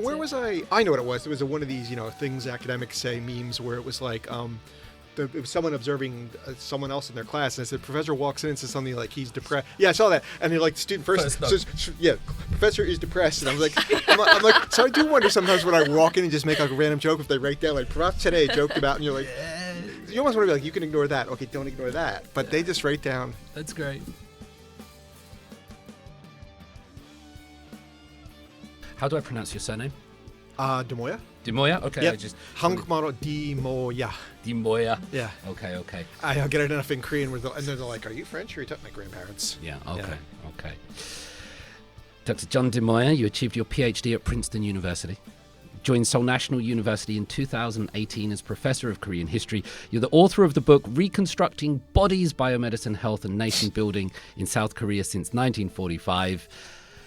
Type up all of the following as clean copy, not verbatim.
Where was I? I know what it was. It was one of these, things academics say, memes, where it was like, it was someone observing someone else in their class, and I said, professor walks in and says something like he's depressed. Yeah, I saw that. And then like the student first says, yeah, professor is depressed. And I was like, I'm like, so I do wonder sometimes when I walk in and just make like a random joke, if they write down like, Prof today joked about, and you're like, you almost want to be like, you can ignore that. Okay, don't ignore that. But they just write down. That's great. How do I pronounce your surname? DiMoia. DiMoia? Okay. Yep. 한국말로 DiMoia. DiMoia. Yeah. Okay. I'll get it enough in Korean and then they're like, are you French or are you talking to my grandparents? Yeah, okay. Dr. John DiMoia, you achieved your PhD at Princeton University. Joined Seoul National University in 2018 as Professor of Korean History. You're the author of the book Reconstructing Bodies, Biomedicine, Health and Nation Building in South Korea since 1945.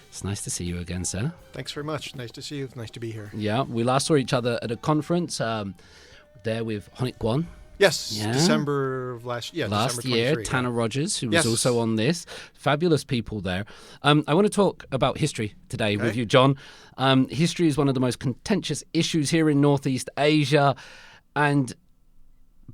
It's nice to see you again, sir. Thanks very much. Nice to see you. Nice to be here. Yeah, we last saw each other at a conference there with Honik Kwon. Yes, yeah. December of last year. Last year, Tanner Rogers, who yes. was also on this. Fabulous people there. I want to talk about history today with you, John. History is one of the most contentious issues here in Northeast Asia. And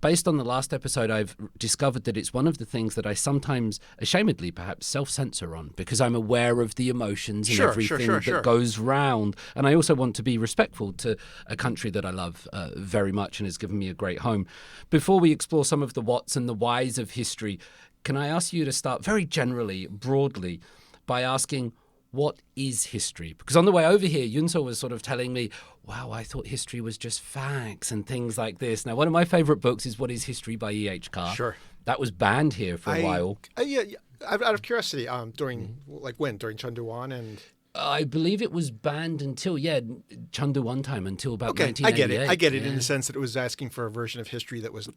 based on the last episode, I've discovered that it's one of the things that I sometimes, ashamedly perhaps, self-censor on because I'm aware of the emotions and everything that goes round. And I also want to be respectful to a country that I love very much and has given me a great home. Before we explore some of the whats and the whys of history, can I ask you to start very generally, broadly, by asking, what is history? Because on the way over here, Yunso was sort of telling me, wow, I thought history was just facts and things like this. Now, one of my favorite books is What is History by E.H. Carr. Sure. That was banned here for a while. Yeah. Out of curiosity, during when? During Chunduan and... I believe it was banned until, Chunduan time, until about 1998. I get it in the sense that it was asking for a version of history that was,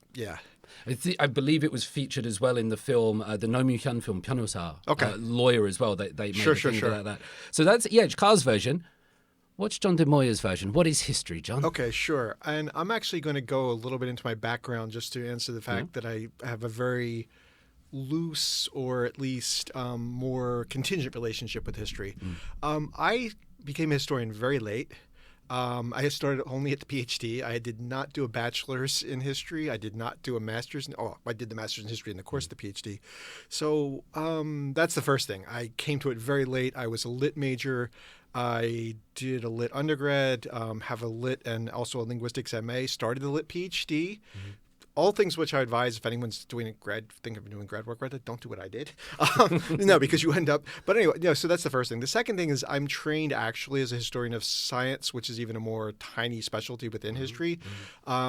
I believe it was featured as well in the film, the Nomyuhyun film, Pyonosa, Lawyer as well. They made a thing about that. So that's E.H. Carr's version. What's John DiMoia's version? What is history, John? Okay, sure. And I'm actually going to go a little bit into my background just to answer the fact that I have a very loose or at least more contingent relationship with history. I became a historian very late. I started only at the PhD. I did not do a bachelor's in history. I did not do a master's. I did the master's in history in the course of the PhD. So that's the first thing. I came to it very late. I was a lit major. I did a lit undergrad, have a lit and also a linguistics MA, started the lit PhD. All things which I advise if anyone's doing think of doing grad work, don't do what I did. No, because you end up. But anyway, so that's the first thing. The second thing is I'm trained actually as a historian of science, which is even a more tiny specialty within history,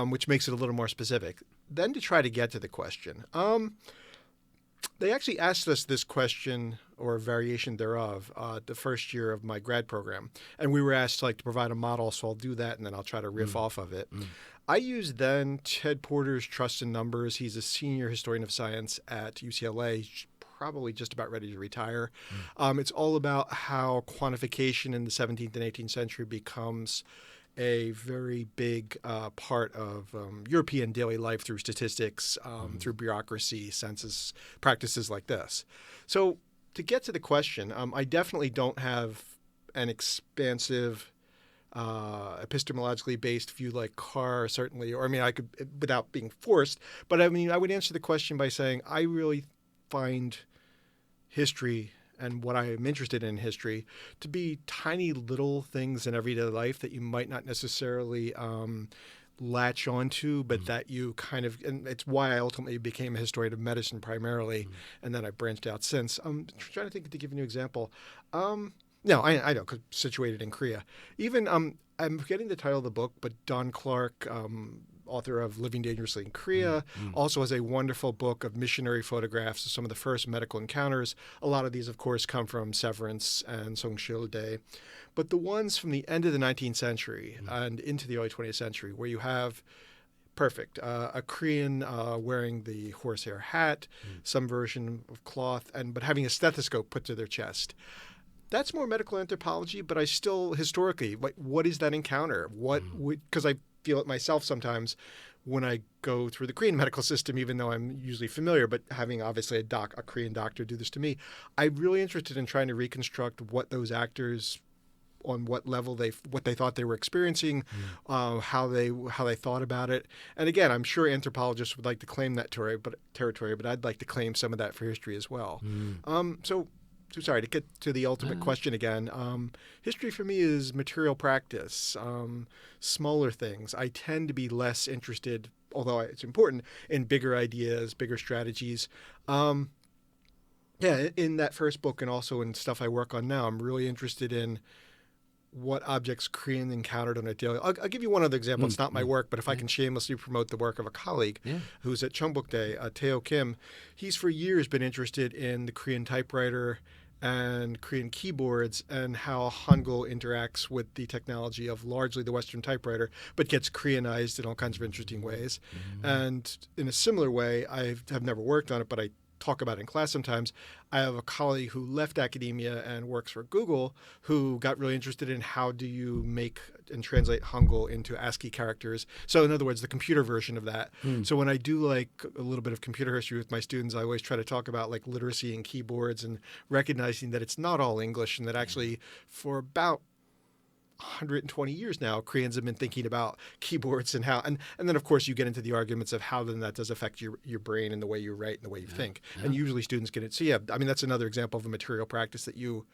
which makes it a little more specific. Then to try to get to the question, they actually asked us this question or a variation thereof the first year of my grad program, and we were asked to provide a model. So I'll do that, and then I'll try to riff off of it. I used then Ted Porter's Trust in Numbers. He's a senior historian of science at UCLA. He's probably just about ready to retire. It's all about how quantification in the 17th and 18th century becomes a very big part of European daily life through statistics, through bureaucracy, census practices like this. So to get to the question, I definitely don't have an expansive epistemologically based view like Carr, certainly, or I could, without being forced, but I would answer the question by saying I really find history and what I am interested in history to be tiny little things in everyday life that you might not necessarily latch onto, but that you kind of, and it's why I ultimately became a historian of medicine primarily, and then I branched out since. I'm trying to think to give you an example. No, I know, 'cause situated in Korea. Even, I'm forgetting the title of the book, but Don Clark, author of Living Dangerously in Korea, also has a wonderful book of missionary photographs of some of the first medical encounters. A lot of these, of course, come from Severance and Songshil Day. But the ones from the end of the 19th century and into the early 20th century, where you have a Korean wearing the horsehair hat, some version of cloth, but having a stethoscope put to their chest. That's more medical anthropology, but I still, historically, what is that encounter? Because I feel it myself sometimes when I go through the Korean medical system, even though I'm usually familiar, but having obviously a Korean doctor do this to me, I'm really interested in trying to reconstruct what those actors on what level what they thought they were experiencing, how they thought about it. And again, I'm sure anthropologists would like to claim that territory, but I'd like to claim some of that for history as well. So sorry to get to the ultimate question again. History for me is material practice, smaller things. I tend to be less interested, although it's important, in bigger ideas, bigger strategies. In that first book and also in stuff I work on now, I'm really interested in what objects Koreans encountered on a daily. I'll give you one other example. It's not my work, but if I can shamelessly promote the work of a colleague who's at Cheongbukdae, Teo Kim, he's for years been interested in the Korean typewriter and Korean keyboards and how Hangul interacts with the technology of largely the Western typewriter, but gets Koreanized in all kinds of interesting ways. And in a similar way, I have never worked on it, but I talk about it in class sometimes. I have a colleague who left academia and works for Google who got really interested in how do you make and translate Hangul into ASCII characters. So in other words, the computer version of that. So when I do like a little bit of computer history with my students, I always try to talk about like literacy and keyboards and recognizing that it's not all English and that actually for about 120 years now, Koreans have been thinking about keyboards and how, and then of course you get into the arguments of how then that does affect your brain and the way you write and the way you think. And usually students get it. So I mean, that's another example of a material practice that you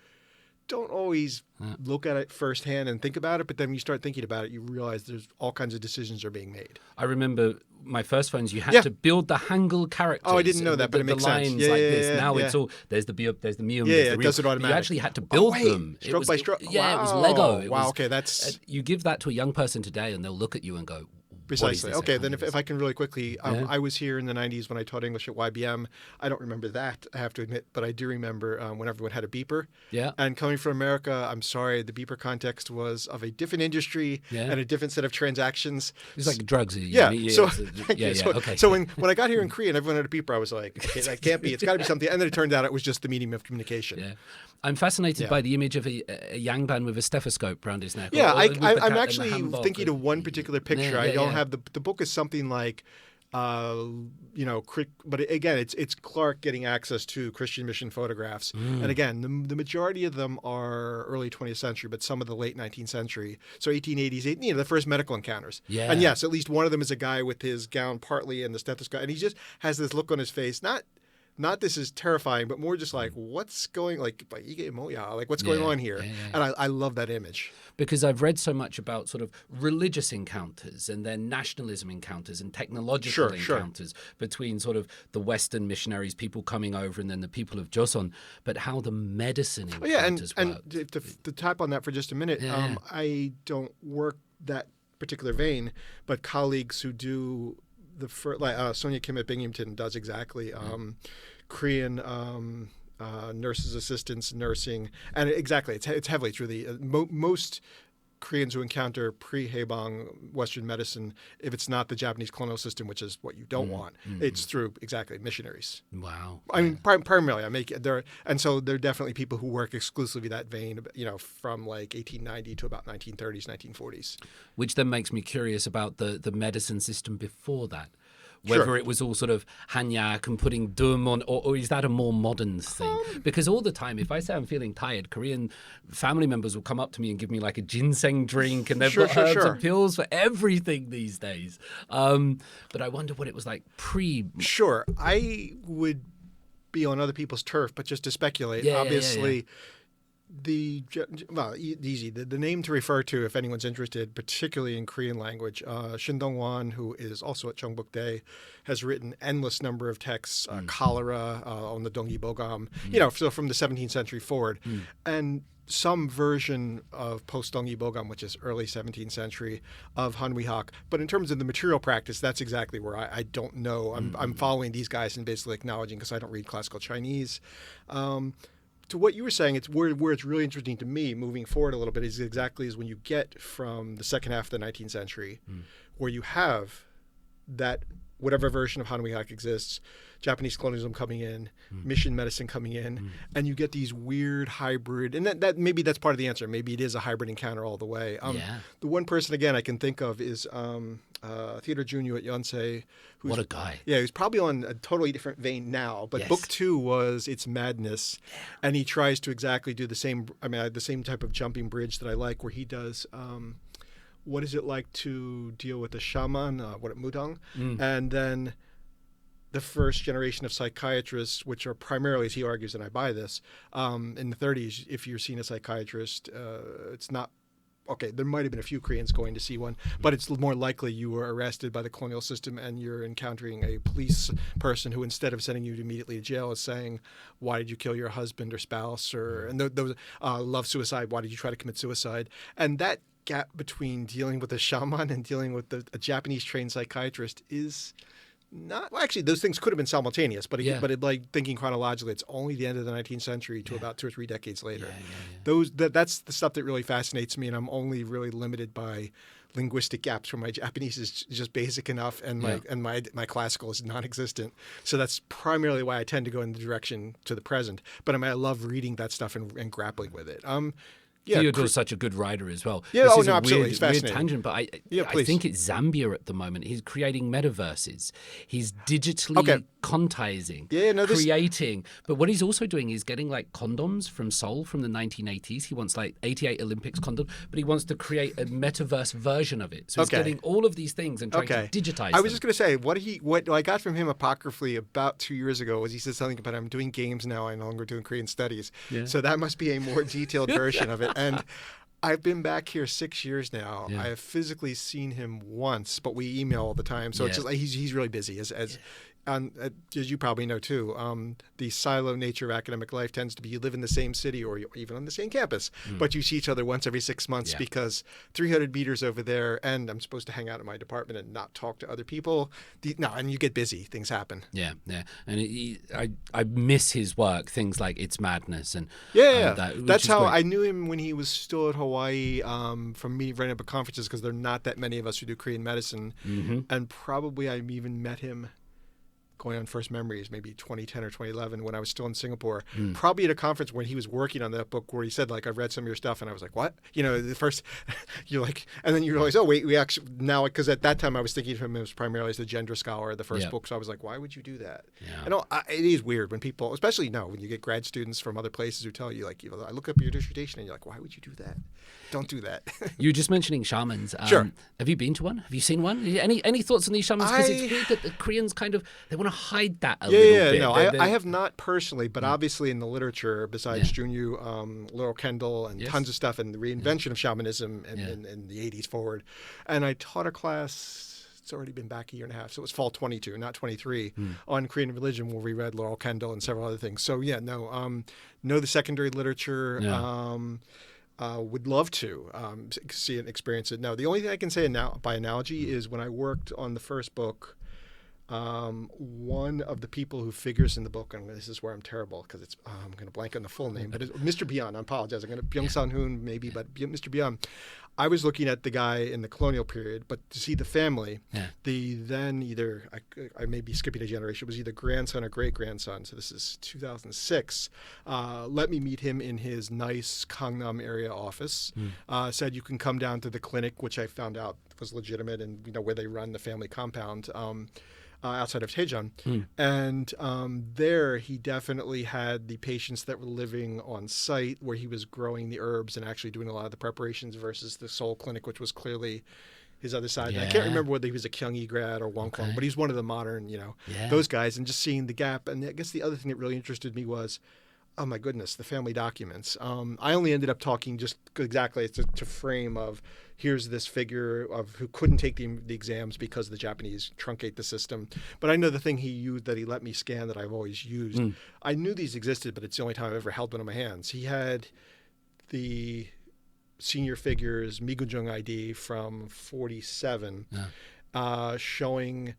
don't always look at it firsthand and think about it, but then when you start thinking about it, you realize there's all kinds of decisions are being made. I remember my first phones, you had to build the Hangul characters. Oh, I didn't know that, but it makes sense. Lines like this. Now it's all, there's the mium, there's the it does it automatically. You actually had to build them. Stroke by stroke. Yeah, it was Lego. Okay, that's... You give that to a young person today and they'll look at you and go, precisely. Okay, then if I can really quickly, I was here in the 90s when I taught English at YBM. I don't remember that, I have to admit, but I do remember when everyone had a beeper. Yeah. And coming from America, I'm sorry, the beeper context was of a different industry and a different set of transactions. It's like drugs. So when I got here in Korea and everyone had a beeper, I was like, okay, that can't be, it's got to be something. And then it turned out it was just the medium of communication. Yeah. I'm fascinated by the image of a yangban with a stethoscope around his neck. Yeah, I'm actually thinking of one particular picture. I don't have the book is something like, but again, it's Clark getting access to Christian mission photographs. And again, the majority of them are early 20th century, but some of the late 19th century. So 1880s, the first medical encounters. Yeah. And yes, at least one of them is a guy with his gown partly and the stethoscope. And he just has this look on his face, not this is terrifying, but more just like, what's going, like what's going on here? And I love that image. Because I've read so much about sort of religious encounters and then nationalism encounters and technological encounters between sort of the Western missionaries, people coming over, and then the people of Joseon, but how the medicine encounters worked. And to tap on that for just a minute, I don't work that particular vein, but colleagues who do Sonia Kim at Binghamton does exactly. Korean nurses' assistants, nursing, and exactly, it's heavily true. Most Koreans who encounter pre-Haebang Western medicine, if it's not the Japanese colonial system, which is what you don't want, it's through missionaries. Wow. I mean, primarily, and so there are definitely people who work exclusively that vein, from like 1890 to about 1930s, 1940s. Which then makes me curious about the medicine system before that. Whether it was all sort of hanyak and putting dum on, or is that a more modern thing? Because all the time, if I say I'm feeling tired, Korean family members will come up to me and give me like a ginseng drink, and they've got herbs and pills for everything these days. But I wonder what it was like pre. Sure, I would be on other people's turf, but just to speculate, obviously. Easy. The name to refer to, if anyone's interested, particularly in Korean language, Shin Dong-wan, who is also at Cheongbukdae, has written endless number of texts, cholera on the Donggi Bogam, so from the 17th century forward, and some version of post-Donggi Bogam, which is early 17th century, of Hanwihak. But in terms of the material practice, that's exactly where I don't know. I'm following these guys and basically acknowledging, because I don't read classical Chinese. To what you were saying, it's where it's really interesting to me moving forward a little bit is exactly as when you get from the second half of the 19th century, where you have that whatever version of Hanumiak exists, Japanese colonialism coming in, mission medicine coming in, and you get these weird hybrid, and that maybe that's part of the answer. Maybe it is a hybrid encounter all the way. The one person, again, I can think of is Theodore Junyo at Yonsei. What a guy. Yeah, he's probably on a totally different vein now, but book 2 was It's Madness, and he tries to exactly do the same type of jumping bridge that I like, where he does what is it like to deal with a shaman, Mudang, and then the first generation of psychiatrists, which are primarily, as he argues, and I buy this, in the 30s, if you're seeing a psychiatrist, it's not, okay, there might have been a few Koreans going to see one, but it's more likely you were arrested by the colonial system and you're encountering a police person who, instead of sending you immediately to jail, is saying, why did you kill your husband or spouse? And those love suicide, why did you try to commit suicide? And that gap between dealing with a shaman and dealing with a Japanese trained psychiatrist is not, well, actually, those things could have been simultaneous, but like thinking chronologically, it's only the end of the 19th century to about 2 or 3 decades later. That's the stuff that really fascinates me, and I'm only really limited by linguistic gaps where my Japanese is just basic enough and my classical is non-existent. So that's primarily why I tend to go in the direction to the present. But I love reading that stuff and grappling with it. Theodore's such a good writer as well. Yeah, this is absolutely. He's weird fascinating. Tangent, but I think it's Zambia at the moment. He's creating metaverses. He's digitally contizing, creating. But what he's also doing is getting like condoms from Seoul from the 1980s. He wants like 88 Olympics condom, but he wants to create a metaverse version of it. So he's getting all of these things and trying to digitize I was just going to say, what I got from him apocryphally about 2 years ago was he said something about, I'm doing games now, I'm no longer doing Korean studies. Yeah. So that must be a more detailed version of it. And I've been back here 6 years now. I have physically seen him once, but we email all the time. So it's just, he's really busy. As you probably know too, the silo nature of academic life tends to be you live in the same city or even on the same campus, but you see each other once every 6 months because 300 meters over there, and I'm supposed to hang out in my department and not talk to other people. And you get busy. Things happen. Yeah. And I miss his work. Things like It's Madness and that's how great. I knew him when he was still at Hawaii. From me running up at conferences, because there are not that many of us who do Korean medicine, and probably I even met him going on first memories, maybe 2010 or 2011, when I was still in Singapore, probably at a conference when he was working on that book where he said, like, I've read some of your stuff. And I was like, what? The first, you're like, and then you realize, oh, wait, we actually, now, because at that time I was thinking of him as primarily as the gender scholar of the first book. So I was like, why would you do that? Yeah. It is weird when people, especially when you get grad students from other places who tell you, like, I look up your dissertation and you're like, why would you do that? Don't do that. You were just mentioning shamans. Sure. Have you been to one? Have you seen one? Any thoughts on these shamans? Because it's weird that the Koreans they want to hide that a little bit. No, I have not personally, but obviously in the literature, besides Junyu, Laurel Kendall, and tons of stuff, and the reinvention of shamanism in the 80s forward. And I taught a class, it's already been back a year and a half, so it was fall 22, not 23, on Korean religion, where we read Laurel Kendall and several other things. So know the secondary literature. Would love to see it and experience it. No, the only thing I can say by analogy is when I worked on the first book, one of the people who figures in the book, and this is where I'm terrible because I'm going to blank on the full name, but it's Mr. Beyond. I apologize. I'm going to Byung San Hoon maybe, but Mr. Beyond. I was looking at the guy in the colonial period, but to see the family, the then either I may be skipping a generation, it was either grandson or great grandson. So this is 2006. Let me meet him in his nice Gangnam area office. Said you can come down to the clinic, which I found out was legitimate, and where they run the family compound. Outside of Daejeon. And there he definitely had the patients that were living on site, where he was growing the herbs and actually doing a lot of the preparations, versus the Seoul clinic, which was clearly his other side. And I can't remember whether he was a Kyunghee grad or Wonkwang, but he's one of the modern, those guys, and just seeing the gap. And I guess the other thing that really interested me was, oh my goodness, the family documents. I only ended up talking just exactly to frame of, here's this figure of who couldn't take the exams because the Japanese truncate the system. But I know the thing he used that he let me scan that I've always used. I knew these existed, but it's the only time I've ever held one in my hands. He had the senior figures Migunjung ID from 47 showing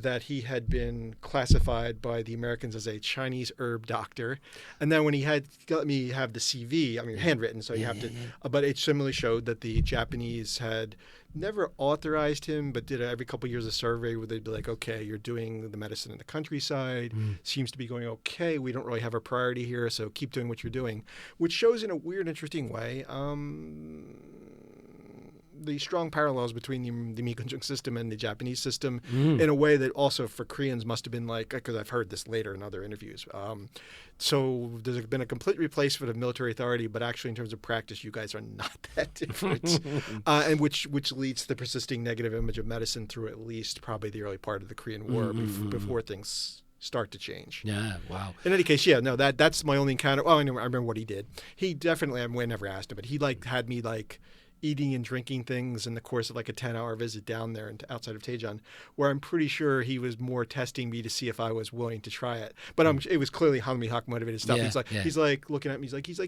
that he had been classified by the Americans as a Chinese herb doctor. And then when he had let me have the CV, I mean, handwritten, so you have to, but it similarly showed that the Japanese had never authorized him, but did every couple of years a survey where they'd be like, okay, you're doing the medicine in the countryside, seems to be going okay, we don't really have a priority here, so keep doing what you're doing, which shows in a weird, interesting way the strong parallels between the Reconstructing system and the Japanese system in a way that also for Koreans must have been like, because I've heard this later in other interviews. So there's been a complete replacement of military authority, but actually in terms of practice, you guys are not that different. And which leads to the persisting negative image of medicine through at least probably the early part of the Korean War before things start to change. Yeah, wow. In any case, yeah, no, that's my only encounter. Oh, I remember what he did. He definitely, I never asked him, but he had me eating and drinking things in the course of a 10-hour visit down there and outside of Daejeon, where I'm pretty sure he was more testing me to see if I was willing to try it. But it was clearly Hanmi-hak motivated stuff. Yeah, he's looking at me. He's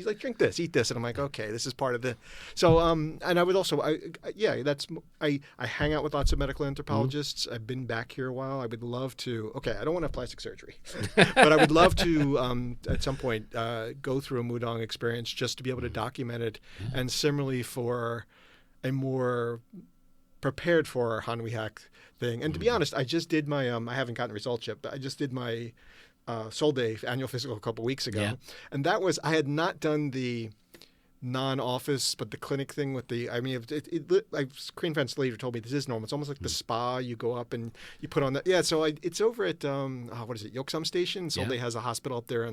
like, drink this, eat this, and I'm like, okay, this is part of the. So and I would also, I hang out with lots of medical anthropologists. I've been back here a while. I would love to. Okay, I don't want to have plastic surgery, but I would love to at some point go through a Mudong experience just to be able to document it, and similarly for a more prepared for Hanmi-hak thing. And to be honest, I just did my I haven't gotten results yet, but I just did my Seoul Day annual physical a couple weeks ago, and that was I had not done the non-office but the clinic thing with the Korean friends later told me this is normal. It's almost like the spa. You go up and you put on that. Yeah, so it's over at what is it, Yoksam Station. Seoul Day has a hospital up there,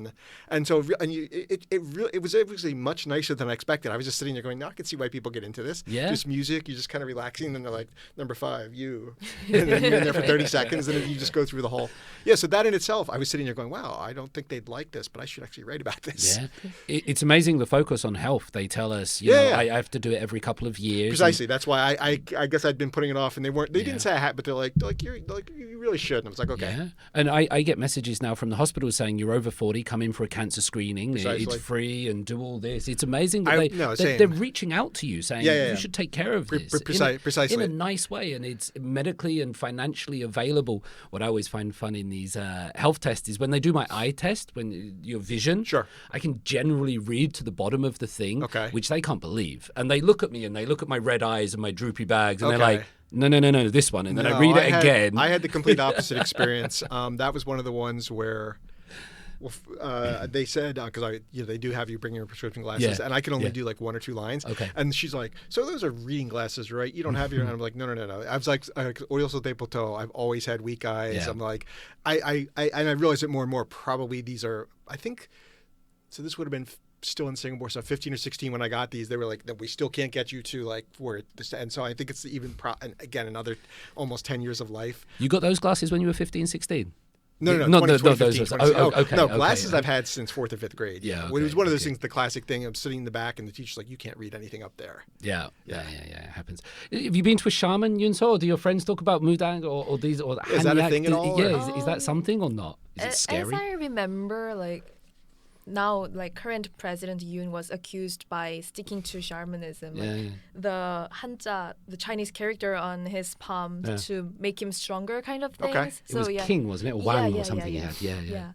it was obviously much nicer than I expected. I was just sitting there going, now I can see why people get into this. Yeah, just music. You're just kind of relaxing, and they're like, number 5, you, and then you're in there for 30 seconds, and then you just go through the whole. Yeah, so that in itself, I was sitting there going, wow, I don't think they'd like this, but I should actually write about this. Yeah, it's amazing the focus on health. They tell us, you know, I have to do it every couple of years. Precisely. That's why I guess I'd been putting it off, and they didn't say I had, but they're like you really should. And I was like, okay. Yeah. And I get messages now from the hospital saying you're over 40, come in for a cancer screening. It's free and do all this. It's amazing that they're reaching out to you saying you should take care of this precisely in a nice way, and it's medically and financially available. What I always find fun in these health tests is when they do my eye test, when your vision, I can generally read to the bottom of the thing, which they can't believe. And they look at me and they look at my red eyes and my droopy bags, and they're like, no, this one. And then I read it again. I had the complete opposite experience. That was one of the ones where they said, because they do have you bring your prescription glasses, and I can only do 1 or 2 lines. And she's like, so those are reading glasses, right? You don't have your, and I'm like, no. I was like, oil de poteau, I've always had weak eyes. I'm like, I realized it more and more, probably these are, I think, so this would have been still in Singapore, so 15 or 16 when I got these, they were like, we still can't get you to where this, and so I think it's even and again another almost 10 years of life. You got those glasses when you were 15, 16? No, 2015. Glasses I've had since 4th or 5th grade. Yeah, it was one of those things. The classic thing. I'm sitting in the back, and the teacher's like, "You can't read anything up there." Yeah. It happens. Have you been to a shaman, Yunso? Or do your friends talk about Mudang or these or is that a thing at all? Yeah, is that something or not? Is it scary? As I remember, now, current President Yoon was accused by sticking to shamanism. The Hanja, the Chinese character on his palm to make him stronger kind of things. Okay. So, it was king, wasn't it? Wang or something he had. Yeah.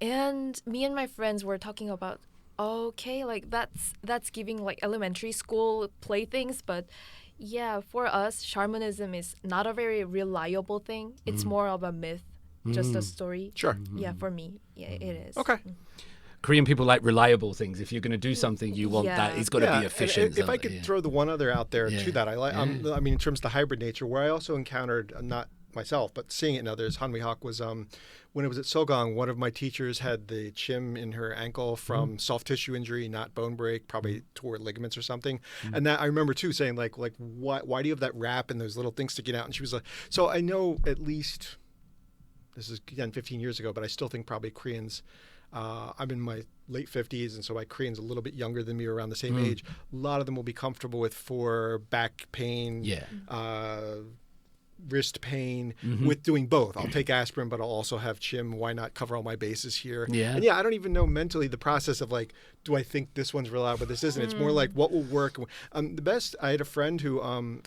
And me and my friends were talking about, that's giving elementary school playthings, but for us, shamanism is not a very reliable thing. It's more of a myth, just a story. Sure. Yeah, for me, it is. Okay. Korean people like reliable things. If you're going to do something, you want that. It's got to be efficient. If I could throw the one other out there to that, I like. I mean, in terms of the hybrid nature, where I also encountered, not myself, but seeing it in others, Hanmi-hak was when it was at Sogang, one of my teachers had the chim in her ankle from soft tissue injury, not bone break, probably tore ligaments or something. And that I remember too saying why do you have that wrap and those little things sticking out? And she was like, so I know at least, this is again 15 years ago, but I still think probably Koreans. I'm in my late 50s, and so my Koreans a little bit younger than me, around the same age. A lot of them will be comfortable with for back pain, wrist pain with doing both. I'll take aspirin, but I'll also have chim. Why not cover all my bases here? Yeah. And I don't even know mentally the process of like, do I think this one's reliable, this isn't? It's more like what will work. The best, I had a friend who,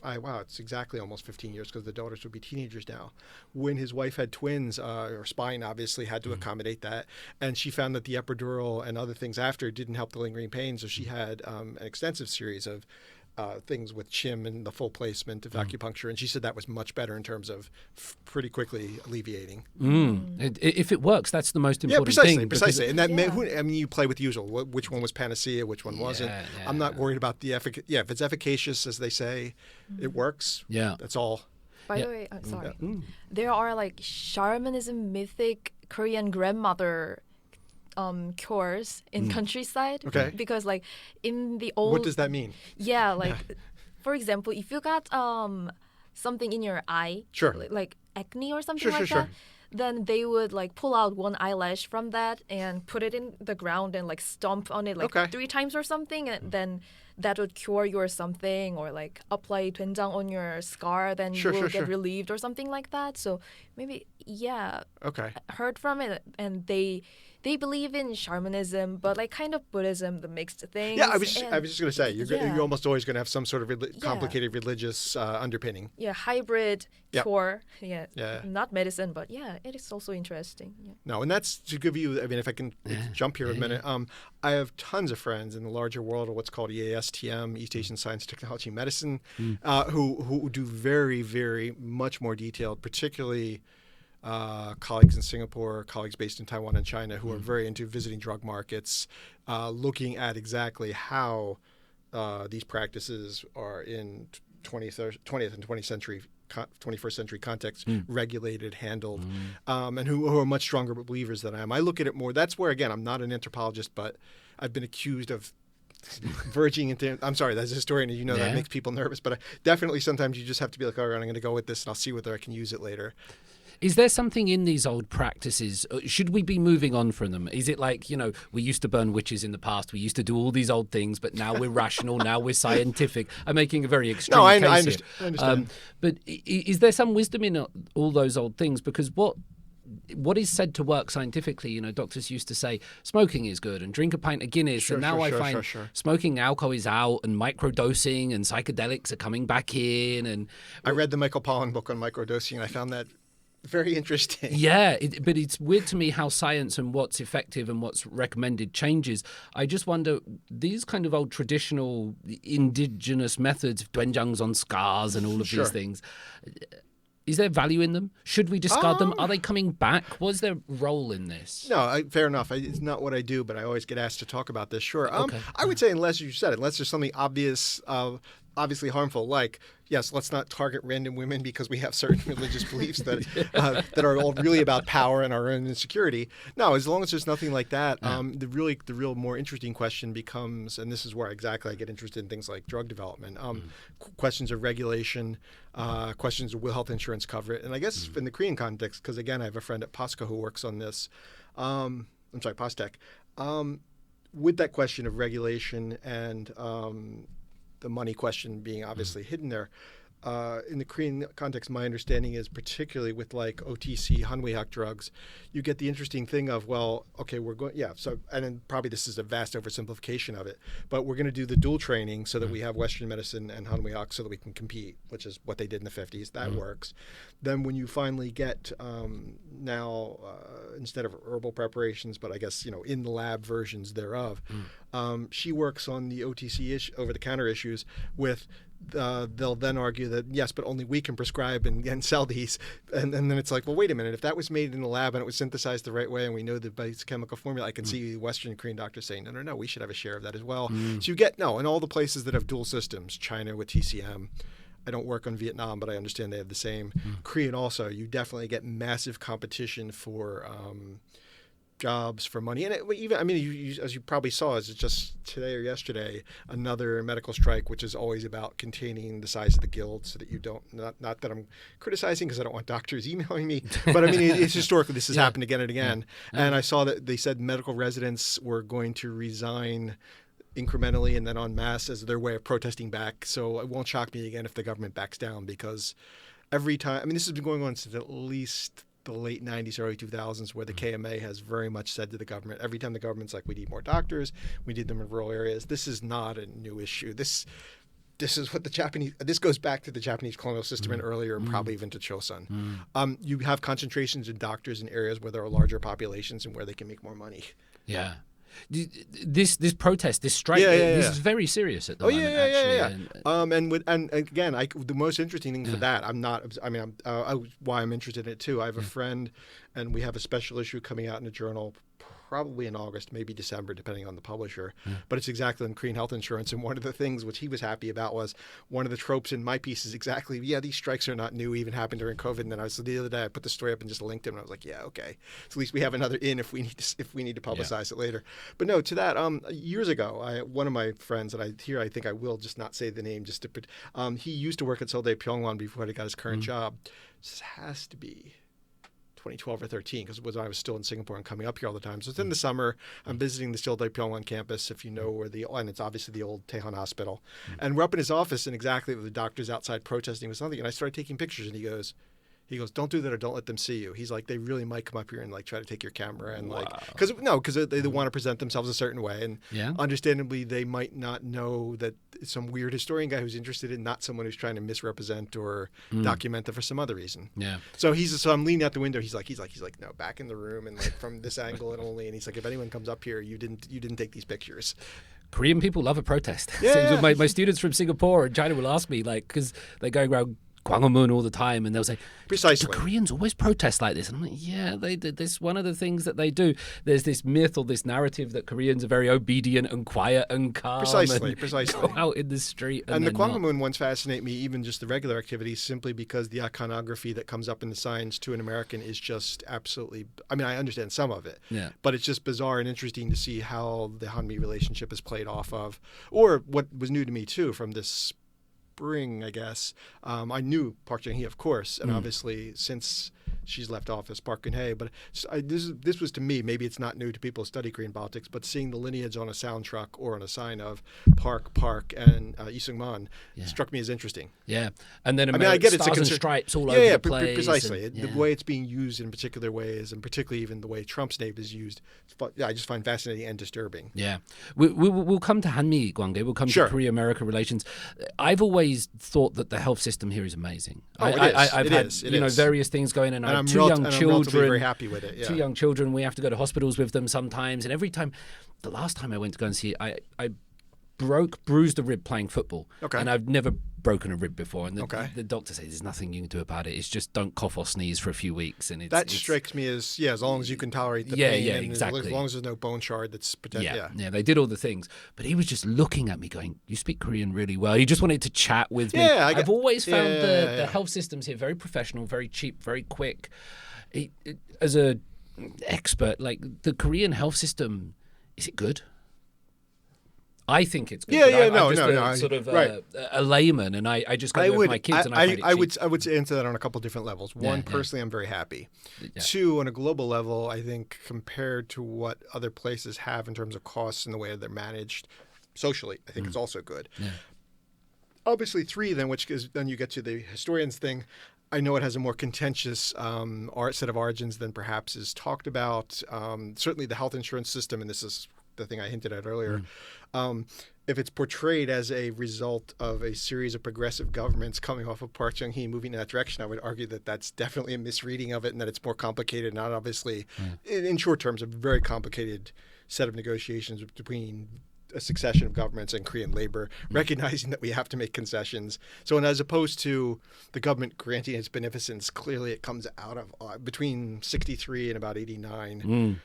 it's exactly almost 15 years because the daughters would be teenagers now. When his wife had twins, her spine obviously had to accommodate that. And she found that the epidural and other things after didn't help the lingering pain. So she had an extensive series of things with chim and the full placement of acupuncture, and she said that was much better in terms of pretty quickly alleviating. If it works, that's the most important thing. Precisely. And that you play with the usual. Which one was panacea? Which one wasn't? I'm not worried about the efficacy. Yeah, if it's efficacious, as they say, it works. Yeah, that's all. By the way, sorry. There are like shamanism mythic Korean grandmother cures in countryside. Okay. Because like in the old. What does that mean? Yeah, like for example, if you got something in your eye, like acne or something that, then they would like pull out one eyelash from that and put it in the ground and like stomp on it like 3 times or something, and then that would cure your something, or like apply doenjang on your scar, then you will get relieved or something like that. So maybe heard from it, and they believe in shamanism, but like kind of Buddhism, the mixed things. Yeah, I was just going to say, you're almost always going to have some sort of complicated religious underpinning. Yeah, hybrid cure. Yeah, not medicine, but it is also interesting. Yeah. No, and that's to give you, I mean, if I can jump here a minute, I have tons of friends in the larger world of what's called EASTM, East Asian Science, Technology, Medicine, who do very, very much more detailed, particularly colleagues in Singapore, colleagues based in Taiwan and China who are very into visiting drug markets, looking at exactly how these practices are in 20th and 21st century context, regulated, handled, and who are much stronger believers than I am. I look at it more, that's where, again, I'm not an anthropologist, but I've been accused of verging into, I'm sorry, as a historian, you know that makes people nervous, but definitely sometimes you just have to be like, all right, I'm going to go with this and I'll see whether I can use it later. Is there something in these old practices? Should we be moving on from them? Is it like, we used to burn witches in the past. We used to do all these old things, but now we're rational. Now we're scientific. I'm making a very extreme case here. I understand. But is there some wisdom in all those old things? Because what is said to work scientifically, doctors used to say smoking is good and drink a pint of Guinness. And now I find smoking alcohol is out, and microdosing and psychedelics are coming back in. And I read the Michael Pollan book on microdosing, and I found that very interesting. Yeah, but it's weird to me how science and what's effective and what's recommended changes. I just wonder, these kind of old traditional indigenous methods of doenjangs on scars and all of these things, is there value in them? Should we discard them? Are they coming back? What's their role in this? No, fair enough. It's not what I do, but I always get asked to talk about this. Sure. I would say unless there's something obviously harmful, like, yes, let's not target random women because we have certain religious beliefs that are all really about power and our own insecurity. No, as long as there's nothing like that, the real more interesting question becomes, and this is where exactly I get interested in things like drug development, questions of regulation, questions of will health insurance cover it, and I guess in the Korean context, because again, I have a friend at POSCO who works on this. POSTECH. With that question of regulation and the money question being obviously hidden there. In the Korean context, my understanding is particularly with like OTC Hanweehak drugs, you get the interesting thing of, well, okay, we're going, so, and then probably this is a vast oversimplification of it, but we're going to do the dual training so that we have Western medicine and Hanweehak so that we can compete, which is what they did in the 50s. That works. Then when you finally get now, instead of herbal preparations, but I guess, in the lab versions thereof, she works on the OTC over-the-counter issues with they'll then argue that, yes, but only we can prescribe and sell these. And then it's like, well, wait a minute. If that was made in the lab and it was synthesized the right way and we know the biochemical formula, I can see Western Korean doctors saying, no, we should have a share of that as well. So you get, in all the places that have dual systems, China with TCM, I don't work on Vietnam, but I understand they have the same. Korean also, you definitely get massive competition for jobs, for money. And as you probably saw, is it just today or yesterday, another medical strike, which is always about containing the size of the guild so that you don't, not that I'm criticizing because I don't want doctors emailing me, but it's historically, this has happened again and again. And I saw that they said medical residents were going to resign incrementally and then en masse as their way of protesting back. So it won't shock me again if the government backs down because every time, I mean, this has been going on since at least the late 90s, early 2000s, where the KMA has very much said to the government, every time the government's like, we need more doctors, we need them in rural areas. This is not a new issue. This is what the Japanese, this goes back to the Japanese colonial system and earlier, and probably even to Chosun. You have concentrations of doctors in areas where there are larger populations and where they can make more money. Yeah. This protest, this strike, this is very serious at the moment. And again, the most interesting thing for that, why I'm interested in it too. I have a friend, and we have a special issue coming out in a journal probably in August, maybe December, depending on the publisher. But it's exactly on Korean health insurance. And one of the things which he was happy about was one of the tropes in my piece is exactly, these strikes are not new, even happened during COVID. And then the other day I put the story up and just linked it, and I was like, okay. So at least we have another in if we need to publicize it later. But no, to that, years ago, one of my friends, and I think I will just not say the name, just to he used to work at Seoul Pyeongwon before he got his current job. This has to be 2012 or 13, because it was when I was still in Singapore and coming up here all the time. So it's in the summer. I'm visiting the Seoul Pyeongwon campus, if you know where and it's obviously the old Taehan Hospital. And we're up in his office, and exactly the doctor's outside protesting with something. And I started taking pictures, and he goes, don't do that, or don't let them see you. He's like, they really might come up here and like try to take your camera, and because they want to present themselves a certain way, and understandably they might not know that it's some weird historian guy who's interested in, not someone who's trying to misrepresent or document it for some other reason. So I'm leaning out the window. He's like no, back in the room, and like from this angle and only. And he's like, if anyone comes up here, you didn't take these pictures. Korean people love a protest. My students from Singapore and China will ask me, like, because they're going around Gwanghwamun all the time, and they'll say, precisely, do Koreans always protest like this? And I'm like, yeah, they did. This one of the things that they do. There's this myth or this narrative that Koreans are very obedient and quiet and calm. Precisely. Go out in the street. And the Gwanghwamun ones fascinate me, even just the regular activities, simply because the iconography that comes up in the signs to an American is just absolutely, I mean, I understand some of it, but it's just bizarre and interesting to see how the Hanmi relationship is played off of, or what was new to me too from this spring, I guess. I knew Park Chung-hee, of course, and obviously since she's left office, Park Geun-hye. But this was to me, maybe it's not new to people who study Korean politics, but seeing the lineage on a sound truck or on a sign of Park, and Lee Seung-man struck me as interesting. Yeah, and then I get stars and stripes all over the place. Precisely. The way it's being used in particular ways, and particularly even the way Trump's name is used, I just find fascinating and disturbing. Yeah, we'll come to Hanmi Gwanghae. We'll come to Korea-America relations. I've always thought that the health system here is amazing. I've had various things going, and I'm two young children. Very happy with it. Yeah. 2 young children. We have to go to hospitals with them sometimes, and every time, the last time I went to go and see it, I bruised a rib playing football, and I've never broken a rib before. And the doctor says there's nothing you can do about it. It's just don't cough or sneeze for a few weeks. And that strikes me as as long as you can tolerate the pain, and exactly. As long as there's no bone shard that's potential. Yeah, they did all the things, but he was just looking at me, going, "You speak Korean really well." He just wanted to chat with me. I've always found the health systems here very professional, very cheap, very quick. As a expert, like the Korean health system, is it good? I think it's good. I'm sort of a layman, and I just go with my kids, and I find it I would answer that on a couple of different levels. One, personally, I'm very happy. Two, on a global level, I think compared to what other places have in terms of costs and the way they're managed socially, I think it's also good. Yeah. Obviously, three, then you get to the historians thing. I know it has a more contentious set of origins than perhaps is talked about. Certainly, the health insurance system, and this is the thing I hinted at earlier, if it's portrayed as a result of a series of progressive governments coming off of Park Chung-hee moving in that direction, I would argue that that's definitely a misreading of it, and that it's more complicated, not obviously, in short terms, a very complicated set of negotiations between a succession of governments and Korean labor, recognizing that we have to make concessions. So, and as opposed to the government granting its beneficence, clearly it comes out of between 63 and about 89.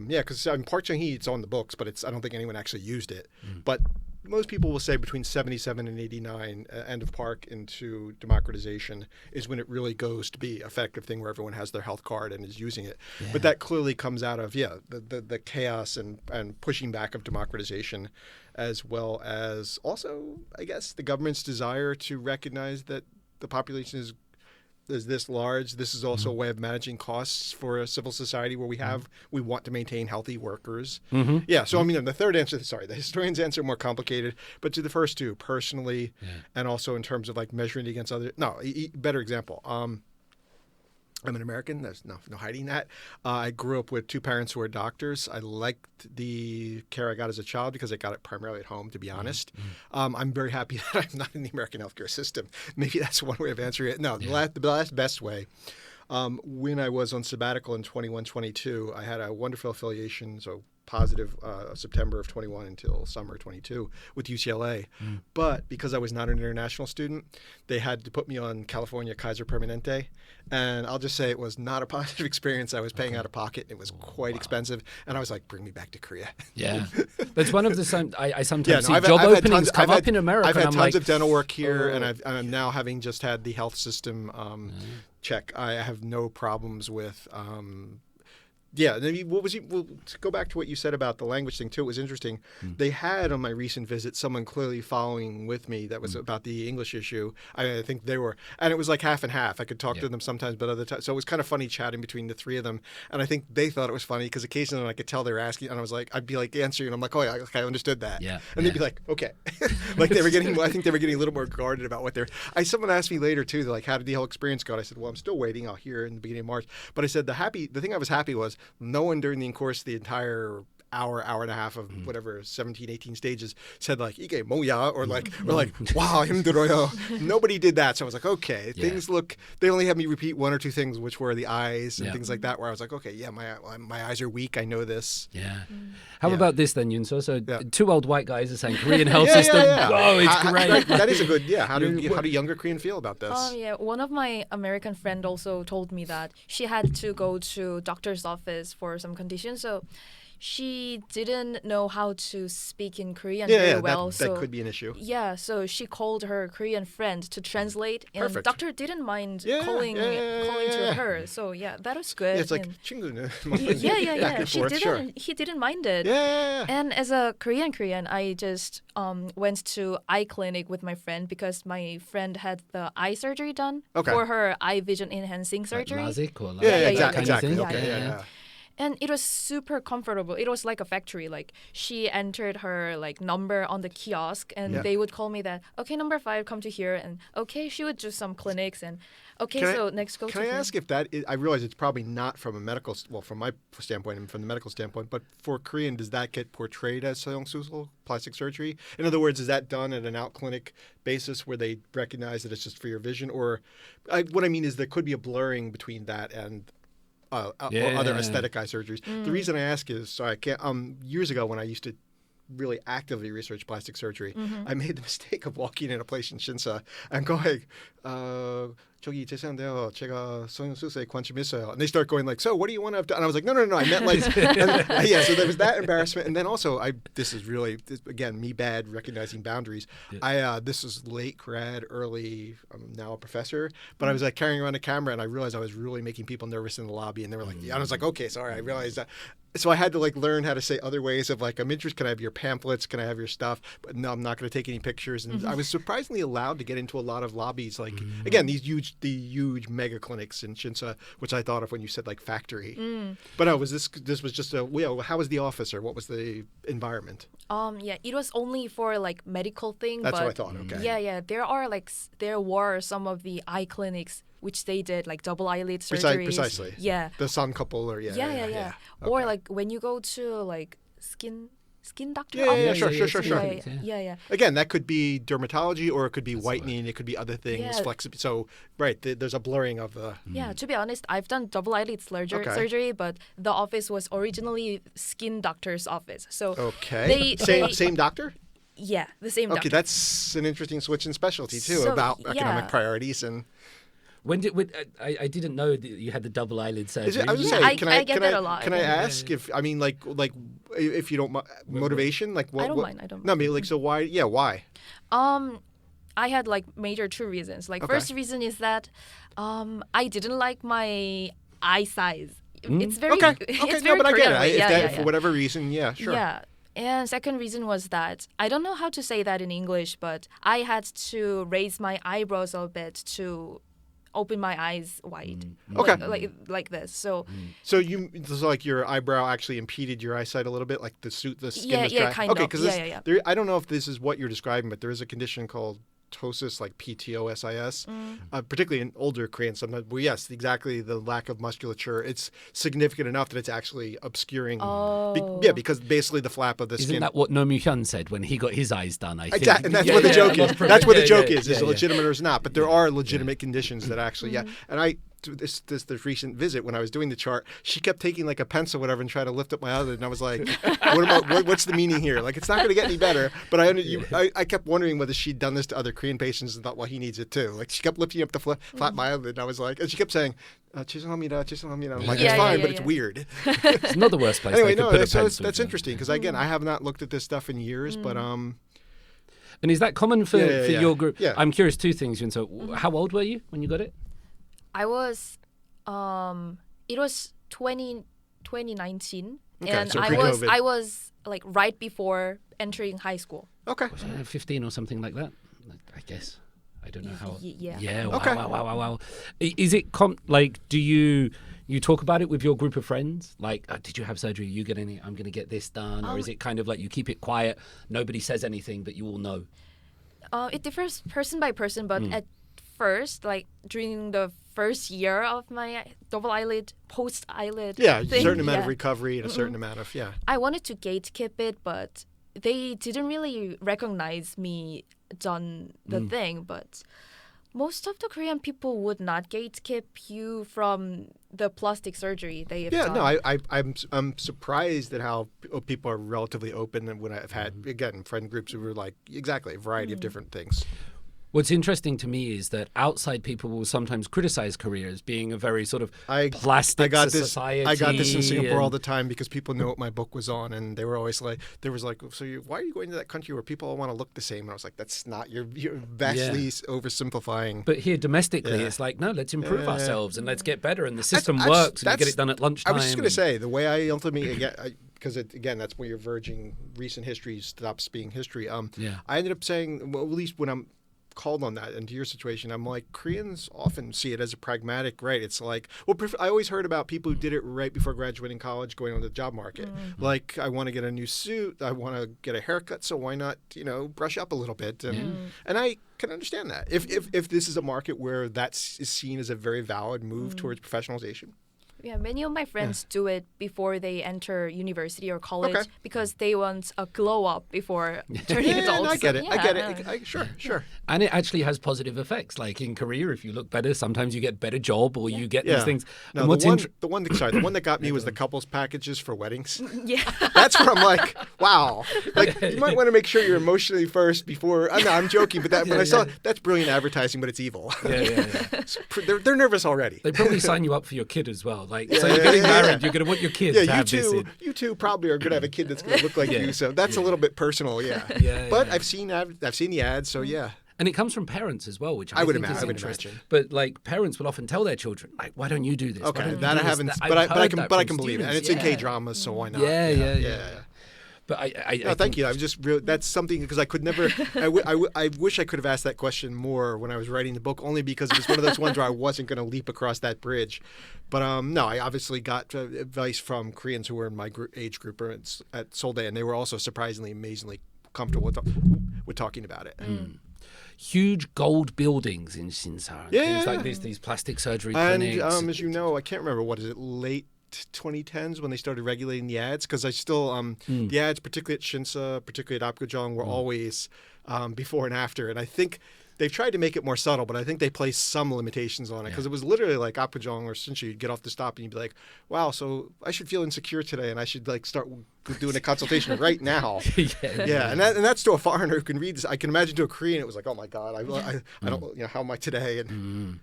Because Park Chung-hee, it's on the books, but I don't think anyone actually used it. But most people will say between 77 and 89, end of Park into democratization, is when it really goes to be an effective thing where everyone has their health card and is using it. But that clearly comes out of the chaos and pushing back of democratization, as well as also, I guess, the government's desire to recognize that the population is is this large. This is also a way of managing costs for a civil society where we want to maintain healthy workers. Yeah. So I mean, the third answer, the historian's answer more complicated, but to the first two, personally, and also in terms of like measuring it against other. No, better example. I'm an American. There's no hiding that. I grew up with two parents who were doctors. I liked the care I got as a child because I got it primarily at home, to be honest. I'm very happy that I'm not in the American healthcare system. Maybe that's one way of answering it. No, the last best way. When I was on sabbatical in 21-22, I had a wonderful affiliation, so positive September of 21 until summer 22 with UCLA. But because I was not an international student, they had to put me on California Kaiser Permanente. And I'll just say it was not a positive experience. I was paying out of pocket. It was quite expensive. And I was like, bring me back to Korea. Yeah. That's one of the I sometimes see job openings come up in America. I've had tons of dental work here, and I'm now having just had the health system check. I have no problems with yeah, well, to go back to what you said about the language thing too, it was interesting. They had on my recent visit someone clearly following with me that was about the English issue. I think they were, and it was like half and half. I could talk to them sometimes, but other times, so it was kind of funny chatting between the three of them. And I think they thought it was funny because occasionally I could tell they were asking, and I was like, I'd be like answering, and I'm like, oh yeah, okay, I understood that. Yeah. And they'd be like, okay, like they were getting. I think they were getting a little more guarded about what they're. Someone asked me later too, like, how did the whole experience go? And I said, well, I'm still waiting. I'll hear in the beginning of March. But I said the thing I was happy was. No one during the course of the entire hour and a half of whatever 17, 18 stages said like "이게 뭐야" or like "wow, 힘들어요." Nobody did that, so I was like, okay, things look. They only had me repeat one or two things, which were the eyes and things like that. Where I was like, okay, yeah, my eyes are weak. I know this. Yeah. How about this then, Yunso? So two old white guys are saying Korean health system. Whoa, it's great. That is a good. Yeah. How do younger Korean feel about this? One of my American friend also told me that she had to go to doctor's office for some condition, so she didn't know how to speak in Korean very well. That could be an issue. Yeah, so she called her Korean friend to translate, and the doctor didn't mind calling to her. So that was good. Yeah, it's like 친구는. He didn't mind it. Yeah. And as a Korean, I just went to eye clinic with my friend because my friend had the eye surgery done for her eye vision enhancing surgery. Exactly. Okay. And it was super comfortable. It was like a factory. Like she entered her like number on the kiosk, and they would call me that. Okay, number 5, come to here, and okay, she would do some clinics, and next go. Can I ask if that is? I realize it's probably not from a medical, from my standpoint and from the medical standpoint, but for Korean, does that get portrayed as seongsusul, plastic surgery? In other words, is that done at an out clinic basis where they recognize that it's just for your vision, or what I mean is there could be a blurring between that and other aesthetic eye surgeries. The reason I ask is I can't. Years ago, when I used to really actively research plastic surgery, I made the mistake of walking in a place in Shinsa and going, 저기 죄송한데요, 제가 성형수술에 관심 있어요. And they start going like, so what do you want to have done? And I was like, no, I meant like, so there was that embarrassment. And then also, this is really, again, me bad recognizing boundaries. This was late grad, early, I'm now a professor, but I was like carrying around a camera and I realized I was really making people nervous in the lobby, and they were like, and I was like, okay, sorry, I realized that. So I had to like learn how to say other ways of like, I'm interested, can I have your pamphlets, can I have your stuff? But no, I'm not going to take any pictures. And I was surprisingly allowed to get into a lot of lobbies, like, again, the huge mega clinics in Shinsa, which I thought of when you said like factory. But no, this was just how was the office, or what was the environment? It was only for like medical thing. That's what I thought, okay. Yeah, there were some of the eye clinics which they did like double eyelid surgeries. Precisely. Yeah. The sun couple or yeah. Okay. Or like when you go to like skin doctor. Sure. Yeah. Again, that could be dermatology, or it could be whitening. It could be other things. So there's a blurring of the. Yeah. To be honest, I've done double eyelid surgery, but the office was originally skin doctor's office. So same doctor. Yeah, the same doctor. Okay, that's an interesting switch in specialty too, about economic priorities and. When I didn't know that you had the double eyelid surgery. I get that a lot. Can I ask if if you don't motivation, like what? I don't mind. No, I mean, like, so why? Yeah, why? I had like major 2 reasons. Like first reason is that I didn't like my eye size. It's very okay. It's No, but I get it. If for whatever reason, yeah, sure. Yeah. And second reason was that I don't know how to say that in English, but I had to raise my eyebrows a bit to opened my eyes wide. Okay. Like this. So So like your eyebrow actually impeded your eyesight a little bit, like the skin was dry. kind okay, of. because I don't know if this is what you're describing, but there is a condition called ptosis, like PTOSIS, particularly in older Koreans. Sometimes, well, yes, exactly. The lack of musculature, it's significant enough that it's actually obscuring. Because basically the flap of the skin. Isn't that what Nomu Hyun said when he got his eyes done? I think. Exactly, and that's what the joke is. That's what the joke is it legitimate or is not? But there are legitimate conditions that actually, and this recent visit when I was doing the chart, she kept taking like a pencil, whatever, and trying to lift up my eyelid, and I was like, what's the meaning here? Like, it's not going to get any better. But I kept wondering whether she'd done this to other Korean patients and thought, well, he needs it too. Like, she kept lifting up the flap my eyelid, and I was like, and she kept saying, 죄송합니다. I'm like, it's fine, but it's weird. It's not the worst place. Anyway, no, that's interesting because again, I have not looked at this stuff in years, but And is that common for your group? Yeah. I'm curious, two things. And so, how old were you when you got it? I was, it was 2019, Okay, and so I was like right before entering high school. okay. Was I 15 or something like that? I guess. I don't know how. Yeah. Wow, Okay. wow. Is it do you talk about it with your group of friends? Like, did you have surgery? You get any? I'm going to get this done, or is it kind of like you keep it quiet? Nobody says anything, but you all know. It differs person by person, but at first, like during the first year of my double eyelid, post eyelid, Yeah, a thing, certain amount of recovery and a certain amount of I wanted to gatekeep it, but they didn't really recognize me done the thing. But most of the Korean people would not gatekeep you from the plastic surgery they have done. No, I'm surprised at how people are relatively open. And when I've had again friend groups who were like exactly a variety of different things. What's interesting to me is that outside people will sometimes criticize Korea as being a very sort of plastic society. I got this in Singapore all the time because people know what my book was on, and they were always like, why are you going to that country where people all want to look the same? And I was like, that's not, you're vastly oversimplifying. But here domestically, it's like, no, let's improve ourselves and let's get better, and the system works, and you get it done at lunchtime. I was just going to say, the way I ultimately because again, that's where your verging recent history stops being history. I ended up saying, well, at least when I'm called on that into your situation, I'm like, Koreans often see it as a pragmatic, right? It's like, well, I always heard about people who did it right before graduating college, going on the job market. Like, I want to get a new suit, I want to get a haircut, so why not, brush up a little bit? And I can understand that. If this is a market where is seen as a very valid move towards professionalization. Yeah, many of my friends do it before they enter university or college because they want a glow up before turning adults. No, I get it. Sure. And it actually has positive effects. Like in Korea, if you look better, sometimes you get better job or you get these things. No, and the one that got me was the couples packages for weddings. Yeah. That's where I'm like, wow. Like, you might want to make sure you're emotionally first before. No, I'm joking, but I saw that's brilliant advertising, but it's evil. Yeah. They're nervous already. They probably sign you up for your kid as well. Like, so you're getting married, you're going to want your kid to have this. You two probably are going to have a kid that's going to look like you. So that's a little bit personal, But I've seen the ads, so yeah. And it comes from parents as well, which I would think is imagine. But like parents will often tell their children, like, "Why don't you do this?" Okay, that I haven't, but I can believe it, and it's in K-dramas, so why not? Yeah. But I thank you. I was just that's something because I could never. I wish I could have asked that question more when I was writing the book, only because it was one of those ones where I wasn't going to leap across that bridge. But no, I obviously got advice from Koreans who were in my age group at Seoul Day, and they were also surprisingly, amazingly comfortable with talking about it. Huge gold buildings in Shinsa. Things like these plastic surgery clinics. And as you know, I can't remember late 2010s when they started regulating the ads, because I still the ads, particularly at Shinsa, particularly at Apgujeong, were always before and after, and I think they've tried to make it more subtle, but I think they placed some limitations on it because it was literally like Apgujeong or Shinsa. You'd get off the stop and you'd be like, wow, so I should feel insecure today and I should like start doing a consultation right now. And that's to a foreigner who can read this. I can imagine to a Korean it was like, oh my God, I don't, how am I today? And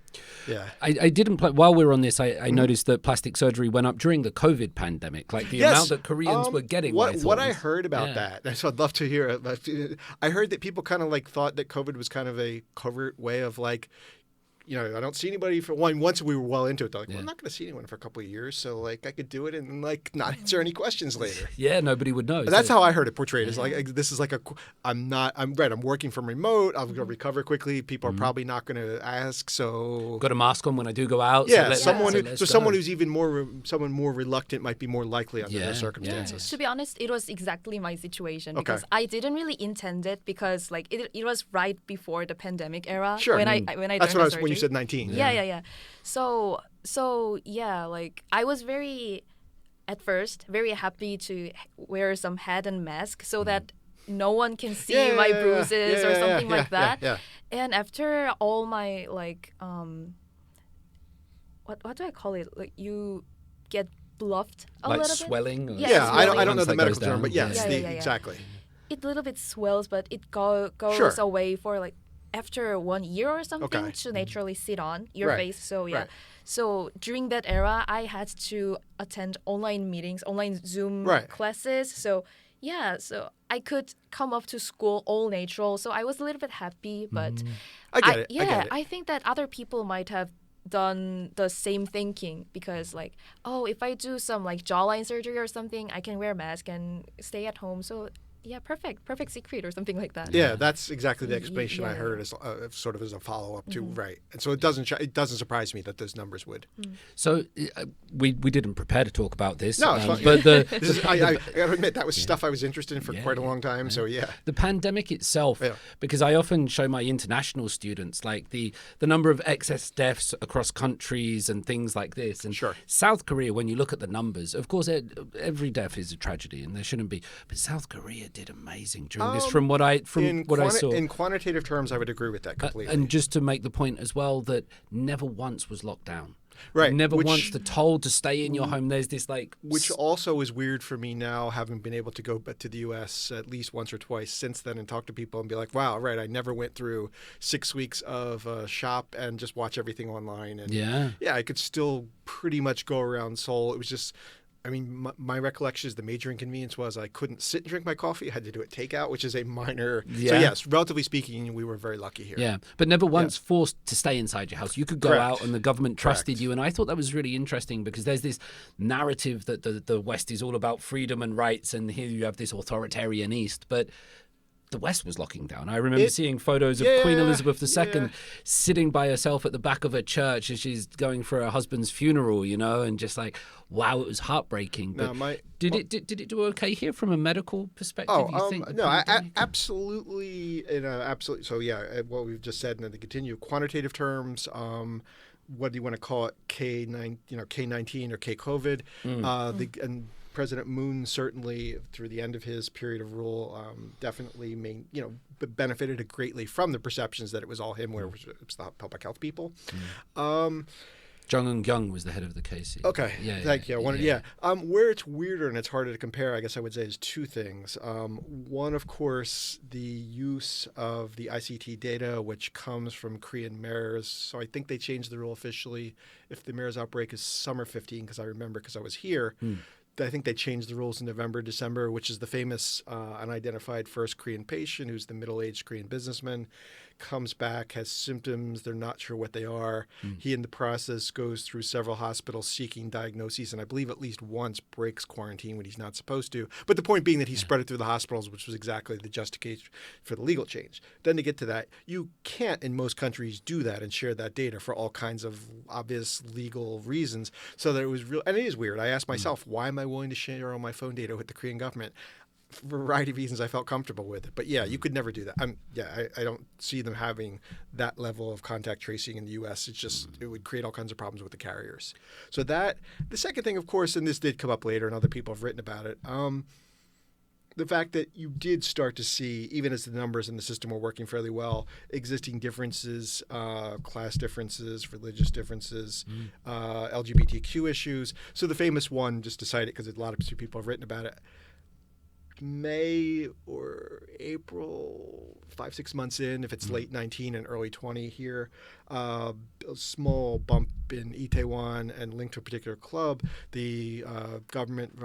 I didn't play while we were on this. I noticed that plastic surgery went up during the COVID pandemic, like the amount that Koreans were getting. What I heard about that, so I'd love to hear it. I heard that people kind of like thought that COVID was kind of a covert way of like I don't see anybody for one. Once we were well into it, they're like, well, I'm not going to see anyone for a couple of years, so like I could do it and like not answer any questions later. Yeah, nobody would know. That's how I heard it portrayed. It's like this is like I'm working from remote. I'm going to recover quickly. People are probably not going to ask, so got a mask on when I do go out. Yeah, someone who's even more reluctant might be more likely under those circumstances. To be honest, it was exactly my situation because I didn't really intend it because like it was right before the pandemic era. Sure. When I that's what I was when you said 19. Yeah. So yeah, like I was at first very happy to wear some hat and mask so that no one can see my bruises or something like that. Yeah. And after all my like what do I call it? Like you get bluffed a like little swelling? bit. Yeah, swelling. I don't know the That medical goes term, but down. exactly. It a little bit swells, but it goes away for like after 1 year or something to naturally sit on your face. So yeah. Right. So during that era, I had to attend online meetings, online Zoom classes. So yeah, so I could come up to school all natural. So I was a little bit happy, but I get it. Yeah, I think that other people might have done the same thinking because like, oh, if I do some like jawline surgery or something, I can wear a mask and stay at home. So yeah, perfect secret or something like that. Yeah, that's exactly the explanation I heard as sort of as a follow up to right, and so it doesn't surprise me that those numbers would. So we didn't prepare to talk about this. No, it's but I got to admit that was stuff I was interested in for quite a long time. So the pandemic itself, because I often show my international students like the number of excess deaths across countries and things like this. And South Korea, when you look at the numbers, of course, every death is a tragedy, and there shouldn't be. But South Korea did amazing during this from what I saw. In quantitative terms, I would agree with that completely. And just to make the point as well that never once was locked down. Right. Never once told to stay in your home. There's this like... Which also is weird for me now, having been able to go to the U.S. at least once or twice since then and talk to people and be like, wow, right, I never went through 6 weeks of shop and just watch everything online. And I could still pretty much go around Seoul. It was just... I mean, my recollection is the major inconvenience was I couldn't sit and drink my coffee. I had to do it takeout, which is a minor. Yeah. So yes, relatively speaking, we were very lucky here. Yeah, but never once forced to stay inside your house. You could go out and the government trusted you. And I thought that was really interesting because there's this narrative that the West is all about freedom and rights. And here you have this authoritarian East. But the West was locking down. I remember seeing photos of Queen Elizabeth II sitting by herself at the back of her church as she's going for her husband's funeral, and just like, wow, it was heartbreaking. But did it do okay here from a medical perspective? You think? No, absolutely. Absolutely. So what we've just said, and then to continue, quantitative terms. What do you want to call it? K19 or K-COVID. And President Moon certainly, through the end of his period of rule, definitely benefited greatly from the perceptions that it was all him, where it was the public health people. Jung Eun-kyung was the head of the KC. Okay, thank you. Where it's weirder and it's harder to compare, I guess I would say, is two things. One, of course, the use of the ICT data, which comes from Korean mayors. So I think they changed the rule officially if the MERS outbreak is summer 15, because I remember because I was here. I think they changed the rules in November, December, which is the famous unidentified first Korean patient who's the middle-aged Korean businessman, comes back, has symptoms, they're not sure what they are. He, in the process, goes through several hospitals seeking diagnoses, and I believe at least once breaks quarantine when he's not supposed to. But the point being that he spread it through the hospitals, which was exactly the justification for the legal change. Then to get to that, you can't in most countries do that and share that data for all kinds of obvious legal reasons. So that it was real, and it is weird. I asked myself, why am I willing to share all my phone data with the Korean government? For a variety of reasons, I felt comfortable with it. But you could never do that. I don't see them having that level of contact tracing in the U.S. It's just it would create all kinds of problems with the carriers. So the second thing, of course, and this did come up later, and other people have written about it. The fact that you did start to see, even as the numbers in the system were working fairly well, existing differences, class differences, religious differences, LGBTQ issues. So the famous one, just to cite it because a lot of people have written about it, May or April, 5-6 months in, if it's late 19 and early 20 here, a small bump in Itaewon and linked to a particular club. The government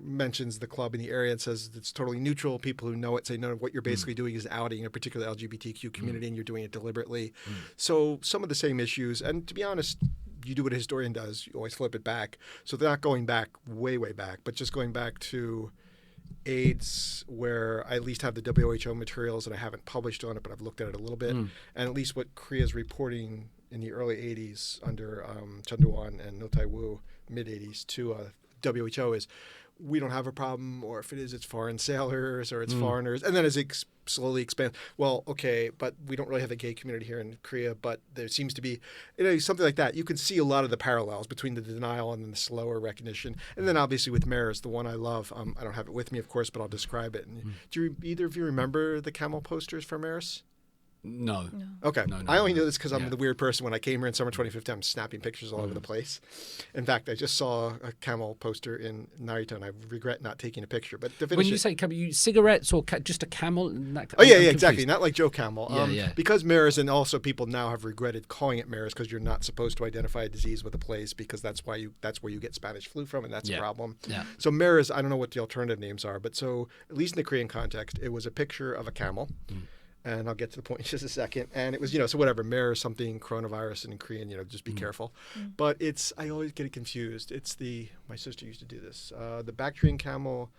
mentions the club in the area and says it's totally neutral. People who know it say, no, what you're basically doing is outing a particular LGBTQ community and you're doing it deliberately. So some of the same issues. And to be honest, you do what a historian does. You always flip it back. So they're not going back way, way back, but just going back to AIDS, where I at least have the WHO materials and I haven't published on it, but I've looked at it a little bit. And at least what Korea's reporting in the early 80s under Chun Doo-hwan and No Tai-woo, mid 80s to WHO is we don't have a problem, or if it is, it's foreign sailors or it's foreigners. And then as it slowly expands, well, okay, but we don't really have a gay community here in Korea, but there seems to be, something like that. You can see a lot of the parallels between the denial and then the slower recognition. And then obviously with Maris, the one I love, I don't have it with me, of course, but I'll describe it. And do either of you remember the camel posters for Maris? No. Okay. No, I only know this because I'm the weird person. When I came here in summer 2015, I'm snapping pictures all over the place. In fact, I just saw a camel poster in Narita, and I regret not taking a picture. But to finish when you say camel, you cigarettes or just a camel? Yeah, exactly. Not like Joe Camel. Yeah. Because Maris, and also people now have regretted calling it Maris because you're not supposed to identify a disease with a place because that's where you get Spanish flu from, and that's a problem. Yeah. So Maris, I don't know what the alternative names are, but so at least in the Korean context, it was a picture of a camel. And I'll get to the point in just a second. And it was, so whatever, MERS something, coronavirus, and in Korean, just be careful. But I always get it confused. My sister used to do this. The Bactrian camel,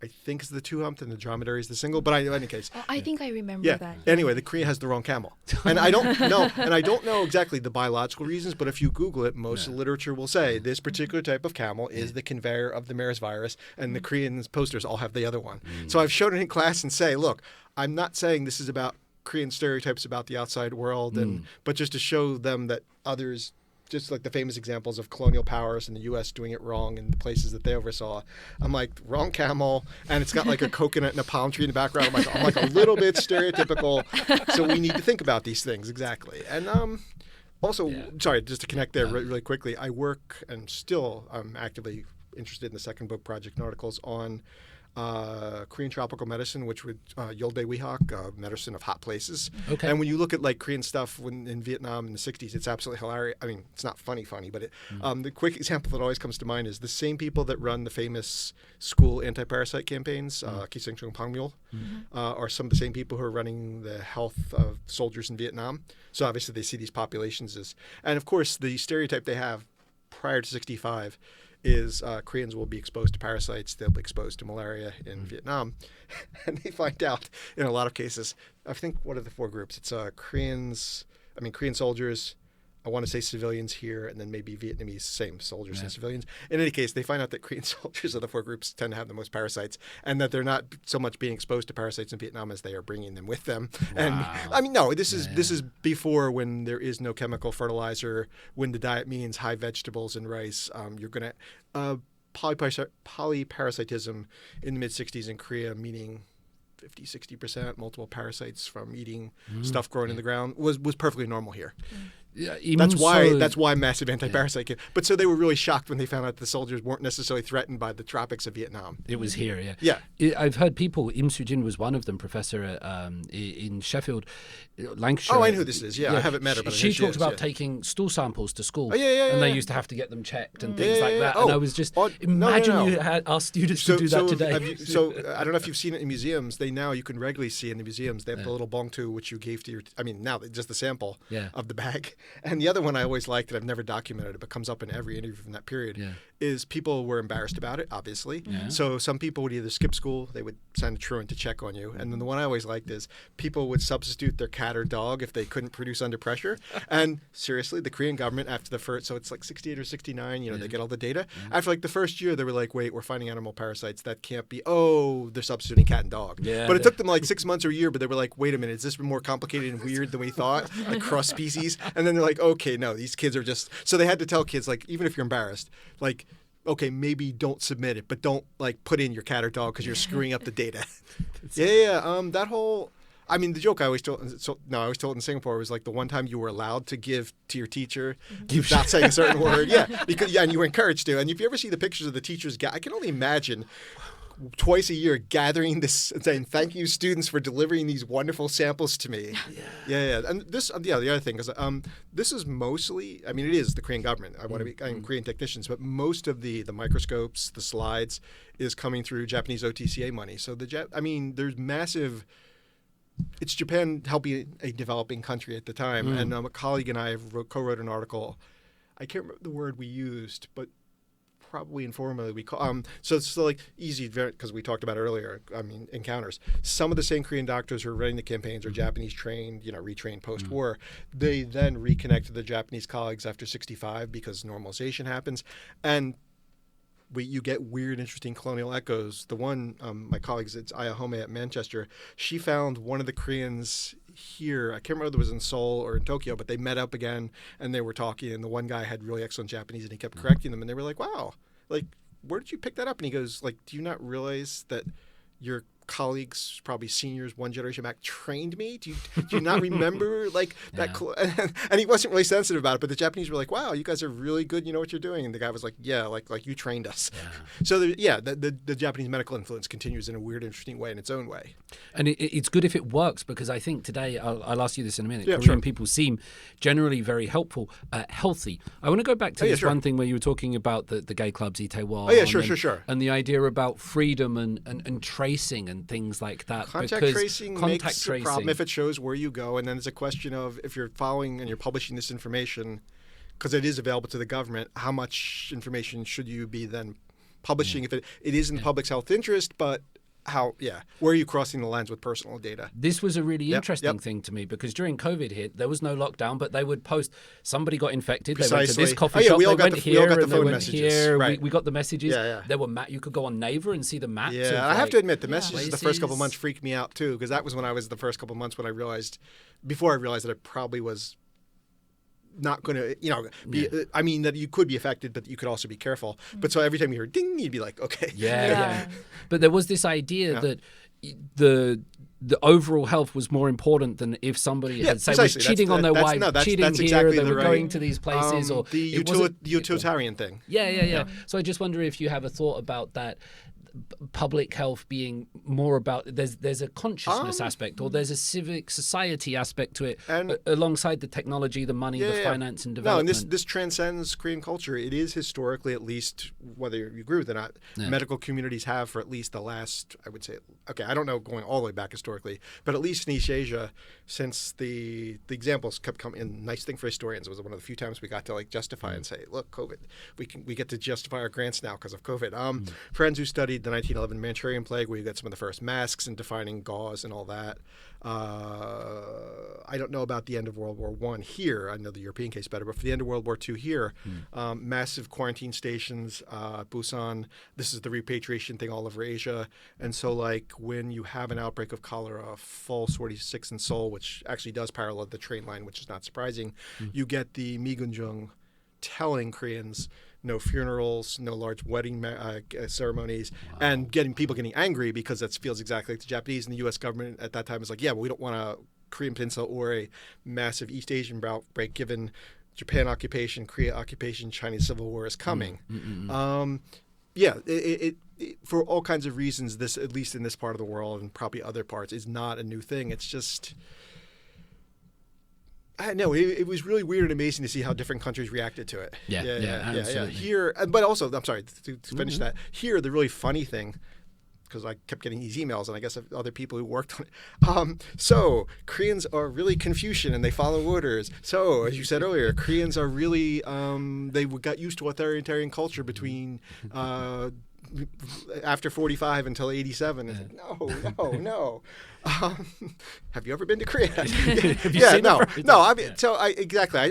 I think, is the two-humped and the dromedary is the single. But in any case. Oh, I think I remember that. Anyway, the Korean has the wrong camel. And I don't know exactly the biological reasons, but if you Google it, most of the literature will say this particular type of camel is the conveyor of the MERS virus, and the Korean posters all have the other one. So I've shown it in class and say, look, I'm not saying this is about Korean stereotypes about the outside world, but just to show them that others, just like the famous examples of colonial powers in the U.S. doing it wrong in the places that they oversaw. I'm like, wrong camel, and it's got like a coconut and a palm tree in the background. I'm like a little bit stereotypical, so we need to think about these things, exactly. And also, sorry, just to connect there really quickly, I work and still I'm actively interested in the second book project and articles on Korean tropical medicine, which would Yoldae Wihak, medicine of hot places. Okay. And when you look at like Korean stuff in Vietnam in the 60s, it's absolutely hilarious. I mean, it's not funny, but the quick example that always comes to mind is the same people that run the famous school anti-parasite campaigns, Kiseng Chung Pangmul, are some of the same people who are running the health of soldiers in Vietnam. So obviously they see these populations as, and of course the stereotype they have prior to 65 is Koreans will be exposed to parasites. They'll be exposed to malaria in Vietnam. And they find out in a lot of cases, I think, what are the four groups? It's Korean soldiers, I want to say civilians here, and then maybe Vietnamese, same soldiers and civilians. In any case, they find out that Korean soldiers of the four groups tend to have the most parasites, and that they're not so much being exposed to parasites in Vietnam as they are bringing them with them. Wow. And I mean, no, this is before, when there is no chemical fertilizer, when the diet means high vegetables and rice. You're going to polyparasitism in the mid-60s in Korea, meaning 50-60% multiple parasites from eating stuff growing in the ground was perfectly normal here. Yeah, that's why massive anti-parasite came. But so they were really shocked when they found out the soldiers weren't necessarily threatened by the tropics of Vietnam. It was here, I've heard people. Im Soo-jin was one of them, professor in Sheffield, Lancashire. Oh, I know who this is. Yeah, I haven't met her. But she talked about taking stool samples to school. Oh, yeah. And they used to have to get them checked and things like that. And I was just imagine you had our students to do that today. I don't know if you've seen it in museums. You can regularly see in the museums. They have the little bongtu which you gave to your. I mean, now just the sample of the bag. And the other one I always liked that I've never documented it, but comes up in every interview from that period, is people were embarrassed about it, obviously. Yeah. So some people would either skip school, they would send a truant to check on you. And then the one I always liked is people would substitute their cat or dog if they couldn't produce under pressure. And seriously, the Korean government, after the first, so it's like 68 or 69, they get all the data. After like the first year, they were like, wait, we're finding animal parasites. That can't be, they're substituting cat and dog. Yeah, but it took them like 6 months or a year, but they were like, wait a minute, is this more complicated and weird than we thought? Like cross species? And then they're like, okay, no, these kids are just, so they had to tell kids, like, even if you're embarrassed, like, okay, maybe don't submit it, but don't like put in your cat or dog because you're screwing up the data. That whole, I mean, the joke I always told in Singapore was like the one time you were allowed to give to your teacher without saying a certain word. Yeah, because and you were encouraged to. And if you ever see the pictures of the teachers, I can only imagine twice a year gathering this, saying thank you students for delivering these wonderful samples to me. Yeah. And this, the other thing is, this is mostly, I mean, it is the Korean government. I want to be Korean technicians, but most of the microscopes, the slides, is coming through Japanese OTCA money. So there's massive. It's Japan helping a developing country at the time, and a colleague and I co-wrote an article. I can't remember the word we used, but probably informally we call so it's like easy because we talked about it earlier. I mean, encounters. Some of the same Korean doctors who are running the campaigns are Japanese trained, retrained post-war. They then reconnect to their Japanese colleagues after 65 because normalization happens, and you get weird, interesting colonial echoes. The one, my colleagues, it's Ayahome at Manchester, she found one of the Koreans here. I can't remember whether it was in Seoul or in Tokyo, but they met up again and they were talking, and the one guy had really excellent Japanese and he kept correcting them, and they were like, wow, like, where did you pick that up? And he goes, like, do you not realize that your colleagues, probably seniors, one generation back, trained me? Do you not remember like that? And he wasn't really sensitive about it, but the Japanese were like, wow, you guys are really good. You know what you're doing. And the guy was like, yeah, like you trained us. So the Japanese medical influence continues in a weird, interesting way in its own way. And it's good if it works, because I think today, I'll ask you this in a minute, Yeah, Korean people seem generally very helpful, healthy. I want to go back to this one thing where you were talking about the gay clubs, Itaewon. Sure. And the idea about freedom and tracing and things like that. Contact tracing makes a problem if it shows where you go, and then it's a question of if you're following and you're publishing this information, because it is available to the government, how much information should you be then publishing if it is in the public's health interest, but where are you crossing the lines with personal data? This was a really interesting thing to me, because during COVID hit, there was no lockdown, but they would post, somebody got infected, they went to this coffee shop, they went here, and they went here. Right. We got the messages. There were you could go on Naver and see the maps. Yeah, I have to admit, the messages the first couple of months freaked me out too, because that was when I was the first couple of months when I realized that I probably was not going to, I mean, that you could be affected, but you could also be careful. But so every time you heard ding, you'd be like, okay. Yeah. But there was this idea that the overall health was more important than if somebody had was cheating on their wife, cheating here, exactly they were going to these places, or the utilitarian thing. Yeah. So I just wonder if you have a thought about that. Public health being more about there's a consciousness aspect, or there's a civic society aspect to it, and alongside the technology, the money, the finance and development. No, and this transcends Korean culture. It is historically, at least, whether you agree with it or not, medical communities have for at least the last, I would say, I don't know going all the way back historically, but at least in East Asia, since the examples kept coming in. Nice thing for historians, it was one of the few times we got to justify and say, look, COVID, we get to justify our grants now because of COVID. Friends who studied the 1911 Manchurian plague, where you got some of the first masks and defining gauze and all that. I don't know about the end of World War I here. I know the European case better, but for the end of World War II here, massive quarantine stations, Busan. This is the repatriation thing all over Asia. And so, when you have an outbreak of cholera, Fall 46 in Seoul, which actually does parallel the train line, which is not surprising, you get the Migunjung telling Koreans, no funerals, no large wedding ceremonies, and people getting angry because that feels exactly like the Japanese. And the U.S. government at that time was like, we don't want a Korean Peninsula or a massive East Asian outbreak given Japan occupation, Korea occupation, Chinese Civil War is coming. It for all kinds of reasons, this, at least in this part of the world and probably other parts, is not a new thing. It's just... I know it was really weird and amazing to see how different countries reacted to it. Yeah. Here, but also, I'm sorry to finish that. Here, the really funny thing, because I kept getting these emails, and I guess other people who worked on it. So Koreans are really Confucian and they follow orders. So as you said earlier, Koreans are really they got used to authoritarian culture between. After 45 until 87. It's like, no. Have you ever been to Korea? Exactly.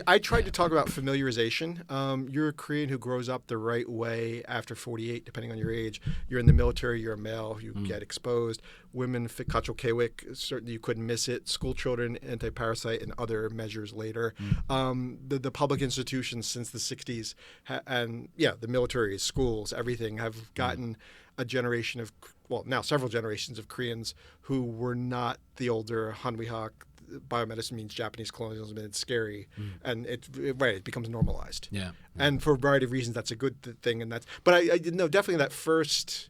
I tried to talk about familiarization. You're a Korean who grows up the right way after 48, depending on your age. You're in the military, you're a male, you get exposed. Women, Kachol Kewik, certainly you couldn't miss it. School children, anti-parasite, and other measures later. The public institutions since the 60s, the military, schools, everything, have gotten a generation of, now several generations of Koreans who were not the older Hanwihak. Biomedicine means Japanese colonialism, and it's scary, and it becomes normalized. And for a variety of reasons, that's a good thing, but I know definitely that first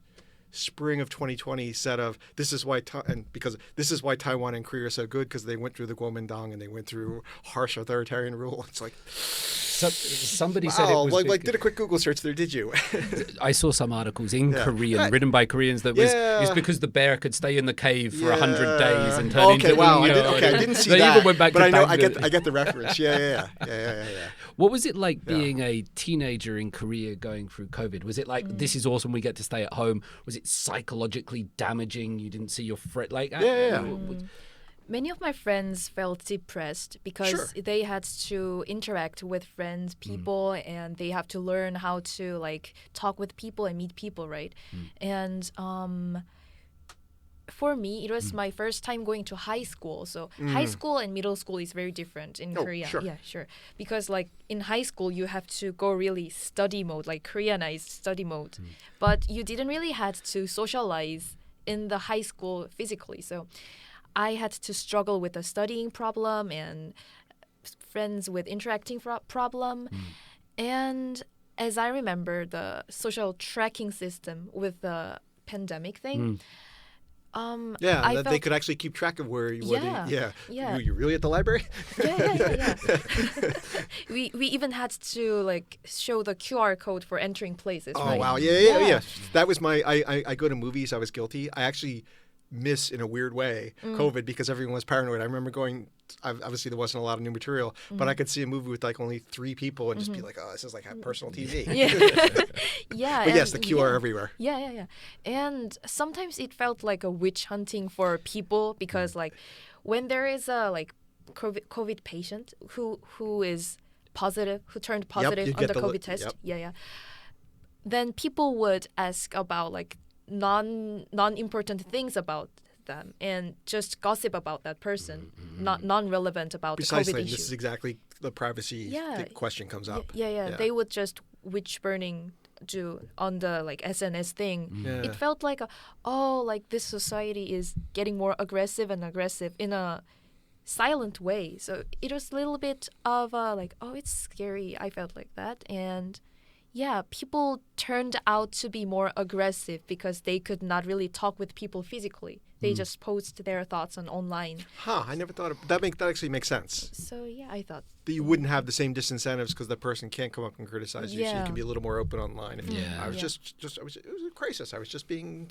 spring of 2020 said of this is why Taiwan and Korea are so good because they went through the Kuomintang and they went through harsh authoritarian rule. It's like somebody said it was like did a quick Google search there, did you? I saw some articles in Korean written by Koreans that it's because the bear could stay in the cave for 100 days and turn into I didn't see that. Even went back but to I know Baghdad. I get the reference. Yeah. What was it like being a teenager in Korea going through COVID? Was it like this is awesome, we get to stay at home? Was it psychologically damaging? You didn't see your friend Many of my friends felt depressed because they had to interact with friends, people, and they have to learn how to like talk with people and meet people, right? And for me, it was my first time going to high school. So high school and middle school is very different in Korea. Sure. Yeah, sure. Because like in high school, you have to go really study mode, like Koreanized study mode. But you didn't really had to socialize in the high school physically. So I had to struggle with a studying problem and friends with interacting problem. And as I remember, the social tracking system with the pandemic thing, they could actually keep track of where you were. You really at the library? Yeah. We even had to like show the QR code for entering places. Oh right? wow, yeah. That was my. I go to movies. I was guilty. I actually miss in a weird way COVID because everyone was paranoid. I remember going. Obviously, there wasn't a lot of new material, but I could see a movie with like only 3 people and just be like, "Oh, this is like personal TV." Yeah. But yes, the QR everywhere. Yeah. And sometimes it felt like a witch hunting for people because like when there is a like COVID patient who is positive, who turned positive on the COVID test, then people would ask about like non-important things about them and just gossip about that person, not non-relevant about Precisely. the COVID issue. This is exactly the privacy question comes up. Yeah. They would just witch burning do on the like SNS thing. It felt like like this society is getting more aggressive in a silent way. So it was a little bit of it's scary. I felt like that. And people turned out to be more aggressive because they could not really talk with people physically. They just post their thoughts online. I never thought of that. That actually makes sense. So I thought that you wouldn't have the same disincentives because the person can't come up and criticize you. So you can be a little more open online. I was it was a crisis. I was just being,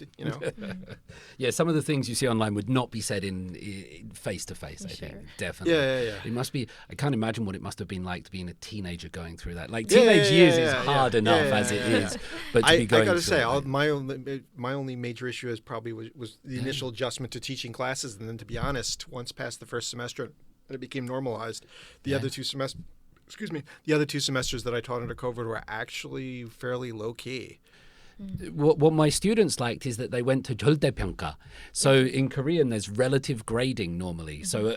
some of the things you see online would not be said in face to face. I think definitely. Yeah. It must be. I can't imagine what it must have been like to being a teenager going through that. Like teenage years is hard enough as it is, but to be going I got to through say, my only major issue is probably was the initial adjustment to teaching classes, and then to be honest, once past the first semester and it became normalized, the other two semesters that I taught under COVID were actually fairly low key. What my students liked is that they went to 절대평가. So in Korean, there's relative grading normally. So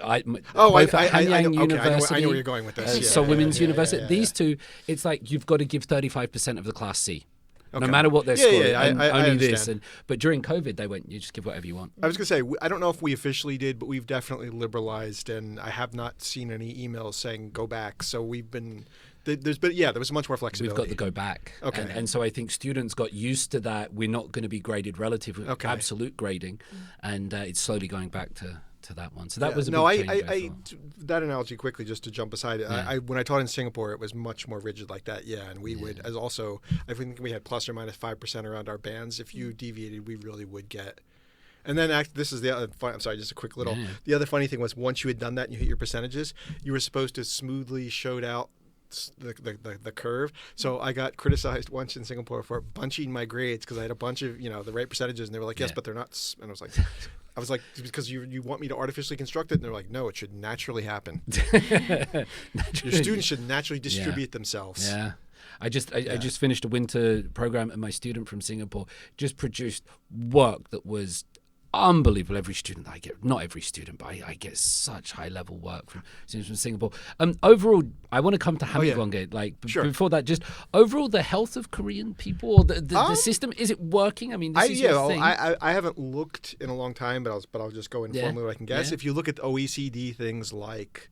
both at Hanyang University, I know where you're going with this. Seoul Women's University. These two, it's like you've got to give 35% of the class C. No matter what their score, I only this. But during COVID, they went, you just give whatever you want. I was going to say, I don't know if we officially did, but we've definitely liberalized, and I have not seen any emails saying go back. So we've been, there was much more flexibility. We've got the go back. Okay. And so I think students got used to that. We're not going to be graded relative, absolute grading. And it's slowly going back to that one. So that was a big change. That analogy quickly, just to jump aside. When I taught in Singapore, it was much more rigid like that. And we would, as also, I think we had plus or minus 5% around our bands. If you deviated, we really would get. And then this is the other. I'm sorry, just a quick little. The other funny thing was once you had done that and you hit your percentages, you were supposed to smoothly show out the curve. So I got criticized once in Singapore for bunching my grades because I had a bunch of the right percentages, and they were like, yes, but they're not. And I was like, because you want me to artificially construct it, and they're like, no, it should naturally happen. Your students should naturally distribute themselves. Yeah. I just finished a winter program, and my student from Singapore just produced work that was unbelievable. Every student I get, not every student, but I get such high level work from students from Singapore. Overall, I want to come to Hamigwonge. Before that, just overall the health of Korean people, or the system, is it working? I mean, this is your thing. I haven't looked in a long time, but I'll just go informally what I can guess. Yeah. If you look at OECD things like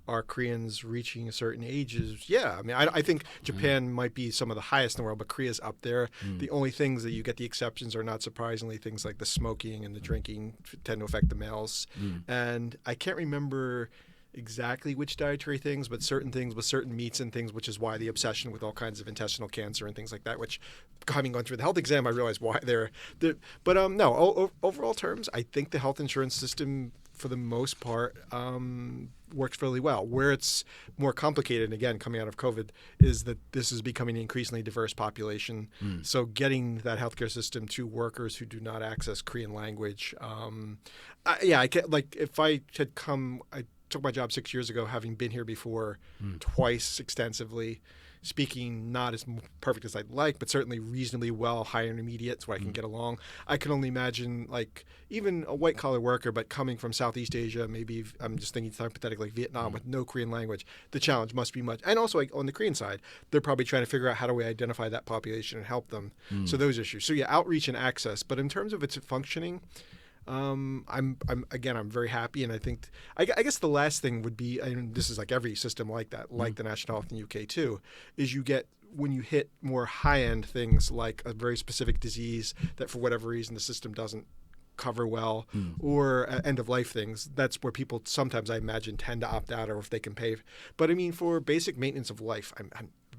are Koreans reaching certain ages? Yeah, I mean, I think Japan might be some of the highest in the world, but Korea's up there. The only things that you get the exceptions are, not surprisingly, things like the smoking and the drinking tend to affect the males. And I can't remember exactly which dietary things, but certain things with certain meats and things, which is why the obsession with all kinds of intestinal cancer and things like that, which having gone through the health exam, I realized why they're but no, overall terms, I think the health insurance system for the most part works fairly well. Where it's more complicated, and again, coming out of COVID, is that this is becoming an increasingly diverse population. So getting that healthcare system to workers who do not access Korean language, I can't, like, if I had come, I took my job 6 years ago, having been here before twice extensively, speaking not as perfect as I'd like, but certainly reasonably well, high intermediate, so I can get along. I can only imagine, like, even a white collar worker, but coming from Southeast Asia, maybe I'm just thinking hypothetically, like Vietnam with no Korean language, the challenge must be much. And also, like, on the Korean side, they're probably trying to figure out how do we identify that population and help them. So those issues. So yeah, outreach and access. But in terms of its functioning, I'm very happy, and I think I guess the last thing would be, and this is like every system like that, like the National Health in the UK too, is you get, when you hit more high-end things like a very specific disease that for whatever reason the system doesn't cover well, or end-of-life things, that's where people sometimes, I imagine, tend to opt out, or if they can pay. But I mean, for basic maintenance of life, I'm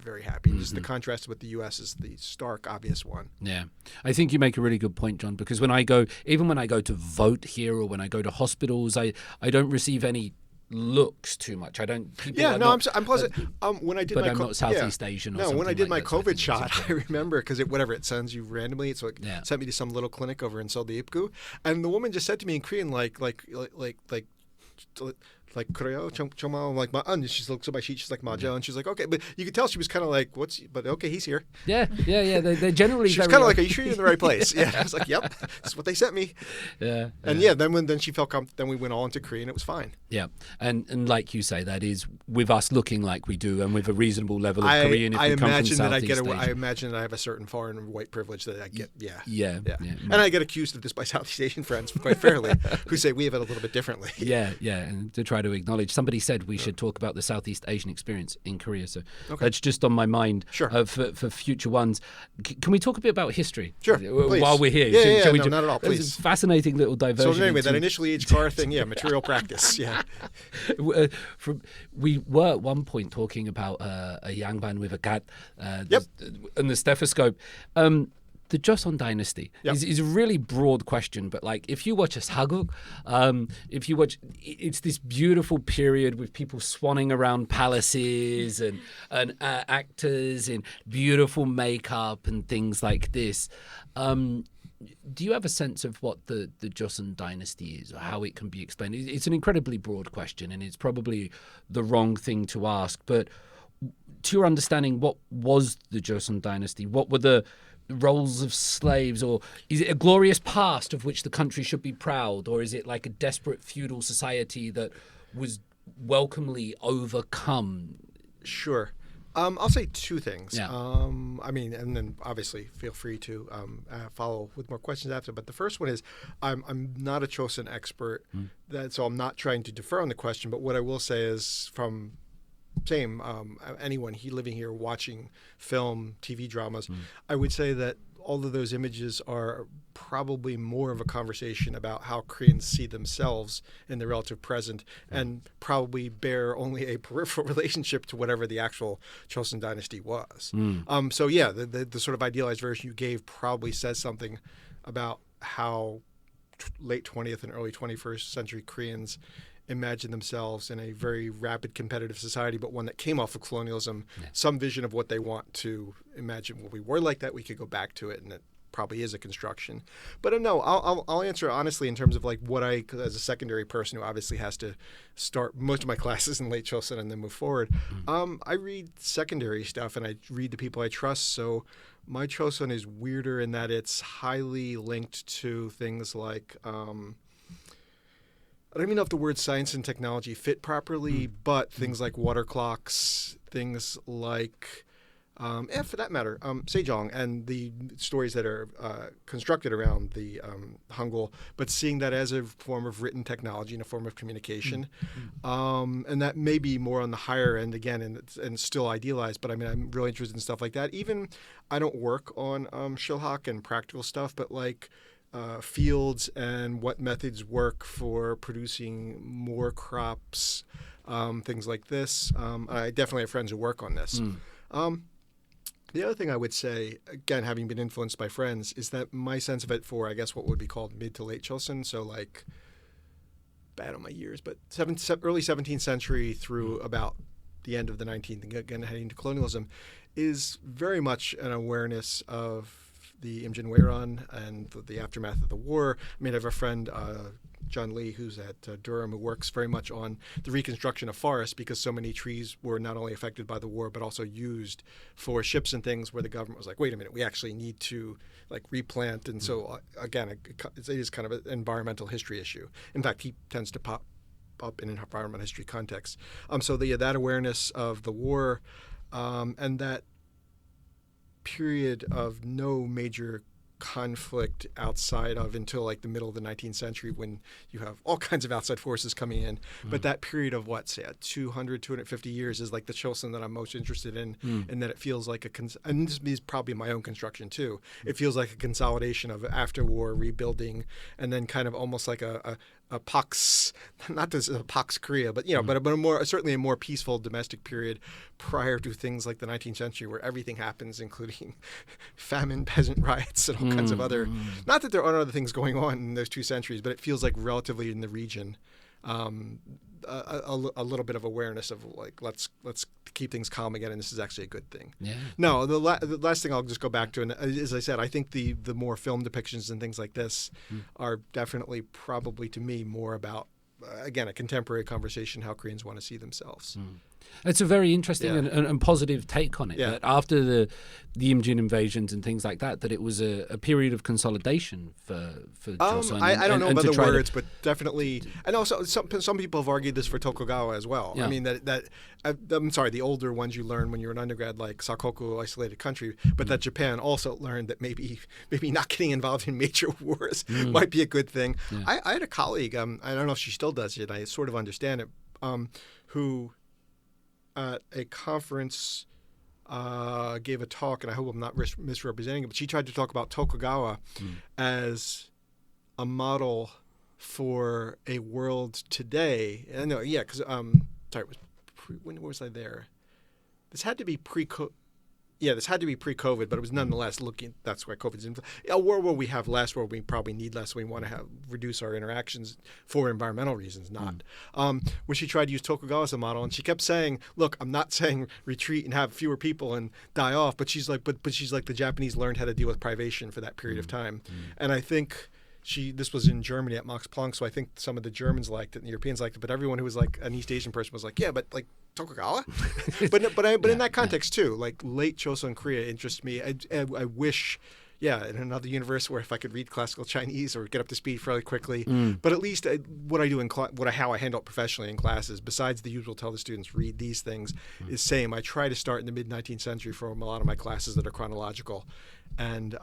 very happy. Just the contrast with the U.S. is the stark, obvious one. Yeah, I think you make a really good point, John, because when I go to vote here, or when I go to hospitals, I don't receive any looks too much. I don't. I'm pleasant. When I did but my I'm not Southeast Asian. Or when I did like my COVID shot, I remember, because it sends you randomly. It's like sent me to some little clinic over in Seoul, and the woman just said to me in Korean, like 그래요? 정말, like, and she looks at my sheet, she's like, 맞아, and she's like, okay, but you could tell she was kind of like, but okay, he's here. Yeah. They're generally. She was kind of like, are you sure you're in the right place? Yeah, I was like, yep, that's what they sent me. Yeah. And then she felt then we went all into Korean, it was fine. Yeah, and like you say, that is with us looking like we do, and with a reasonable level of Korean. I imagine that I have a certain foreign white privilege that I get. Yeah. And I get accused of this by Southeast Asian friends quite fairly, who say we have it a little bit differently. Yeah, and to try to acknowledge. Somebody said we should talk about the Southeast Asian experience in Korea, so that's just on my mind. Sure. For future ones. Can we talk a bit about history? Sure, please. While we're here. Not at all, please. It's a fascinating little diversion. So anyway, that initially aged car thing, material practice, we were at one point talking about a young man with a cat and the stethoscope. The Joseon Dynasty is a really broad question, but like if you watch a Saguk, it's this beautiful period with people swanning around palaces and actors in beautiful makeup and things like this. Do you have a sense of what the Joseon Dynasty is, or how it can be explained? It's an incredibly broad question, and it's probably the wrong thing to ask. But to your understanding, what was the Joseon Dynasty? What were the roles of slaves, or is it a glorious past of which the country should be proud, or is it like a desperate feudal society that was welcomely overcome? Sure. I'll say two things. Yeah. And then obviously feel free to follow with more questions after. But the first one is, I'm not a Chosun expert, so I'm not trying to defer on the question. But what I will say is, from anyone living here watching film, TV dramas, I would say that all of those images are probably more of a conversation about how Koreans see themselves in the relative present, and probably bear only a peripheral relationship to whatever the actual Joseon Dynasty was. The sort of idealized version you gave probably says something about how late 20th and early 21st century Koreans imagine themselves in a very rapid competitive society, but one that came off of colonialism, some vision of what they want to imagine. Well, we were like that, we could go back to it, and it probably is a construction. But no, I'll answer honestly in terms of like what I, as a secondary person who obviously has to start most of my classes in late Joseon and then move forward, I read secondary stuff, and I read the people I trust. So my Joseon is weirder in that it's highly linked to things like I don't even know if the word science and technology fit properly, but things like water clocks, things like and for that matter, Sejong and the stories that are constructed around the Hangul, but seeing that as a form of written technology and a form of communication. And that may be more on the higher end again, and still idealized, but I mean, I'm really interested in stuff like that. Even I don't work on Shilhak and practical stuff, but like fields and what methods work for producing more crops, things like this. I definitely have friends who work on this. The other thing I would say, again, having been influenced by friends, is that my sense of it for, I guess, what would be called mid to late Chosun, so like, bad on my years, but early 17th century through about the end of the 19th, and again, heading to colonialism, is very much an awareness of the Im Jinweeran and the aftermath of the war. I mean, I have a friend, John Lee, who's at Durham, who works very much on the reconstruction of forests because so many trees were not only affected by the war but also used for ships and things where the government was like, wait a minute, we actually need to like replant. And so again, it is kind of an environmental history issue. In fact, he tends to pop up in an environmental history context. So that awareness of the war and that period of no major conflict outside of until like the middle of the 19th century when you have all kinds of outside forces coming in. But that period of 250 years is like the Chosun that I'm most interested in, and that it feels like and this is probably my own construction too. It feels like a consolidation of after war rebuilding, and then kind of almost like a Pax, not this Pax Korea, but but certainly a more peaceful domestic period prior to things like the 19th century where everything happens, including famine, peasant riots, and all kinds of other. Not that there aren't other things going on in those 2 centuries, but it feels like relatively in the region, a little bit of awareness of like let's keep things calm again, and this is actually a good thing. Yeah. No, the last thing I'll just go back to, and as I said, I think the more film depictions and things like this are definitely probably to me more about again a contemporary conversation how Koreans want to see themselves. It's a very interesting and positive take on it. Yeah. That after the Imjin invasions and things like that it was a period of consolidation for Joseon. I don't know about the words, but definitely. And also, some people have argued this for Tokugawa as well. Yeah. I mean, I'm sorry, the older ones you learn when you're an undergrad, like Sakoku, isolated country, but that Japan also learned that maybe not getting involved in major wars might be a good thing. Yeah. I had a colleague, I don't know if she still does it, I sort of understand it, who at a conference gave a talk, and I hope I'm not misrepresenting it, but she tried to talk about Tokugawa as a model for a world today. And no, yeah, because when was I there? This had to be pre-COVID, but it was nonetheless looking. That's why COVID's in a world where we have less, where we probably need less. We want to reduce our interactions for environmental reasons, not. When she tried to use Tokugawa as a model, and she kept saying, "Look, I'm not saying retreat and have fewer people and die off," but she's like, but she's like the Japanese learned how to deal with privation for that period of time, and I think. This was in Germany at Max Planck, so I think some of the Germans liked it and the Europeans liked it, but everyone who was like an East Asian person was like, yeah, but like Tokugawa? but in that context too, like late Chosun Korea interests me. I wish, in another universe where if I could read classical Chinese or get up to speed fairly quickly, but at least what I do how I handle it professionally in classes, besides the usual tell the students read these things, is same. I try to start in the mid-19th century for a lot of my classes that are chronological, and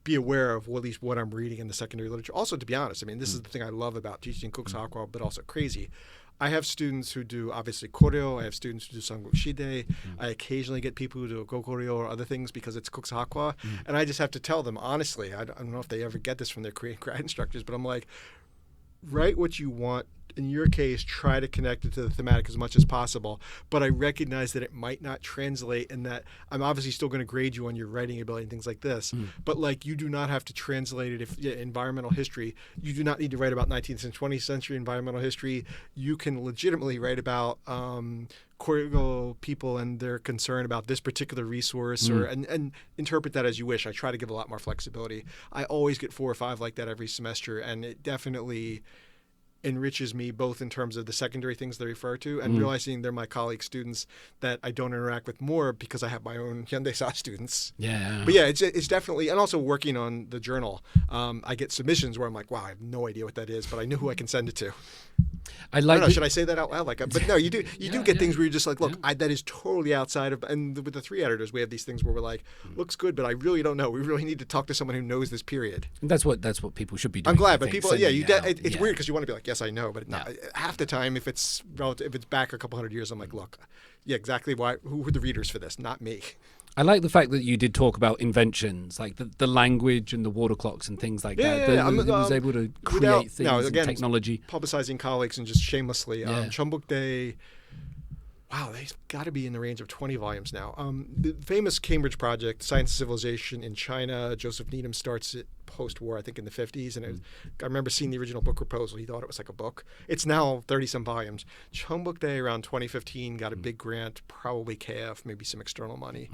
be aware of at least what I'm reading in the secondary literature. Also, to be honest, I mean, this is the thing I love about teaching Kokusakwa, but also crazy. I have students who do, obviously, Koryo. I have students who do Samguk Shide. I occasionally get people who do Gokoryo or other things because it's Kokusakwa. And I just have to tell them, honestly, I don't know if they ever get this from their Korean grad instructors, but I'm like, write what you want. In your case, try to connect it to the thematic as much as possible. But I recognize that it might not translate, and that I'm obviously still going to grade you on your writing ability and things like this. But like, you do not have to translate it. Environmental history, you do not need to write about 19th and 20th century environmental history. You can legitimately write about Koryo people and their concern about this particular resource, and interpret that as you wish. I try to give a lot more flexibility. I always get 4 or 5 like that every semester, and it definitely enriches me both in terms of the secondary things they refer to and realizing they're my colleague students that I don't interact with more because I have my own Hyundai students. Yeah. But yeah, it's definitely, and also working on the journal, I get submissions where I'm like, wow, I have no idea what that is, but I know who I can send it to. I don't know, should I say that out loud? But no, you do get things where you're just like, look, that is totally outside of, and with the 3 editors, we have these things where we're like, looks good, but I really don't know. We really need to talk to someone who knows this period. That's what people should be doing. I'm glad, but people, it's weird because you want to be like, yes, I know, but not, half the time, if it's back a couple hundred years, I'm like, look, exactly who were the readers for this? Not me. I like the fact that you did talk about inventions, like the language and the water clocks and things like that. Yeah. He was able to create things and technology. Publicizing colleagues and just shamelessly. Cheonbuk Dae, wow, they've got to be in the range of 20 volumes now. The famous Cambridge project, Science and Civilization in China, Joseph Needham starts it post-war, I think in the 50s. And I remember seeing the original book proposal. He thought it was like a book. It's now 30-some volumes. Cheonbuk Dae around 2015 got a big grant, probably KF, maybe some external money.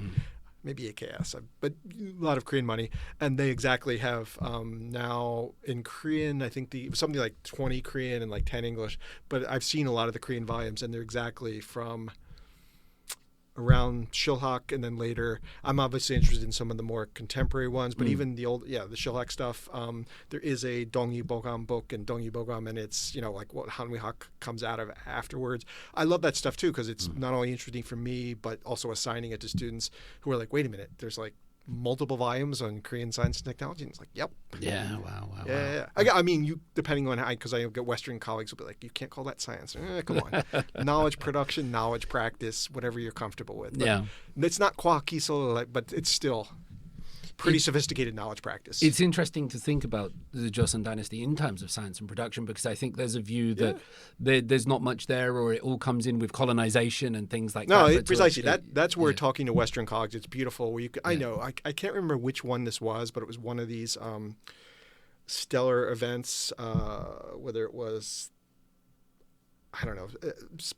Maybe AKS, but a lot of Korean money. And they exactly have now in Korean, I think something like 20 Korean and like 10 English. But I've seen a lot of the Korean volumes, and they're exactly from around Shilhak, and then later. I'm obviously interested in some of the more contemporary ones, but even the old, the Shilhak stuff. There is a Dongyi Bogam book and Dongyi Bogam, and it's like what Hanwihak comes out of afterwards. I love that stuff too because it's not only interesting for me, but also assigning it to students who are like, wait a minute, there's like multiple volumes on Korean science and technology, and it's like, yep. Yeah, wow. I mean, you depending on how, because I get Western colleagues will be like, you can't call that science. Come on, knowledge production, knowledge practice, whatever you're comfortable with. But it's not kwa but it's still pretty sophisticated knowledge practice. It's interesting to think about the Joseon Dynasty in terms of science and production, because I think there's a view that there's not much there, or it all comes in with colonization and things like that. No, precisely. That's where talking to Western colleagues, it's beautiful. Where I know, I can't remember which one this was, but it was one of these stellar events, whether it was, I don't know,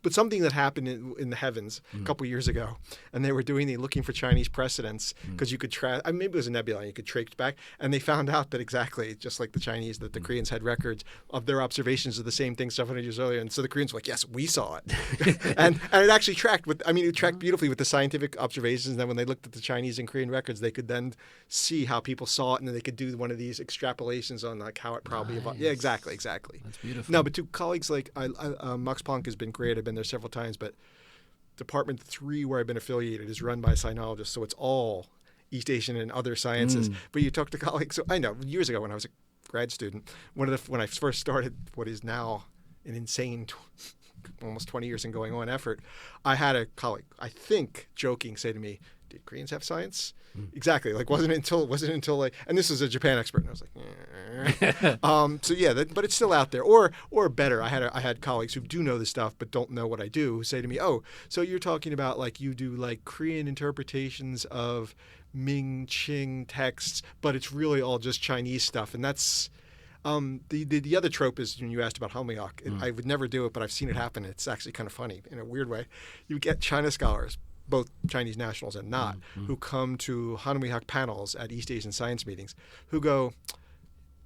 but something that happened in the heavens a couple years ago, and they were looking for Chinese precedents because you could maybe it was a nebula and you could trace back, and they found out that exactly just like the Chinese, that the Koreans had records of their observations of the same thing 700 years earlier, and so the Koreans were like, yes, we saw it, and it actually tracked beautifully with the scientific observations. And then when they looked at the Chinese and Korean records, they could then see how people saw it, and then they could do one of these extrapolations on like how it probably evolved. Yeah, exactly. That's beautiful. No, but to colleagues like Max Planck has been great. I've been there several times, but Department 3, where I've been affiliated, is run by sinologists, so it's all East Asian and other sciences. But you talk to colleagues. So I know years ago when I was a grad student, when I first started what is now an insane almost 20 years and going on effort, I had a colleague, I think joking, say to me, did Koreans have science? Exactly. Like wasn't until like, and this is a Japan expert, and I was like, so yeah, but it's still out there. Or better, I had colleagues who do know this stuff but don't know what I do, who say to me, oh, so you're talking about like you do like Korean interpretations of Ming Qing texts, but it's really all just Chinese stuff, and that's. The other trope is when you asked about Hanwihak. I would never do it, but I've seen it happen. It's actually kind of funny in a weird way. You get China scholars, both Chinese nationals and not, who come to Hanwihak panels at East Asian science meetings, who go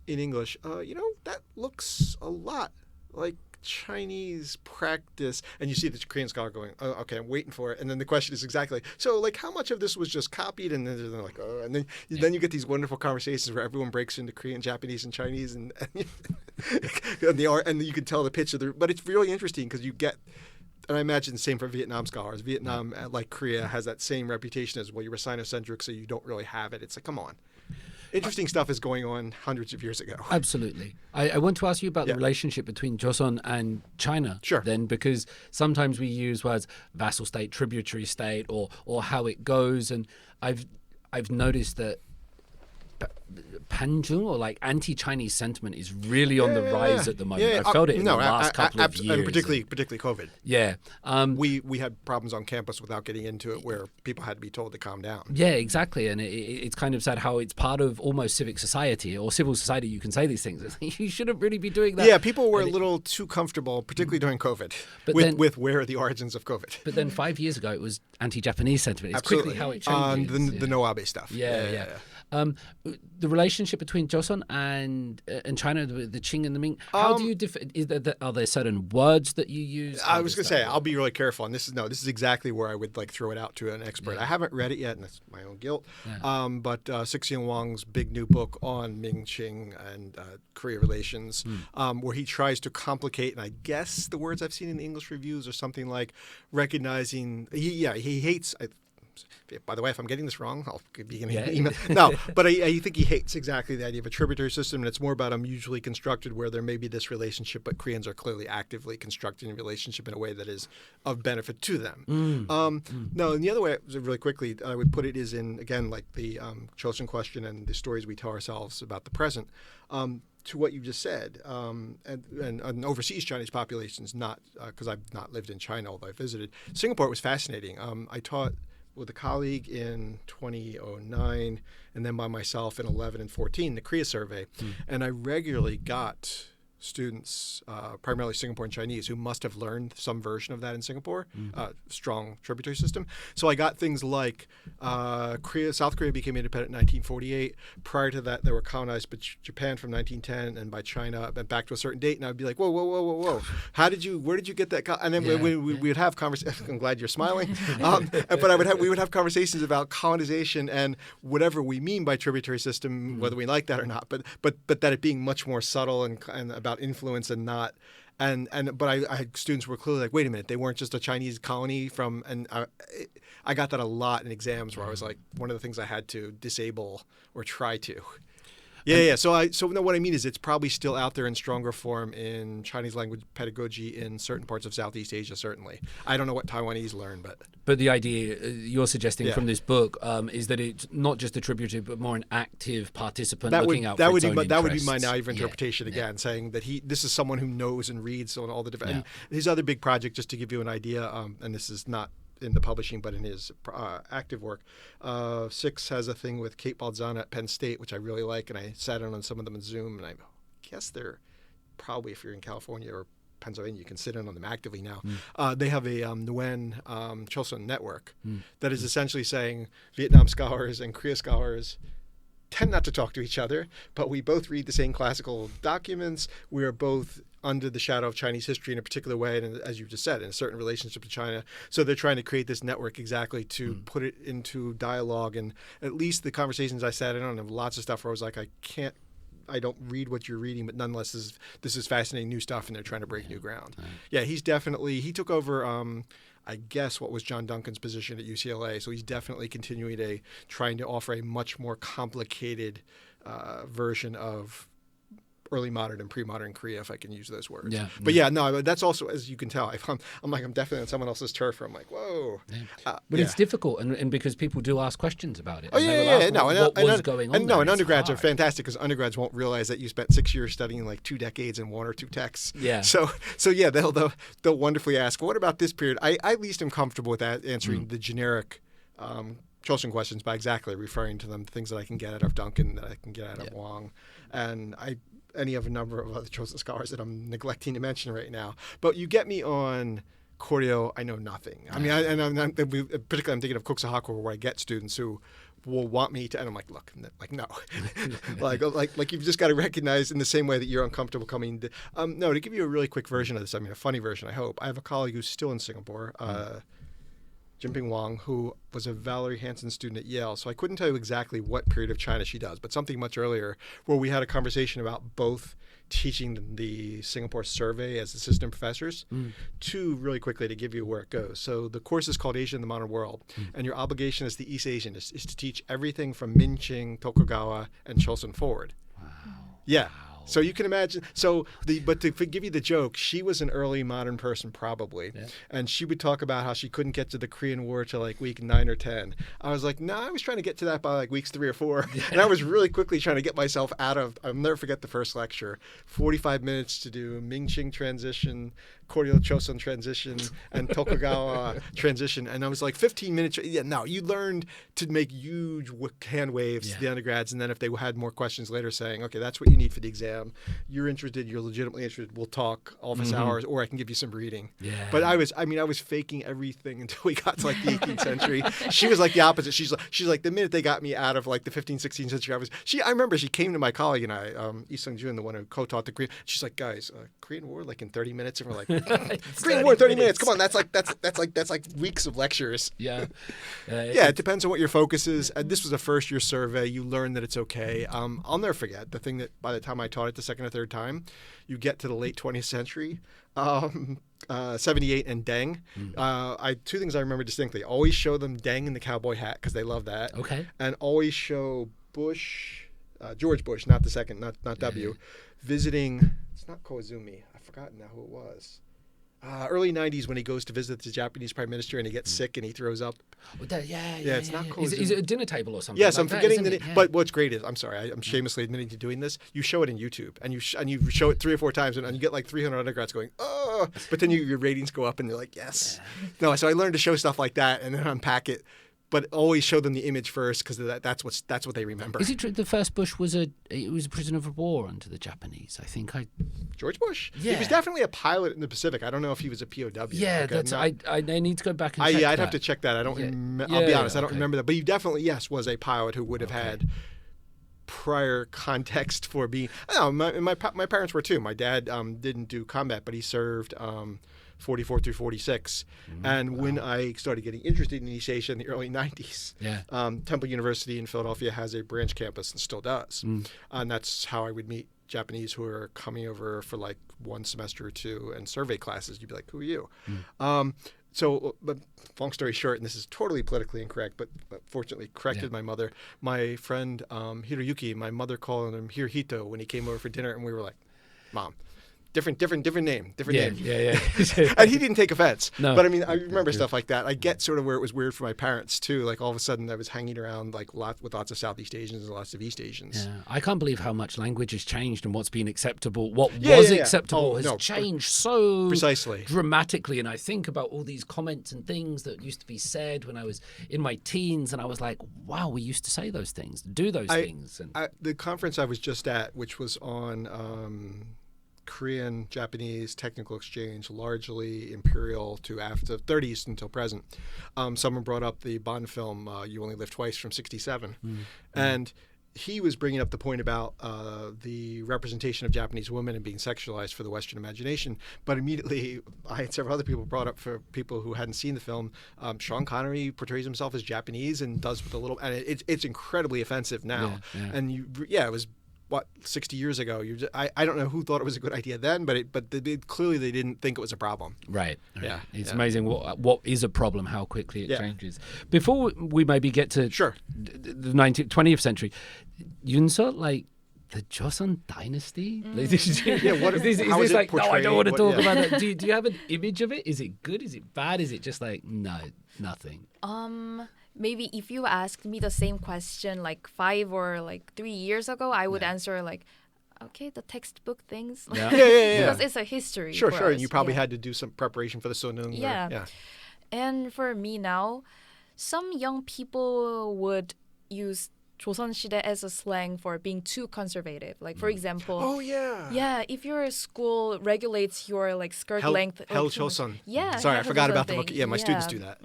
in English, that looks a lot like Chinese practice. And you see the Korean scholar going, oh, okay, I'm waiting for it. And then the question is exactly, so like how much of this was just copied? And then they're like, oh, and then you get these wonderful conversations where everyone breaks into Korean, Japanese, and Chinese, and you can tell the pitch of but it's really interesting because you get. And I imagine the same for Vietnam scholars. Vietnam, like Korea, has that same reputation as, well, you're Sinocentric, so you don't really have it. It's like, come on. Interesting stuff is going on hundreds of years ago. Absolutely. I want to ask you about the relationship between Joseon and China. Sure. Then, because sometimes we use words vassal state, tributary state, or how it goes. And I've noticed that Panjung, or like anti-Chinese sentiment, is really on the rise at the moment. I felt it in the last couple of years. And particularly COVID. Yeah. We had problems on campus without getting into it where people had to be told to calm down. Yeah, exactly. And it's kind of sad how it's part of almost civic society or civil society. You can say these things. You shouldn't really be doing that. Yeah, people were a little too comfortable, particularly during COVID, with where are the origins of COVID. But then 5 years ago, it was anti-Japanese sentiment. It's Absolutely. quickly how it changes. The no Abe stuff. Yeah. The relationship between Joseon and China, the Qing and the Ming, how do you are there certain words that you use? I was going to say, I'll be really careful. And this is exactly where I would like throw it out to an expert. Yeah. I haven't read it yet, and that's my own guilt. Yeah. But Sixian Wang's big new book on Ming, Qing, and Korea relations, where he tries to complicate, and I guess the words I've seen in the English reviews are something like recognizing, he hates, by the way, if I'm getting this wrong, I'll be getting an email. No, but I think he hates exactly the idea of a tributary system, and it's more about a mutually constructed where there may be this relationship, but Koreans are clearly actively constructing a relationship in a way that is of benefit to them. No, and the other way, really quickly, I would put it is in, again, like the Joseon question and the stories we tell ourselves about the present. To what you just said, and overseas Chinese populations, not because I've not lived in China, although I visited. Singapore was fascinating. I taught with a colleague in 2009, and then by myself in 11 and 14, the Korea survey, and I regularly got students, primarily Singapore and Chinese, who must have learned some version of that in Singapore, strong tributary system. So I got things like South Korea became independent in 1948. Prior to that, they were colonized by Japan from 1910 and by China and back to a certain date. And I'd be like, whoa. Where did you get that? And then we would have conversations. I'm glad you're smiling. But we would have conversations about colonization and whatever we mean by tributary system, whether we like that or not. But that it being much more subtle and about influence and not, but I had students who were clearly like, wait a minute, they weren't just a Chinese colony from, and I got that a lot in exams where I was like, one of the things I had to disable or try to. Yeah. So what I mean is it's probably still out there in stronger form in Chinese language pedagogy in certain parts of Southeast Asia, certainly. I don't know what Taiwanese learn, but the idea you're suggesting from this book is that it's not just a tributary, but more an active participant looking out for its own interests. That would be my naive interpretation again, saying that this is someone who knows and reads on all the different. And his other big project, just to give you an idea, and this is not in the publishing, but in his active work. Six has a thing with Kate Balzana at Penn State, which I really like, and I sat in on some of them in Zoom, and I guess they're probably, if you're in California or Pennsylvania, you can sit in on them actively now. They have a Nguyen Chosun network that is essentially saying Vietnam scholars and Korea scholars tend not to talk to each other, but we both read the same classical documents. We are both under the shadow of Chinese history in a particular way, and as you just said, in a certain relationship to China. So they're trying to create this network exactly to put it into dialogue. And at least the conversations I sat in on have lots of stuff where I was like, I don't read what you're reading, but nonetheless, this is fascinating new stuff, and they're trying to break new ground. Right. Yeah, he took over, I guess, what was John Duncan's position at UCLA. So he's definitely continuing trying to offer a much more complicated version of early modern and pre-modern Korea, if I can use those words. But that's also, as you can tell, I'm definitely on someone else's turf. I'm like, whoa. Yeah. But it's difficult, and because people do ask questions about it. What was going on? And undergrads are fantastic because undergrads won't realize that you spent 6 years studying like 2 decades in 1 or 2 texts. Yeah. So yeah, they'll wonderfully ask, what about this period? I at least am comfortable with that, answering the generic Joseon questions by exactly referring to them, things that I can get out of Duncan, that I can get out of Wang, and any of a number of other Joseon scholars that I'm neglecting to mention right now. But you get me on Koryo, I know nothing. I mean, particularly I'm thinking of Kokusahaku, where I get students who will want me to, and I'm like, look, no. like you've just got to recognize in the same way that you're uncomfortable coming to, to give you a really quick version of this, I mean, a funny version, I hope. I have a colleague who's still in Singapore, Jimping Wang, who was a Valerie Hansen student at Yale. So I couldn't tell you exactly what period of China she does, but something much earlier, where we had a conversation about both teaching the Singapore survey as assistant professors, to really quickly to give you where it goes. So the course is called Asia in the Modern World, and your obligation as the East Asian is to teach everything from Minqing, Tokugawa, and Chosun forward. Wow. Yeah. So you can imagine. But to give you the joke, she was an early modern person probably, and she would talk about how she couldn't get to the Korean War till like week 9 or 10. I was like, I was trying to get to that by like weeks 3 or 4, and I was really quickly trying to get myself out of. I'll never forget the first lecture. 45 minutes to do Ming-Qing transition, Koryo Chosun transition and Tokugawa transition. And I was like, 15 minutes. Yeah, no, you learned to make huge hand waves to the undergrads. And then if they had more questions later saying, okay, that's what you need for the exam. You're interested. You're legitimately interested. We'll talk office hours, or I can give you some reading. Yeah. But I was faking everything until we got to like the 18th century. She was like the opposite. She's like the minute they got me out of like the 15th, 16th century, I remember she came to my colleague and I, Lee Sung-jun, the one who co-taught the Korean. She's like, guys, Korean War like in 30 minutes, and we're like, Korean War 30 minutes. Come on, that's like weeks of lectures. Yeah, yeah. It depends on what your focus is. This was a first year survey. You learn that it's okay. I'll never forget the thing that by the time I taught it the second or third time, you get to the late 20th century. 78 and Deng. Two things I remember distinctly. Always show them Deng in the cowboy hat because they love that. Okay. And always show Bush, George Bush, not the second, not W, visiting. It's not Koizumi. I've forgotten now who it was. Early 90s when he goes to visit the Japanese prime minister and he gets sick and he throws up. It's not Koizumi. Is it a dinner table or something? Yes, I'm forgetting the name. But what's great is, I'm sorry, I'm shamelessly admitting to doing this. You show it in YouTube and you show it 3 or 4 times and you get like 300 undergrads going, oh, but then your ratings go up and they're like, yes. No, so I learned to show stuff like that and then unpack it. But always show them the image first because that's what they remember. Is it true the first Bush was a prisoner of war under the Japanese? I think George Bush. Yeah. He was definitely a pilot in the Pacific. I don't know if he was a POW. Yeah, I need to go back and check that. I'd have to check that. I don't. I'll be honest. I don't remember that. But he definitely was a pilot who would have had prior context for being. I don't know. My parents were too. My dad didn't do combat, but he served. 44 through 46. And when I started getting interested in East Asia in the early 90s, Temple University in Philadelphia has a branch campus and still does. And that's how I would meet Japanese who are coming over for like 1 semester or 2 and survey classes. You'd be like, who are you? But long story short, and this is totally politically incorrect, but fortunately corrected my mother. My friend Hiroyuki, my mother called him Hirohito when he came over for dinner, and we were like, Mom. Different name. Yeah. And he didn't take offense. No. But I mean, I remember stuff like that. I get sort of where it was weird for my parents too. Like all of a sudden I was hanging around like with lots of Southeast Asians and lots of East Asians. Yeah. I can't believe how much language has changed and what's been acceptable. What was acceptable has changed so precisely dramatically. And I think about all these comments and things that used to be said when I was in my teens, and I was like, wow, we used to say those things, do those things. And the conference I was just at, which was on Korean, Japanese technical exchange, largely imperial to after 30s until present. Someone brought up the Bond film, You Only Live Twice from 67. And he was bringing up the point about the representation of Japanese women and being sexualized for the Western imagination. But immediately, I and several other people brought up for people who hadn't seen the film, Sean Connery portrays himself as Japanese and does with a little, and it's incredibly offensive now. And it was 60 years ago. I don't know who thought it was a good idea then, but clearly they didn't think it was a problem. Right. Yeah. It's amazing what is a problem, how quickly it changes. Before we maybe get to the 20th century, Yunso, like the Joseon Dynasty? What is this like, no, I don't want to talk about that. Do you have an image of it? Is it good? Is it bad? Is it just like, no, nothing? Maybe if you asked me the same question like 5 or like 3 years ago, I would answer like, okay, the textbook things. Because it's a history. Sure. And you probably had to do some preparation for the Sonung. Yeah. And for me now, some young people would use 조선시대 as a slang for being too conservative. Like, for example, if your school regulates your like skirt length. Hell Joseon. Yeah. Sorry, I forgot about the book. Yeah, my students do that.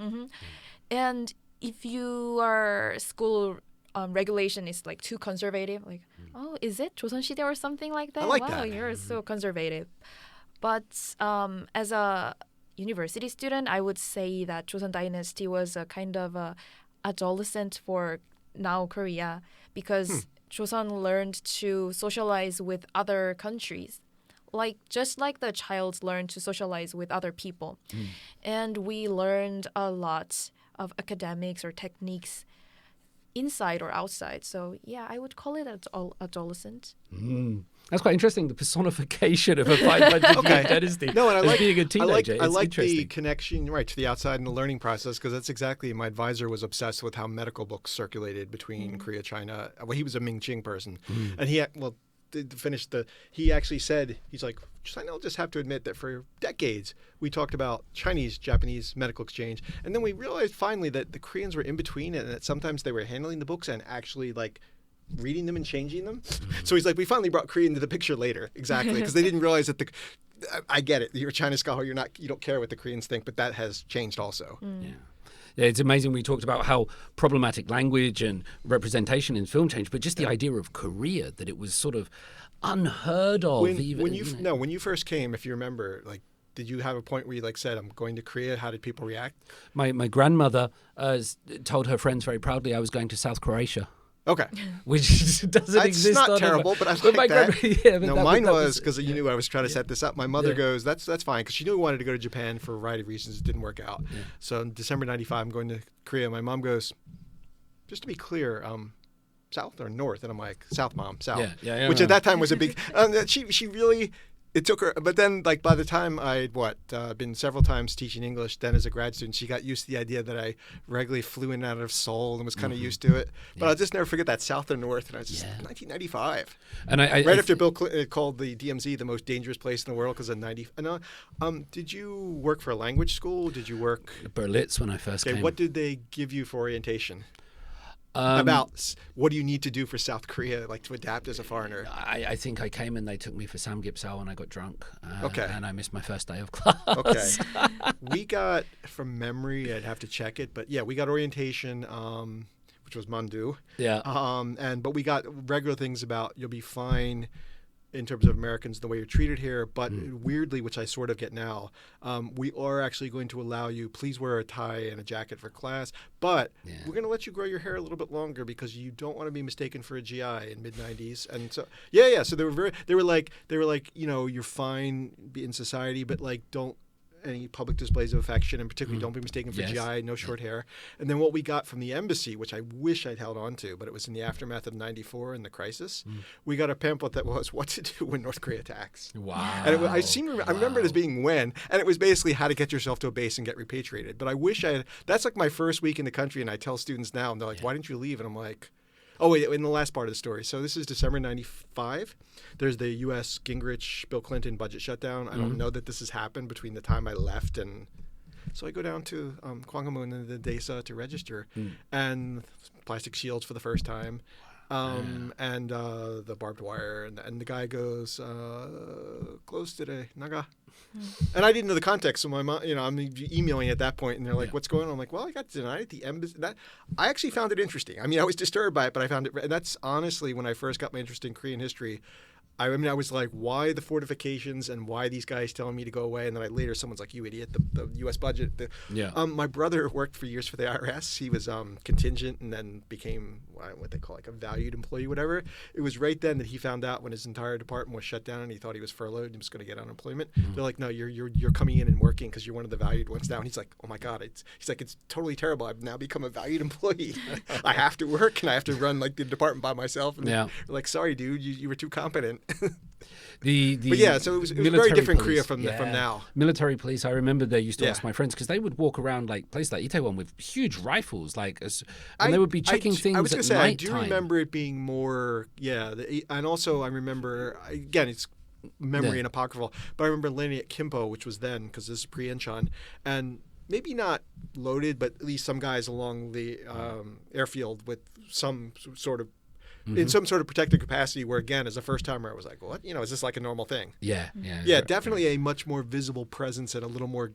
And if your school regulation is like too conservative, like, oh, is it 조선시대 or something like that? I like wow, that. You're so conservative. But as a university student, I would say that Joseon Dynasty was a kind of a adolescent for now Korea, because Joseon learned to socialize with other countries. Just like the child learned to socialize with other people. And we learned a lot of academics or techniques inside or outside. So yeah, I would call it adolescent. That's quite interesting, the personification of a 500-year dynasty. No, and I like being a teenager. I like the connection to the outside and the learning process, because that's exactly, my advisor was obsessed with how medical books circulated between Korea, China. Well, he was a Ming-Ching person. And he had, to finish he actually said, he's like, I'll just have to admit that for decades we talked about Chinese-Japanese medical exchange, and then we realized finally that the Koreans were in between, and that sometimes they were handling the books and actually like reading them and changing them. So he's like, we finally brought Korea into the picture later, exactly, because they didn't realize that I get it. You're a China scholar. You don't care what the Koreans think, but that has changed also. Yeah, it's amazing. We talked about how problematic language and representation in film changed, but just the idea of Korea, that it was sort of unheard of. When you first came, if you remember, like, did you have a point where you like said, "I'm going to Korea"? How did people react? My grandmother told her friends very proudly I was going to South Croatia. Okay. Which doesn't exist. It's not terrible, but I like that. No, mine was because you knew I was trying to set this up. My mother goes, that's fine, because she knew I wanted to go to Japan for a variety of reasons. It didn't work out. Yeah. So in December 95, I'm going to Korea. My mom goes, just to be clear, south or north? And I'm like, south, Mom, south. Which at that time was a big... she really... It took her, but then, like, by the time I'd been several times teaching English, then as a grad student, she got used to the idea that I regularly flew in and out of Seoul and was kind of used to it. But I'll just never forget that south or north, and I was just 1995, and right after Bill Clinton called the DMZ the most dangerous place in the world because of 90. Did you work for a language school? Did you work Berlitz when I first came? What did they give you for orientation? About what do you need to do for South Korea, like to adapt as a foreigner? I think I came and they took me for Samgyeopsal and I got drunk. Okay. And I missed my first day of class. Okay. We got, from memory, I'd have to check it, but yeah, we got orientation, which was Mandu. Yeah. But we got regular things about you'll be fine in terms of Americans, the way you're treated here. But weirdly, which I sort of get now, we are actually going to allow you, please wear a tie and a jacket for class, but we're going to let you grow your hair a little bit longer because you don't want to be mistaken for a GI in mid-90s. And so, so they were like, you're fine in society, but like, don't any public displays of affection, and particularly don't be mistaken for GI, no short hair. And then what we got from the embassy, which I wish I'd held on to, but it was in the aftermath of 94 and the crisis, we got a pamphlet that was what to do when North Korea attacks. Wow. And I remember it as being when, and it was basically how to get yourself to a base and get repatriated. But I wish that's like my first week in the country, and I tell students now, and they're like, why didn't you leave? And I'm like, oh, wait, in the last part of the story. So this is December 95. There's the U.S. Gingrich, Bill Clinton budget shutdown. I don't know that this has happened between the time I left and... So I go down to Gwanghwamun and the DESA to register, and plastic shields for the first time, and the barbed wire, and the guy goes, closed today, Naga. And I didn't know the context, so my mom, I'm emailing at that point, and they're like, "What's going on?" I'm like, "Well, I got denied at the embassy." I actually found it interesting. I mean, I was disturbed by it, but I found it. And that's honestly when I first got my interest in Korean history. I was like, why the fortifications and why these guys telling me to go away? And then later someone's like, you idiot, the U.S. budget. My brother worked for years for the IRS. He was contingent and then became what they call like a valued employee, whatever. It was right then that he found out when his entire department was shut down and he thought he was furloughed and he was going to get unemployment. They're like, no, you're coming in and working because you're one of the valued ones now. And he's like, oh my God. He's like, it's totally terrible. I've now become a valued employee. I have to work and I have to run like the department by myself. And they're like, sorry, dude, you were too competent. So it was very different police, Korea from now. Military police, I remember they used to ask my friends because they would walk around like places like Itaewon with huge rifles, and they would be checking things I was at say, night I do remember it being more, and also I remember, again, it's memory and apocryphal, but I remember landing at Kimpo, which was then, because this is pre-Incheon, and maybe not loaded, but at least some guys along the airfield with some sort of in some sort of protected capacity where, again, as a first-timer, I was like, what? Is this like a normal thing? Yeah, definitely a much more visible presence and a little more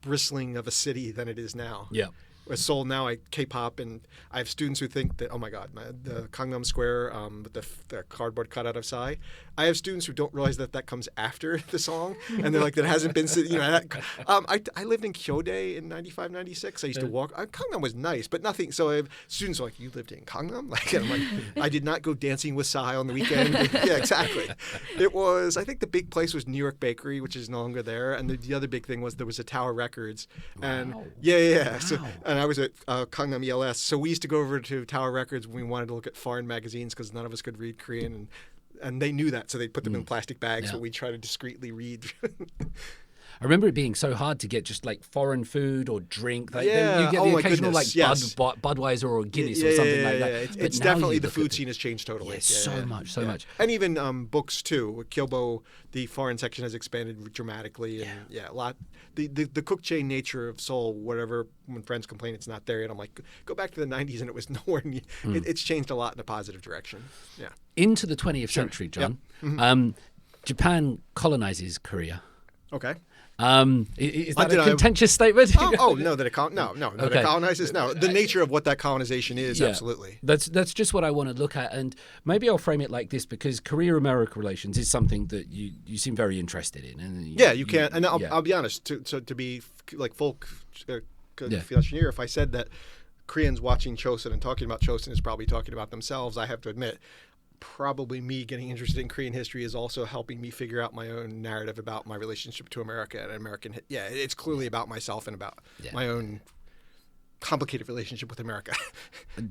bristling of a city than it is now. Yeah. With Seoul now, K-pop, and I have students who think that, oh my God, the Gangnam Square with the cardboard cutout of Psy. I have students who don't realize that comes after the song, and they're like, that hasn't been, I lived in Kyode in 95, 96. I used to walk. Gangnam was nice, but nothing. So I have students are like, you lived in Gangnam? I'm like, I did not go dancing with Psy on the weekend. Yeah, exactly. It was, I think the big place was New York Bakery, which is no longer there, and the other big thing was there was a Tower Records, and wow. So, and I was at Gangnam ELS, so we used to go over to Tower Records when we wanted to look at foreign magazines because none of us could read Korean, and they knew that, so they'd put them in plastic bags, so we'd try to discreetly read. I remember it being so hard to get just like foreign food or drink. Like, Yeah. you get Oh the my occasional goodness. like Yes. Budweiser or Guinness or something like that. It's But now definitely you the look food at scene has changed totally. Yeah, so much. And even books too. With Kyobo, the foreign section has expanded dramatically, and a lot. The cook chain nature of Seoul, whatever. When friends complain it's not there yet, I'm like, go back to the '90s and it was nowhere near. It's changed a lot in a positive direction. Yeah. Into the 20th century, John. Yep. Japan colonizes Korea. Okay. Is that a contentious statement? No, that it colonizes. No, the nature of what that colonization is, absolutely. That's just what I want to look at, and maybe I'll frame it like this because Korea-America relations is something that you seem very interested in. And you can, and I'll be honest. To be like full confessioneer, if I said that Koreans watching Chosun and talking about Chosun is probably talking about themselves, I have to admit, probably me getting interested in Korean history is also helping me figure out my own narrative about my relationship to America and American. It's clearly about myself and about my own complicated relationship with America.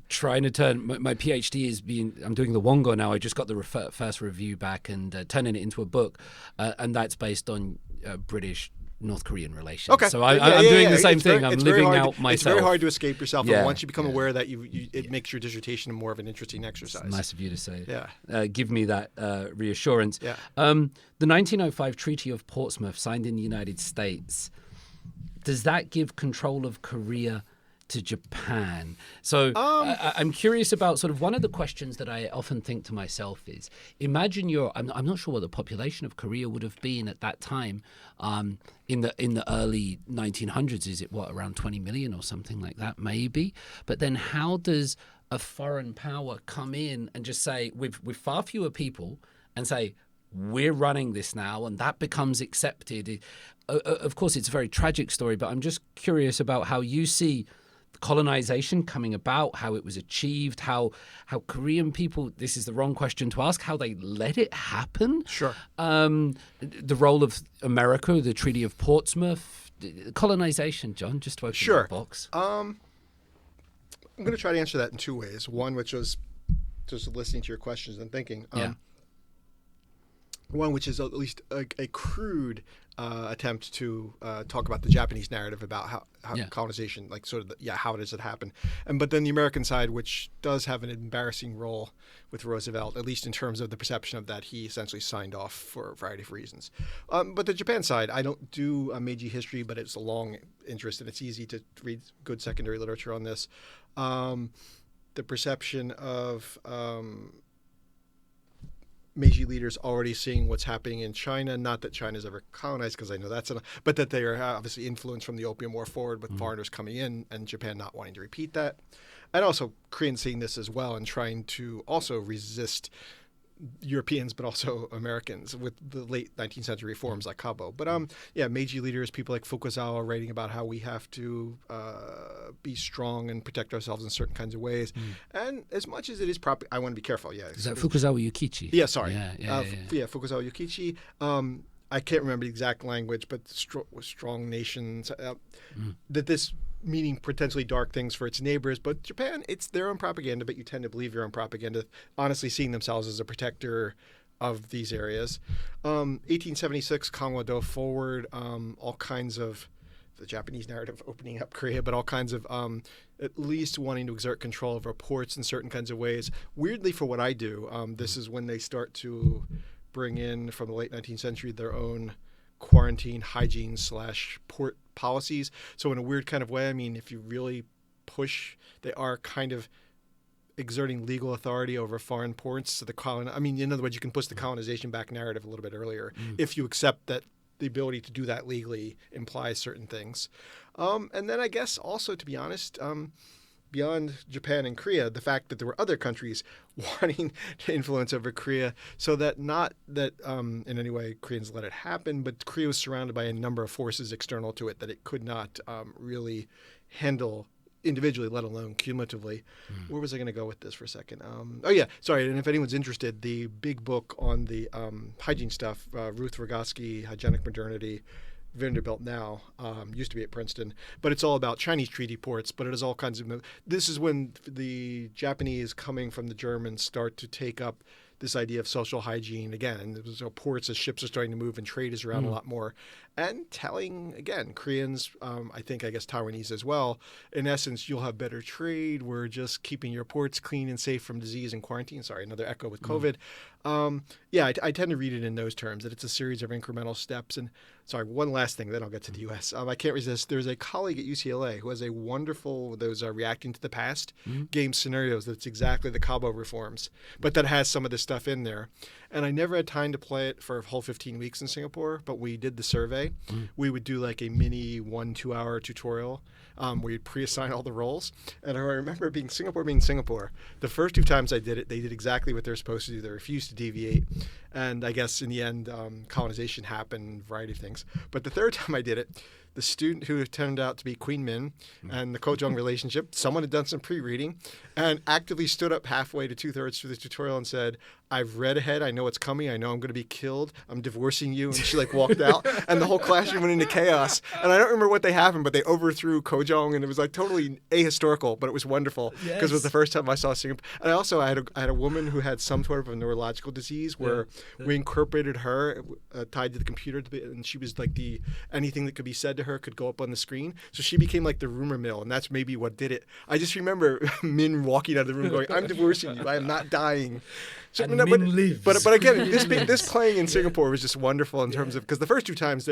Trying to turn my PhD I'm doing the Wongo now. I just got the first review back and turning it into a book, and that's based on British North Korean relations. Okay. So I'm doing the same thing. I'm living out myself. It's very hard to escape yourself. And once you become aware that it makes your dissertation more of an interesting exercise. It's nice of you to say. Yeah. Give me that reassurance. Yeah. The 1905 Treaty of Portsmouth, signed in the United States, does that give control of Korea to Japan? So I'm curious about sort of one of the questions that I often think to myself is, imagine I'm not sure what the population of Korea would have been at that time in the early 1900s. Is it around 20 million or something like that maybe? But then how does a foreign power come in and just say with far fewer people and say, we're running this now, and that becomes accepted? Of course, it's a very tragic story, but I'm just curious about how you see colonization coming about, how it was achieved, how Korean people, this is the wrong question to ask, how they let it happen. Sure. The role of America, the Treaty of Portsmouth, colonization, John, just to open the box. I'm going to try to answer that in two ways. One, which was just listening to your questions and thinking. One, which is at least a crude attempt to talk about the Japanese narrative about how colonization, like sort of how does it happen, but then the American side, which does have an embarrassing role with Roosevelt, at least in terms of the perception of that he essentially signed off for a variety of reasons. But the Japan side, I don't do Meiji history, but it's a long interest and it's easy to read good secondary literature on this. The perception of Meiji leaders already seeing what's happening in China. Not that China's ever colonized, because I know but that they are obviously influenced from the Opium War forward with foreigners coming in and Japan not wanting to repeat that. And also Koreans seeing this as well and trying to also resist Europeans, but also Americans with the late 19th century reforms like Kabo. But Meiji leaders, people like Fukuzawa writing about how we have to be strong and protect ourselves in certain kinds of ways. And as much as it is proper, I want to be careful. Is that Fukuzawa Yukichi? Yeah, sorry. Fukuzawa Yukichi. I can't remember the exact language, but strong nations. That this meaning potentially dark things for its neighbors, but Japan, it's their own propaganda, but you tend to believe your own propaganda, honestly seeing themselves as a protector of these areas. 1876, Kangwon-do forward, all kinds of the Japanese narrative opening up Korea, but all kinds of at least wanting to exert control over ports in certain kinds of ways. Weirdly, for what I do, this is when they start to bring in, from the late 19th century, their own quarantine, hygiene / port policies. So in a weird kind of way, I mean, if you really push, they are kind of exerting legal authority over foreign ports. So in other words, you can push the colonization back narrative a little bit earlier if you accept that the ability to do that legally implies certain things. And then I guess also, to be honest, beyond Japan and Korea, the fact that there were other countries wanting to influence over Korea, so that not that in any way Koreans let it happen, but Korea was surrounded by a number of forces external to it that it could not really handle individually, let alone cumulatively. Where was I going to go with this for a second? And if anyone's interested, the big book on the hygiene stuff, Ruth Rogoski, Hygienic Modernity, Vanderbilt now, used to be at Princeton, but it's all about Chinese treaty ports, but it is all kinds of, this is when the Japanese coming from the Germans start to take up this idea of social hygiene again, and there was ports as ships are starting to move and trade is around a lot more, and telling again Koreans, I guess Taiwanese as well. In essence, you'll have better trade. We're just keeping your ports clean and safe from disease and quarantine. Sorry, another echo with COVID. I tend to read it in those terms, that it's a series of incremental steps. And sorry, one last thing, then I'll get to the U.S. I can't resist. There's a colleague at UCLA who has a wonderful, those reacting to the past game scenarios that's exactly the Cabo reforms, but that has some of this stuff in there. And I never had time to play it for a whole 15 weeks in Singapore, but we did the survey. We would do like a mini 1-2 hour tutorial where you'd pre-assign all the roles. And I remember being Singapore. The first 2 times I did it, they did exactly what they're supposed to do. They refused to deviate. And I guess in the end, colonization happened, a variety of things. But the third time I did it, the student who turned out to be Queen Min and the Ko-jong relationship, someone had done some pre-reading and actively stood up halfway to 2/3 through the tutorial and said, I've read ahead. I know what's coming. I know I'm going to be killed. I'm divorcing you. And she walked out and the whole classroom went into chaos. And I don't remember what they happened, but they overthrew Ko-jong and it was totally ahistorical, but it was wonderful because it was the first time I saw Singapore. And I had a woman who had some sort of a neurological disease where we incorporated her tied to the computer and she was anything that could be said to her could go up on the screen. So she became like the rumor mill, and that's maybe what did it. I just remember Min walking out of the room going, I'm divorcing you. I am not dying. So, but again, this playing in Singapore was just wonderful in terms of, because the first 2 times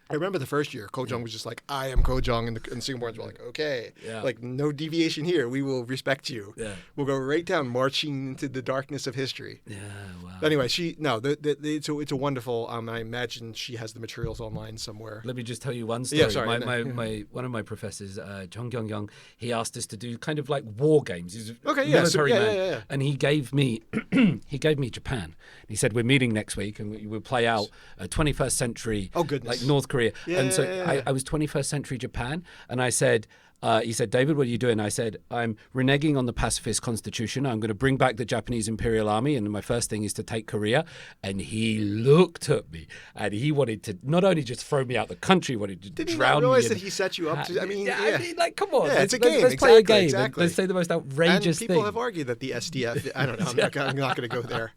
I remember the first year, Ko-jong was just like, I am Ko-jong, and Singaporeans were like, okay, no deviation here. We will respect you. Yeah. We'll go right down, marching into the darkness of history. Yeah, wow. But anyway, it's a wonderful, I imagine she has the materials online somewhere. Let me just tell you one story. Yeah, sorry, one of my professors, Jung Kyung-young, he asked us to do kind of like war games. He's a military man. And he gave me Japan. He said, we're meeting next week, and we'll play out a 21st century, like North Korea. I was 21st century Japan, and I said, he said, David, what are you doing? I said, I'm reneging on the pacifist constitution. I'm going to bring back the Japanese Imperial Army, and my first thing is to take Korea. And he looked at me, and he wanted to not only just throw me out the country, wanted to drown me. Did he not realize that he set you up to? I mean, come on. Yeah, it's a game. Let's play a game. Let's say the most outrageous thing. And people have argued that the SDF, I don't know, I'm not going to go there.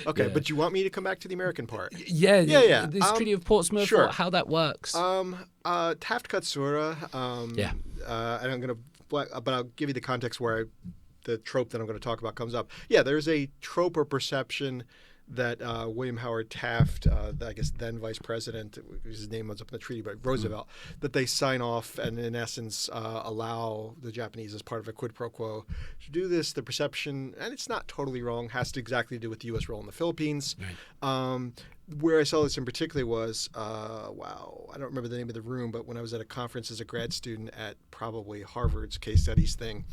Okay, but you want me to come back to the American part? Yeah. This Treaty of Portsmouth, how that works. Taft Katsura. And I'm going to, but I'll give you the context where the trope that I'm going to talk about comes up. Yeah, there's a trope or perception that William Howard Taft, I guess then vice president, his name was up in the treaty, but Roosevelt, that they sign off and in essence allow the Japanese as part of a quid pro quo to do this. The perception, and it's not totally wrong, has to exactly do with the U.S. role in the Philippines. Right. Where I saw this in particular was, I don't remember the name of the room, but when I was at a conference as a grad student at probably Harvard's case studies thing,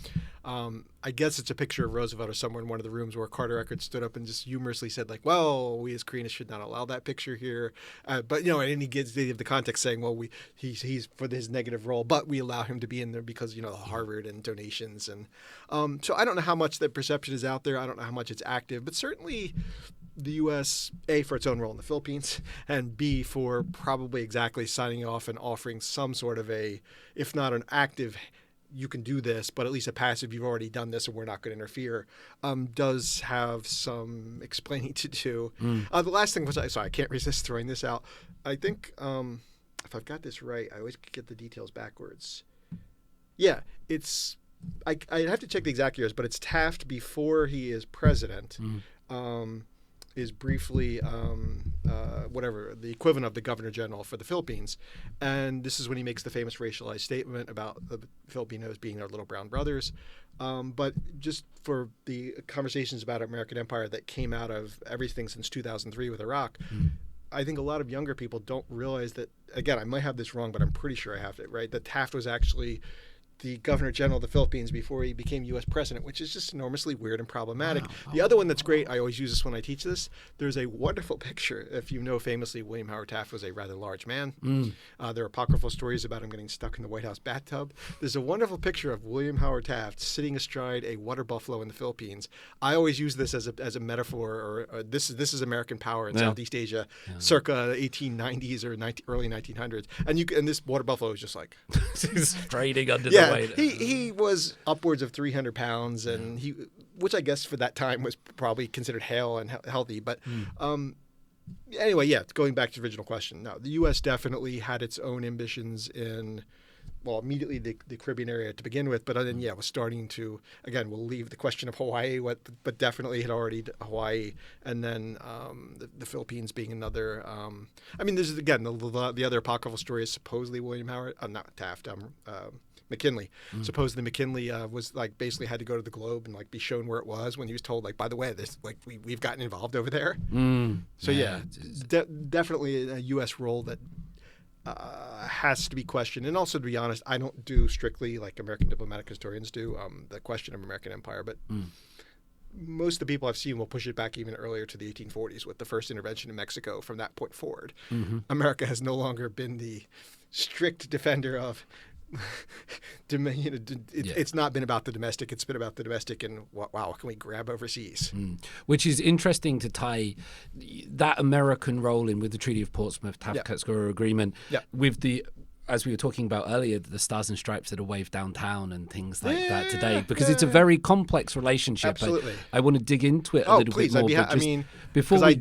I guess it's a picture of Roosevelt or somewhere in one of the rooms where Carter Eckert stood up and just humorously said, we as Koreans should not allow that picture here. But, and he gives the context saying, he's for his negative role, but we allow him to be in there because, Harvard and donations. And so I don't know how much that perception is out there. I don't know how much it's active, but certainly the U.S., A, for its own role in the Philippines, and B, for probably exactly signing off and offering some sort of if not an active, you can do this, but at least a passive, you've already done this and we're not going to interfere, does have some explaining to do. The last thing was, I can't resist throwing this out. I think, if I've got this right, I always get the details backwards. Yeah, it's, I'd have to check the exact years, but it's Taft before he is president. Is briefly the equivalent of the Governor General for the Philippines. And this is when he makes the famous racialized statement about the Filipinos being our little brown brothers. But just for the conversations about American empire that came out of everything since 2003 with Iraq, I think a lot of younger people don't realize that, again, I might have this wrong, but I'm pretty sure I have it right, that Taft was actually the Governor General of the Philippines before he became U.S. President, which is just enormously weird and problematic. The other one that's great, I always use this when I teach this, there's a wonderful picture. If you know, famously, William Howard Taft was a rather large man. There are apocryphal stories about him getting stuck in the White House bathtub. There's a wonderful picture of William Howard Taft sitting astride a water buffalo in the Philippines. I always use this as a metaphor, or this is American power in Southeast Asia, circa 1890s or early 1900s. And this water buffalo is just like... striding under the weight. He was upwards of 300 pounds, and which I guess for that time was probably considered hale and healthy. But anyway, going back to the original question. No, the U.S. definitely had its own ambitions in, well, immediately the Caribbean area to begin with, but then, was starting to, again, we'll leave the question of Hawaii, but definitely had already Hawaii, and then the Philippines being another. I mean, this is, again, the other apocryphal story is supposedly William Howard, not Taft, McKinley. Supposedly McKinley was like basically had to go to the globe and like be shown where it was when he was told, like, by the way, this like we've gotten involved over there. So definitely a U.S. role that has to be questioned. And also, to be honest, I don't do strictly like American diplomatic historians do the question of American empire, but most of the people I've seen will push it back even earlier to the 1840s with the first intervention in Mexico. From that point forward, America has no longer been the strict defender of it's not been about the domestic. It's been about the domestic and what can we grab overseas? Which is interesting to tie that American role in with the Treaty of Portsmouth, Taft-Katsura Agreement, with the, as we were talking about earlier, the Stars and Stripes that are waved downtown and things like that today, because it's a very complex relationship. Absolutely. I want to dig into it a little bit more. I mean, before I'm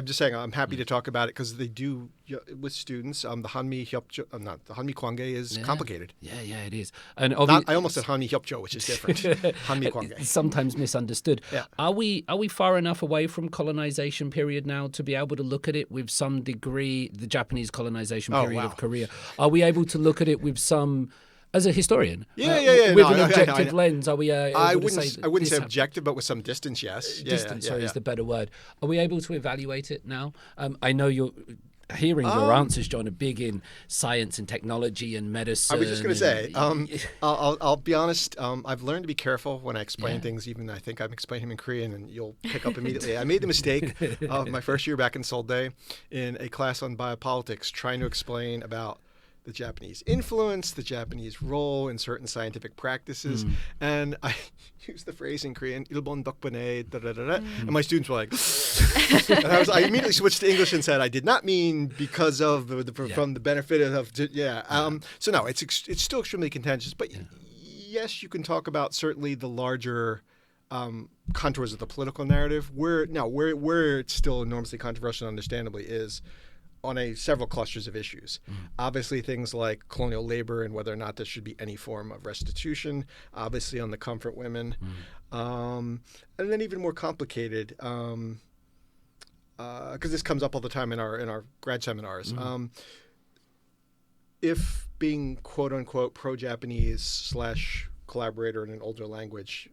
just saying I'm happy to talk about it because they do with students. The Hanmi Hyopjo, the Hanmi Kwange is complicated. Yeah, it is. And I almost said Hanmi Hyopjo, which is different. Hanmi Kwange. Sometimes misunderstood. Yeah. Are we far enough away from colonization period now to be able to look at it with some degree, the Japanese colonization period of Korea? Are we able to look at it with some, as a historian, with an objective lens? Are we? I wouldn't say objective, but with some distance. Yes, distance. Sorry, is the better word. Are we able to evaluate it now? I know you're. Hearing your answers, John, are big in science and technology and medicine. I was just going to say, I'll be honest. I've learned to be careful when I explain things. Even I think I'm explaining them in Korean, and you'll pick up immediately. I made the mistake of my first year back in Seoul in a class on biopolitics, trying to explain about the Japanese influence, the Japanese role in certain scientific practices, and I used the phrase in Korean, "일본 덕분에," and my students were like, and I immediately switched to English and said, I did not mean because of from the benefit of So no, it's still extremely contentious, but yes, you can talk about certainly the larger contours of the political narrative. Where it's still enormously controversial, understandably, is on several clusters of issues. Obviously, things like colonial labor and whether or not there should be any form of restitution. Obviously, on the comfort women. And then even more complicated, because this comes up all the time in our grad seminars. If being quote-unquote pro-Japanese / collaborator in an older language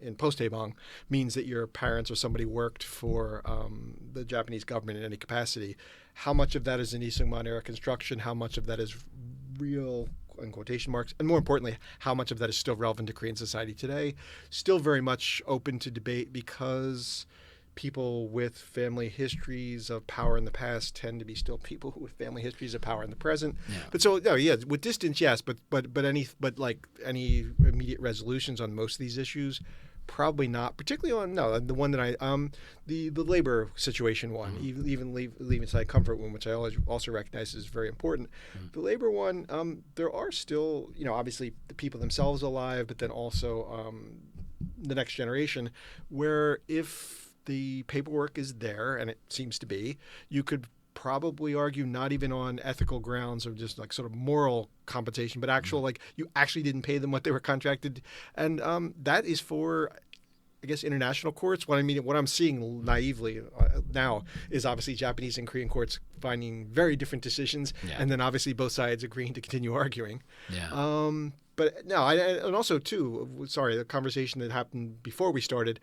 in post-Haebang means that your parents or somebody worked for the Japanese government in any capacity, how much of that is an Isungman era construction, how much of that is real, in quotation marks, and more importantly, how much of that is still relevant to Korean society today, still very much open to debate because people with family histories of power in the past tend to be still people with family histories of power in the present. But so with distance, yes, but like any immediate resolutions on most of these issues, probably not. Particularly on the one that the labor situation one, even leaving aside comfort one, which I also recognize is very important. The labor one, there are still obviously the people themselves alive, but then also the next generation, where if the paperwork is there, and it seems to be, you could probably argue not even on ethical grounds or just like sort of moral compensation, but actual like you actually didn't pay them what they were contracted, and that is for, I guess, international courts. What I'm seeing naively now is obviously Japanese and Korean courts finding very different decisions, and then obviously both sides agreeing to continue arguing. But no, and also too, the conversation that happened before we started,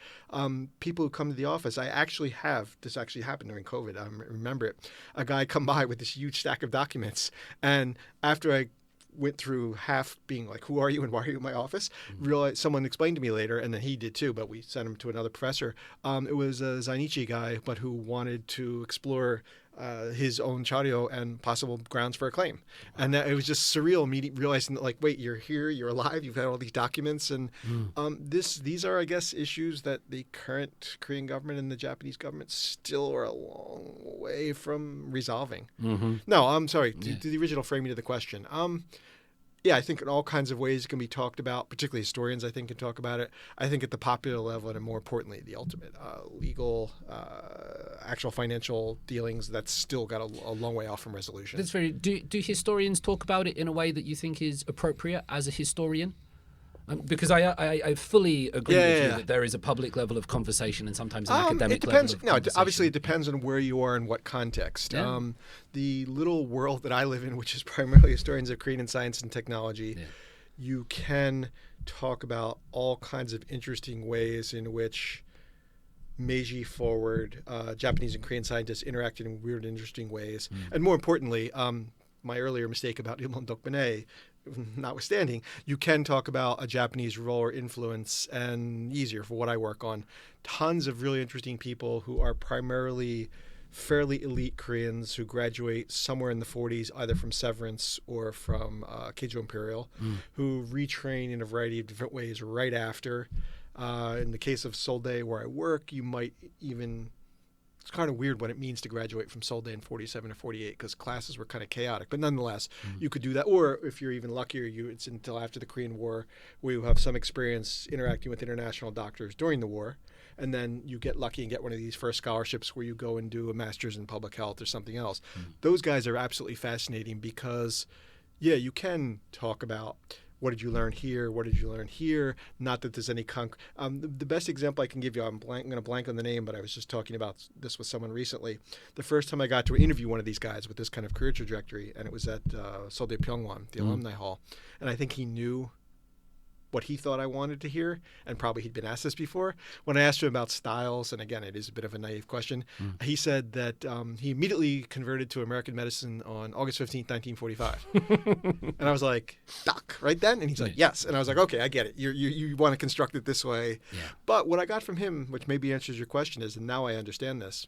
people who come to the office, this actually happened during COVID, I remember it, a guy come by with this huge stack of documents, and after I went through half being like, who are you and why are you in my office? Realized someone explained to me later, and then he did too, but we sent him to another professor. It was a Zainichi guy, but who wanted to explore his own charyo and possible grounds for a claim. And it was just surreal realizing that, like, wait, you're here, you're alive, you've had all these documents. And these are, I guess, issues that the current Korean government and the Japanese government still are a long way from resolving. No, I'm sorry, to the original framing of the question. yeah, I think in all kinds of ways it can be talked about, particularly historians, I think, can talk about it. I think at the popular level and more importantly, the ultimate legal, actual financial dealings, that's still got a long way off from resolution. That's very. Do historians talk about it in a way that you think is appropriate as a historian? Because I fully agree with you that there is a public level of conversation and sometimes an academic level of conversation. Obviously it depends on where you are and what context. Yeah. The little world that I live in, which is primarily historians of Korean science and technology, you can talk about all kinds of interesting ways in which Meiji forward Japanese and Korean scientists interacted in weird, interesting ways. And more importantly, my earlier mistake about Ilmon Dokbane notwithstanding, you can talk about a Japanese role or influence, and easier for what I work on. Tons of really interesting people who are primarily fairly elite Koreans who graduate somewhere in the 40s, either from Severance or from Keijo Imperial, who retrain in a variety of different ways right after. In the case of Seoul Day, where I work, you might even... It's kind of weird what it means to graduate from Seoul Day in 47 or 48 because classes were kind of chaotic. But nonetheless, you could do that. Or if you're even luckier, it's until after the Korean War where you have some experience interacting with international doctors during the war. And then you get lucky and get one of these first scholarships where you go and do a master's in public health or something else. Those guys are absolutely fascinating because, yeah, you can talk about... What did you learn here? What did you learn here? Not that there's any the best example I can give you, I'm going to blank on the name, but I was just talking about this with someone recently. The first time I got to interview one of these guys with this kind of career trajectory, and it was at Seoul Day Pyeongwon, the alumni hall, and I think he knew what he thought I wanted to hear, and probably he'd been asked this before. When I asked him about styles, and again, it is a bit of a naive question, he said that he immediately converted to American medicine on August 15th, 1945. And I was like, Doc, right then? And he's like, yes. And I was like, okay, I get it. You want to construct it this way. Yeah. But what I got from him, which maybe answers your question, is, and now I understand this,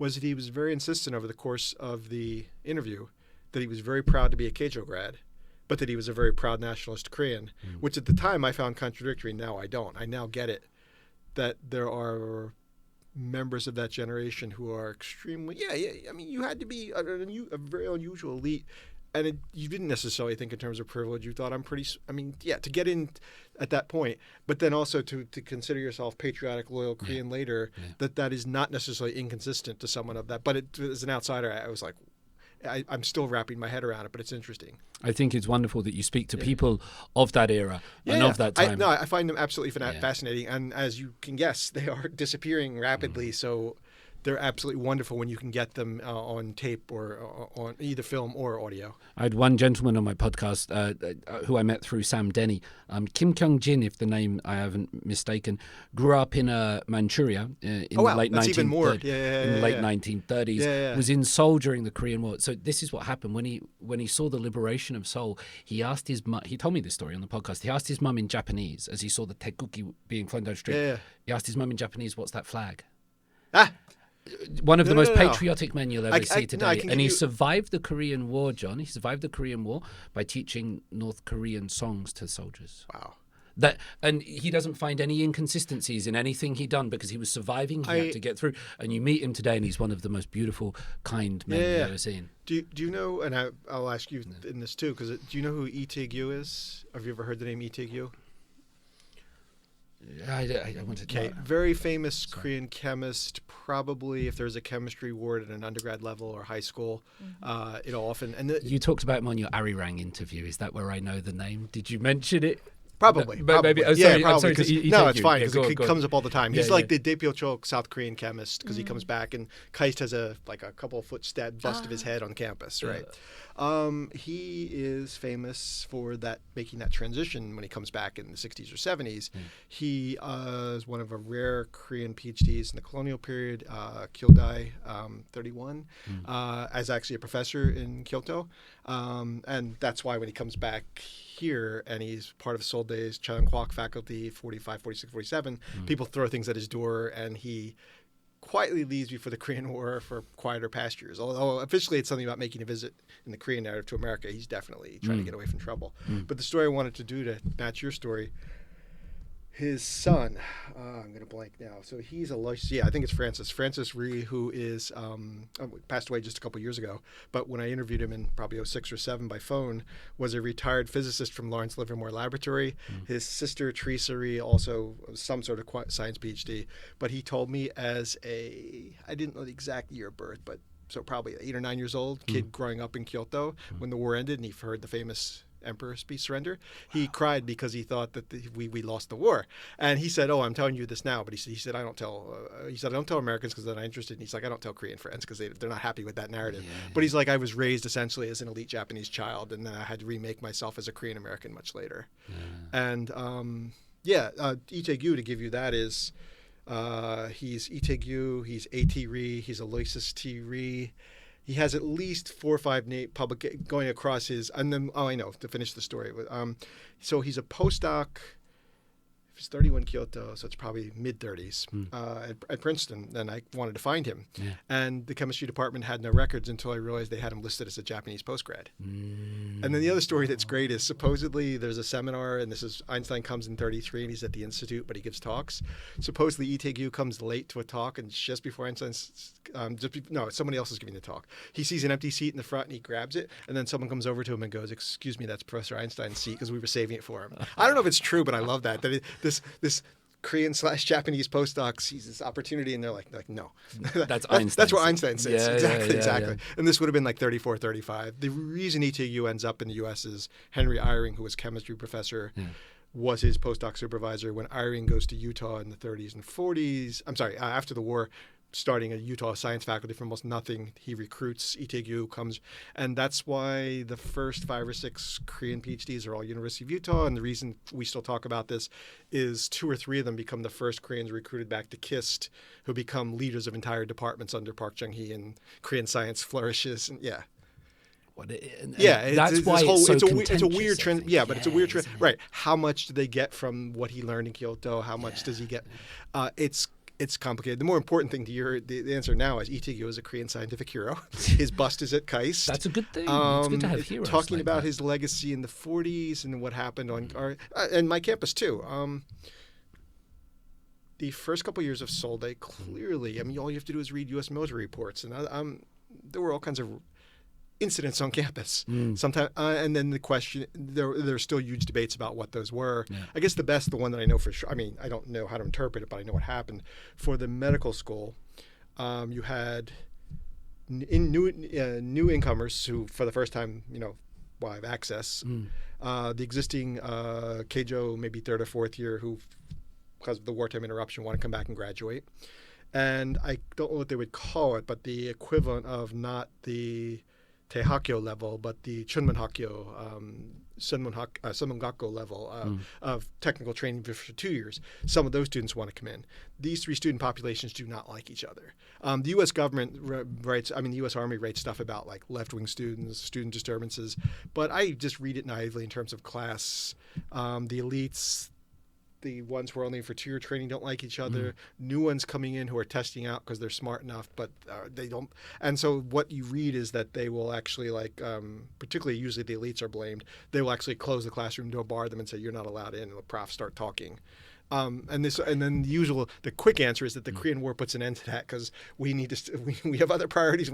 was that he was very insistent over the course of the interview that he was very proud to be a Keijo grad, but that he was a very proud nationalist Korean, which at the time I found contradictory. Now I don't. I now get it, that there are members of that generation who are extremely, I mean, you had to be a very unusual elite, and you didn't necessarily think in terms of privilege. You thought, to get in at that point, but then also to consider yourself patriotic, loyal Korean later, that is not necessarily inconsistent to someone of that. But as an outsider, I was like, I'm still wrapping my head around it, but it's interesting. I think it's wonderful that you speak to people of that era and of that time. I find them absolutely fascinating. And as you can guess, they are disappearing rapidly. So they're absolutely wonderful when you can get them on tape or on either film or audio. I had one gentleman on my podcast who I met through Sam Denny. Kim Kyung-jin, if the name I haven't mistaken, grew up in Manchuria in the late 1930s. Was in Seoul during the Korean War. So this is what happened when he saw the liberation of Seoul. He asked his mum. He told me this story on the podcast. He asked his mum in Japanese as he saw the Taekuki being flown down the street. He asked his mum in Japanese, "What's that flag?" One of the most patriotic men you'll ever see today. And he survived the Korean War, John. He survived the Korean War by teaching North Korean songs to soldiers. Wow. And he doesn't find any inconsistencies in anything he'd done because he was surviving. He had to get through. And you meet him today, and he's one of the most beautiful, kind men you've ever seen. Do you know, and I'll ask you in this too, because do you know who Lee Tae-gyu is? Have you ever heard the name Lee Tae-gyu? I wanted to know. Very famous Korean chemist. Probably, if there's a chemistry ward at an undergrad level or high school, it'll often. You talked about him on your Arirang interview. Is that where I know the name? Did you mention it? Probably. Maybe. Oh, sorry, probably. No, it's fine because it comes up all the time. He's like the Daepyeochok South Korean chemist because he comes back and KAIST has a couple of foot bust of his head on campus, right? He is famous for making that transition when he comes back in the 60s or 70s. He is one of a rare Korean PhDs in the colonial period, Kyodai 31, as actually a professor in Kyoto. And that's why when he comes back here and he's part of Seoul Day's Cheongguk faculty, 45, 46, 47, people throw things at his door and he quietly leaves before the Korean War for quieter pastures. Although officially it's something about making a visit in the Korean narrative to America. He's definitely trying to get away from trouble. But the story I wanted to do to match your story, His son, I'm going to blank now. So he's I think it's Francis. Francis Rhee, who is passed away just a couple years ago. But when I interviewed him in probably 06 or 07 by phone, was a retired physicist from Lawrence Livermore Laboratory. His sister, Teresa Rhee, also some sort of science PhD. But he told me I didn't know the exact year of birth, but so probably 8 or 9 years old, kid growing up in Kyoto when the war ended, and he heard the famous Emperor's speech surrender. He cried because he thought that we lost the war, and he said, "Oh, I'm telling you this now." But he said, "I don't tell." He said, "I don't tell Americans because they're not interested." And he's like, "I don't tell Korean friends because they're not happy with that narrative." But he's like, "I was raised essentially as an elite Japanese child, and then I had to remake myself as a Korean American much later." And Lee Tae-gyu, to give you that, is he's Lee Tae-gyu, he's A.T. Rhee, he's Aloysius T. Rhee. He has at least 4 or 5 public going across his, and then to finish the story. So he's a postdoc. He's 31 Kyoto, so it's probably mid-30s at Princeton. And I wanted to find him, and the chemistry department had no records until I realized they had him listed as a Japanese postgrad. And then the other story that's great is supposedly there's a seminar, and this is Einstein comes in 33, and he's at the institute, but he gives talks. Supposedly Lee Tae-gyu comes late to a talk, and just before Einstein's somebody else is giving the talk. He sees an empty seat in the front, and he grabs it, and then someone comes over to him and goes, "Excuse me, that's Professor Einstein's seat because we were saving it for him." I don't know if it's true, but I love that. This Korean/Japanese postdoc sees this opportunity, and they're like no. That's Einstein. That's what Einstein says. Exactly. Yeah. And this would have been like 34, 35. The reason ETU ends up in the U.S. is Henry Eyring, who was chemistry professor, was his postdoc supervisor when Eyring goes to Utah in the 30s and 40s. I'm sorry, after the war, starting a Utah science faculty from almost nothing. He recruits Lee Tae-gyu, comes, and that's why the first 5 or 6 Korean PhDs are all University of Utah. And the reason we still talk about this is 2 or 3 of them become the first Koreans recruited back to KIST, who become leaders of entire departments under Park Chung-hee, and Korean science flourishes. And that's why it's a weird trend. Yeah, but it's a weird trend. Right? How much do they get from what he learned in Kyoto? How much does he get? It's complicated. The more important thing to the answer now is Lee Tae-gyu is a Korean scientific hero. His bust is at KAIST. That's a good thing. It's good to have heroes. Talking like about that. his legacy in the 40s and what happened on and my campus too. The first couple of years of Seoul Day, clearly, all you have to do is read U.S. military reports, and there were all kinds of incidents on campus. Sometimes, and then the question, there's still huge debates about what those were. I guess the one that I know for sure, I don't know how to interpret it, but I know what happened. For the medical school, you had new incomers who, for the first time, will have access. The existing Keijo, maybe 3rd or 4th year, who, because of the wartime interruption, want to come back and graduate. And I don't know what they would call it, but the equivalent of not the Teihakyo level, but the Chunman-hakyo, Senmon-gakko level of technical training for 2 years. Some of those students want to come in. These 3 student populations do not like each other. The U.S. government writes, the U.S. Army writes stuff about like left-wing students, student disturbances, but I just read it naively in terms of class. The elites, the ones who are only for 2-year training don't like each other. New ones coming in who are testing out because they're smart enough, but they don't. And so what you read is that they will actually particularly usually the elites are blamed. They will actually close the classroom door, bar them, and say you're not allowed in, and the profs start talking. And then the quick answer is that the Korean War puts an end to that because we need to we have other priorities.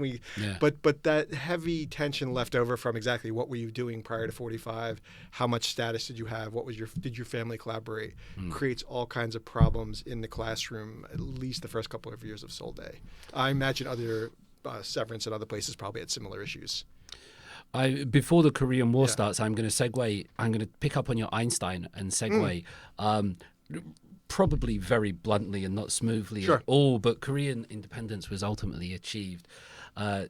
But that heavy tension left over from exactly what were you doing prior to 45, how much status did you have, did your family collaborate, creates all kinds of problems in the classroom. At least the first couple of years of Seoul Day. I imagine other Severance and other places probably had similar issues. Before the Korean War starts, I'm going to segue. I'm going to pick up on your Einstein and segue. Probably very bluntly and not smoothly at all, but Korean independence was ultimately achieved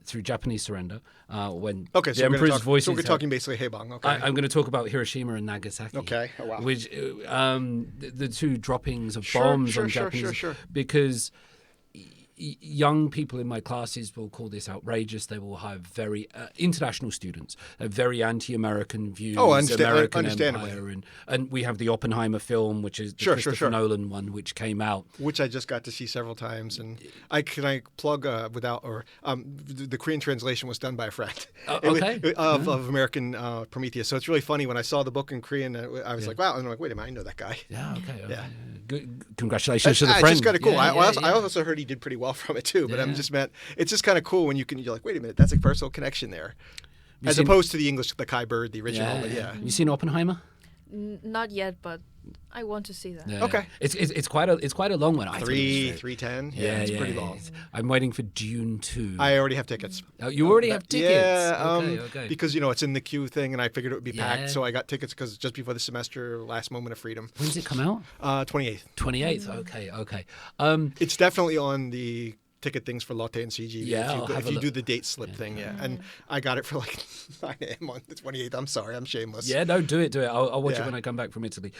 through Japanese surrender when the Emperor's voices. So we're talking basically Haebang. Okay, I'm going to talk about Hiroshima and Nagasaki. Okay, oh, wow. Which the 2 droppings of bombs on Japanese, because young people in my classes will call this outrageous. They will have very international students, very anti-American views, American Empire, and we have the Oppenheimer film, which is the Christopher Nolan one, which came out, which I just got to see several times. And I plug the Korean translation was done by a friend of American Prometheus. So it's really funny when I saw the book in Korean. I was like, wow, and I'm like, wait a minute, I know that guy. Yeah, okay. Yeah. Good. Congratulations to the friend. It's just kind of cool. I also heard he did pretty well from it too. But it's just kind of cool when you're like, wait a minute, that's a personal connection there, as opposed to the English, the Kai Bird, the original. You seen Oppenheimer? Not yet, but I want to see that. Yeah. Okay. It's quite a long one. 3:10. Yeah, it's pretty long. I'm waiting for Dune 2. I already have tickets. Oh, you already have tickets? Yeah. Okay. Because it's in the queue thing, and I figured it would be packed, so I got tickets because just before the semester, last moment of freedom. When does it come out? 28th. 28th. Okay. It's definitely on the ticket things for Lotte and CG. Yeah, if you do the date slip thing, and I got it for like 9 a.m. on the 28th. I'm sorry, I'm shameless. Yeah, no, do it. I'll watch it when I come back from Italy.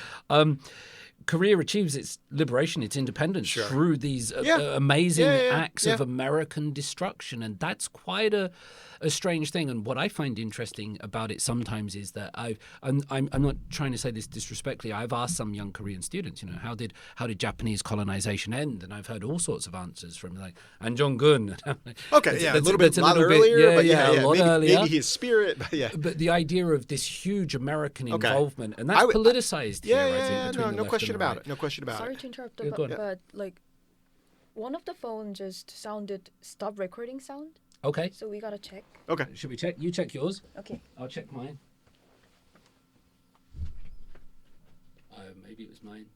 Korea achieves its liberation, its independence through these amazing acts of American destruction, and that's quite a strange thing. And what I find interesting about it sometimes is that I'm not trying to say this disrespectfully. I've asked some young Korean students, how did Japanese colonization end? And I've heard all sorts of answers from like An Jong-gun. Okay, a little bit earlier, but a lot earlier. Maybe his spirit, but But the idea of this huge American involvement, and that's politicized here, I think. No question about it. No question about it. Sorry to interrupt, but like one of the phones just sounded stop recording sound. Okay. So we gotta check. Okay. Should we check? You check yours. Okay. I'll check mine. Maybe it was mine.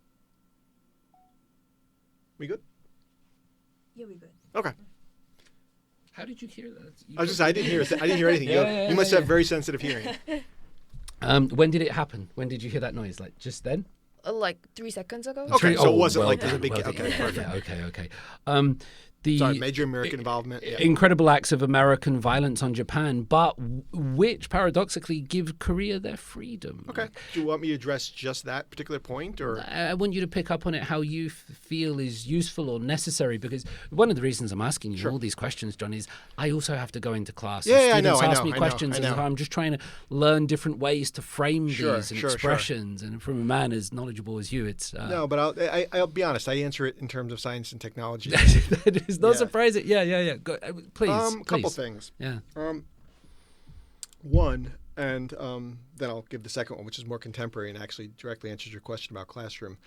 We good? Yeah, we good. Okay. How did you hear that? I didn't hear anything. You must have very sensitive hearing. When did it happen? When did you hear that noise? Like just then? Like 3 seconds ago. Okay, so it wasn't like there's a big. Okay, perfect. Okay. Major American involvement. Yeah. Incredible acts of American violence on Japan, but which paradoxically give Korea their freedom. Okay. Do you want me to address just that particular point, or I want you to pick up on it how you feel is useful or necessary? Because one of the reasons I'm asking you all these questions, John, is I also have to go into class. Yeah, students I know. Ask me questions, and I'm just trying to learn different ways to frame these and expressions. And from a man as knowledgeable as you, it's no. But I'll be honest. I answer it in terms of science and technology. That is not surprising. Yeah. Go, please. Couple things. Yeah. One, and then I'll give the second one, which is more contemporary and actually directly answers your question about classroom.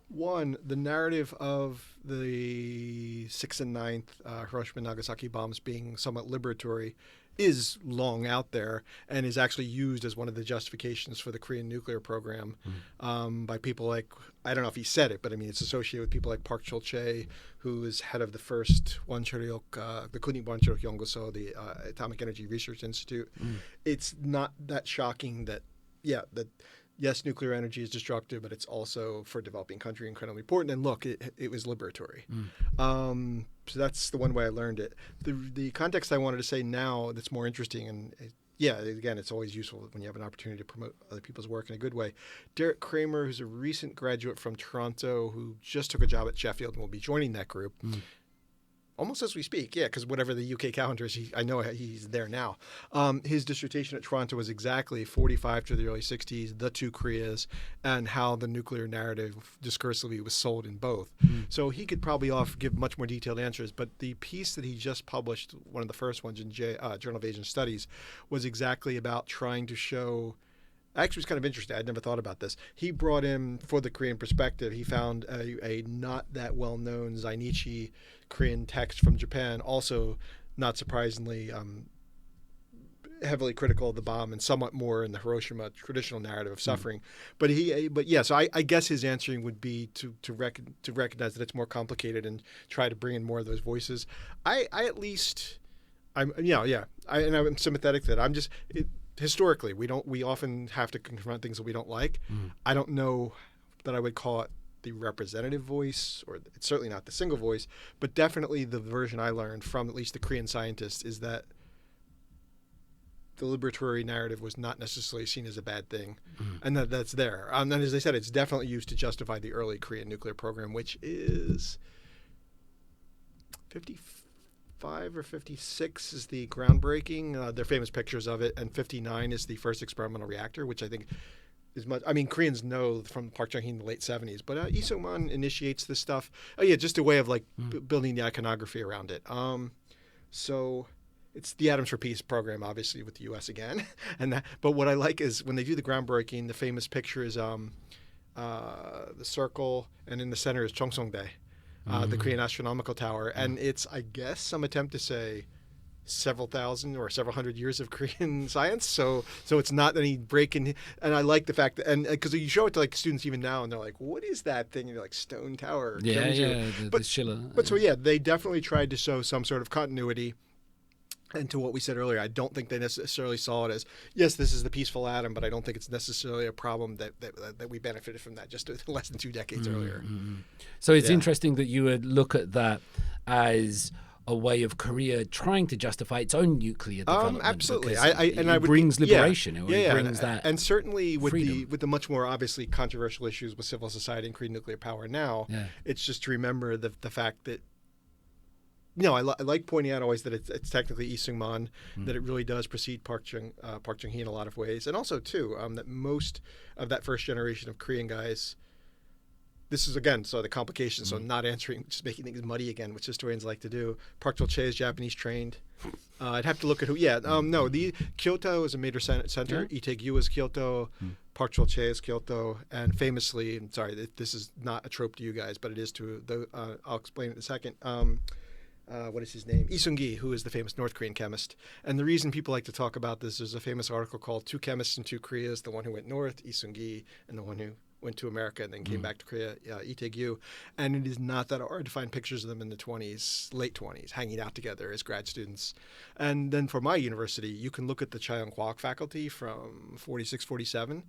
One, the narrative of the 6th and 9th Hiroshima and Nagasaki bombs being somewhat liberatory is long out there and is actually used as one of the justifications for the Korean nuclear program by people like, I don't know if he said it, but I mean, it's associated with people like Park Chol-che, who is head of the first the Kunik Wancheryok Yongoso, the Atomic Energy Research Institute. It's not that shocking that yes, nuclear energy is destructive, but it's also for a developing country incredibly important. And look, it was liberatory. So that's the one way I learned it. The context I wanted to say now that's more interesting, and again, it's always useful when you have an opportunity to promote other people's work in a good way. Derek Kramer, who's a recent graduate from Toronto who just took a job at Sheffield and will be joining that group. Almost as we speak, because whatever the UK calendar is, I know he's there now. His dissertation at Toronto was exactly 45 to the early 60s, the two Koreas, and how the nuclear narrative discursively was sold in both. So he could probably give much more detailed answers, but the piece that he just published, one of the first ones in Journal of Asian Studies, was exactly about trying to show. Actually, it's kind of interesting. I'd never thought about this. He brought in, for the Korean perspective, he found a not that well-known Zainichi Korean text from Japan, also, not surprisingly, heavily critical of the bomb and somewhat more in the Hiroshima traditional narrative of suffering. So I guess his answering would be to recognize that it's more complicated and try to bring in more of those voices. I'm sympathetic to that. Historically, we often have to confront things that we don't like. I don't know that I would call it the representative voice, or it's certainly not the single voice, but definitely the version I learned from at least the Korean scientists is that the liberatory narrative was not necessarily seen as a bad thing, and that's there. And as I said, it's definitely used to justify the early Korean nuclear program, which is 55 or 56 is the groundbreaking. They're famous pictures of it, and 59 is the first experimental reactor, which I think is much. I mean, Koreans know from Park Chung-hee in the late 70s, but Lee Sung-man initiates this stuff. Oh yeah, just a way of like building the iconography around it. So it's the Atoms for Peace program, obviously with the U.S. again, but what I like is when they do the groundbreaking, the famous picture is the circle, and in the center is Cheongsongdae, the Korean astronomical tower, and it's, I guess, some attempt to say several thousand or several hundred years of Korean science. So it's not any break in. And I like the fact that, and because you show it to like students even now, and they're like, "What is that thing?" And you're like, "Stone Tower." The Schiller. But so yeah, they definitely tried to show some sort of continuity. And to what we said earlier, I don't think they necessarily saw it as, yes, this is the peaceful atom, but I don't think it's necessarily a problem that we benefited from that just less than 2 decades earlier. So it's interesting that you would look at that as a way of Korea trying to justify its own nuclear development. Absolutely. It brings liberation. It brings that. And certainly with freedom. the much more obviously controversial issues with civil society and Korean nuclear power now, it's just to remember the fact that, I like pointing out always that it's technically Lee Sung-man, that it really does precede Park Chung-hee in a lot of ways. And also, too, that most of that first generation of Korean guys, this is, again, so the complications, so not answering, just making things muddy again, which historians like to do. Park Chul-che is Japanese trained. I'd have to look at who, the Kyoto is a major center. Lee Tae-gyu is Kyoto. Park Chul-che is Kyoto. And famously, and sorry, this is not a trope to you guys, but it is to, I'll explain it in a second. What is his name? Lee Sung-gi, who is the famous North Korean chemist. And the reason people like to talk about this is a famous article called Two Chemists in Two Koreas, the one who went north, Lee Sung-gi, and the one who went to America and then came back to Korea, Lee Tae-gyu. And it is not that hard to find pictures of them in the late 20s, hanging out together as grad students. And then for my university, you can look at the Chaeyoung-kwak faculty from 46, 47.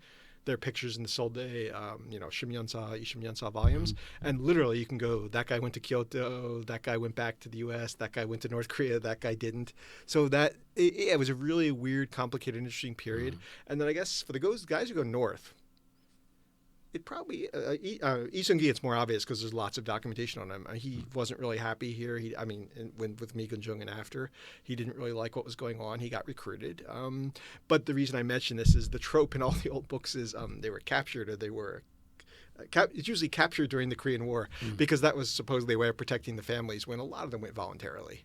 There are pictures in the Seoul Day, Shimyeonsa, Ishimyeonsa volumes. And literally you can go, that guy went to Kyoto, that guy went back to the U.S., that guy went to North Korea, that guy didn't. So that it was a really weird, complicated, interesting period. And then I guess for the guys who go north, it probably Lee Sung-gi, it's more obvious because there's lots of documentation on him. He wasn't really happy here. With Mi Gun-jung and after, he didn't really like what was going on. He got recruited. But the reason I mention this is the trope in all the old books is they were captured, or they were. It's usually captured during the Korean War because that was supposedly a way of protecting the families when a lot of them went voluntarily.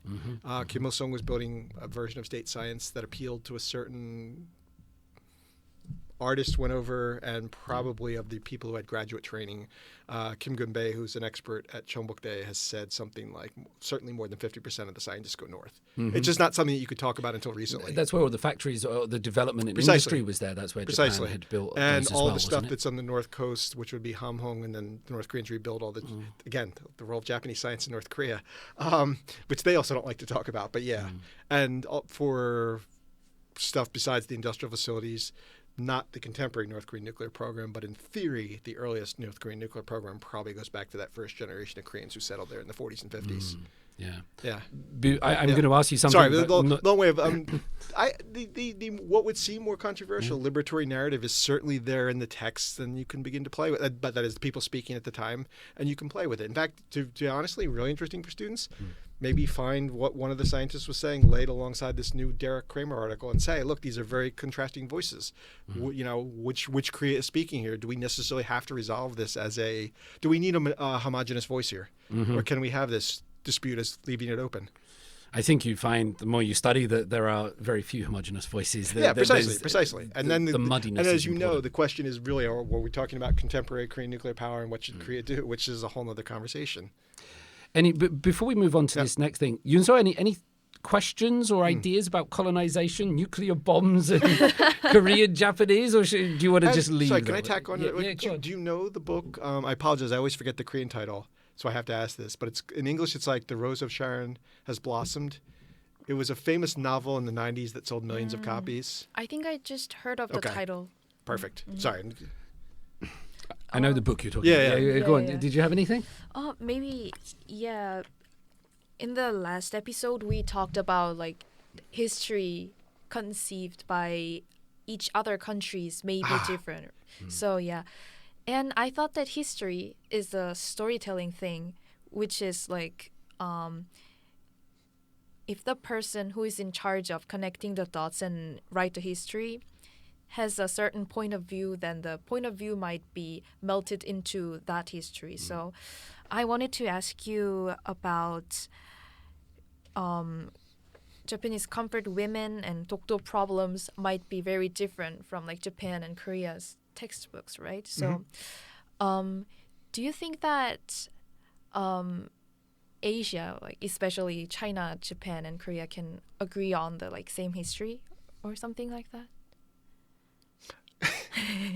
Kim Il-sung was building a version of state science that appealed to a certain. Artists went over, and probably of the people who had graduate training, Kim Gun-bae, who's an expert at Cheongbokdae, has said something like certainly more than 50% of the scientists go north. It's just not something that you could talk about until recently. That's where all the factories, or the development in industry was there. That's where Japan had built and all the stuff that's on the north coast, which would be Hamhung, and then the North Koreans rebuilt all the again the role of Japanese science in North Korea, which they also don't like to talk about. But and for stuff besides the industrial facilities. Not the contemporary North Korean nuclear program, but in theory, the earliest North Korean nuclear program probably goes back to that first generation of Koreans who settled there in the 40s and 50s. I'm going to ask you something. Sorry, long way of what would seem more controversial liberatory narrative is certainly there in the text, and you can begin to play with it. But that is the people speaking at the time, and you can play with it. In fact, to honestly, really interesting for students. Maybe find what one of the scientists was saying laid alongside this new Derek Kramer article and say, look, these are very contrasting voices. Which Korea is speaking here? Do we necessarily have to resolve this do we need a homogenous voice here? Or can we have this dispute as leaving it open? I think you find the more you study that there are very few homogenous voices. Precisely. And then the muddiness. And as you important. know, the question is really, were we talking about contemporary Korean nuclear power and what should Korea do, which is a whole other conversation. Before we move on to this next thing, Yoon-seo, any questions or ideas about colonization, nuclear bombs, and Korean Japanese, or do you want to just leave? Sorry, can I tack on? Do you know the book? I apologize, I always forget the Korean title, so I have to ask this. But it's in English. It's like The Rose of Sharon Has Blossomed. It was a famous novel in the 90s that sold millions of copies. I think I just heard of the title. Perfect. Sorry. I know the book you're talking about. Go on. Yeah. Did you have anything? Maybe, in the last episode, we talked about like history conceived by each other countries may be different. So, and I thought that history is a storytelling thing, which is like if the person who is in charge of connecting the dots and write the history has a certain point of view, then the point of view might be melted into that history. So I wanted to ask you about Japanese comfort women and dokdo problems might be very different from like Japan and Korea's textbooks, right? So do you think that Asia, like especially China, Japan, and Korea, can agree on the like same history or something like that?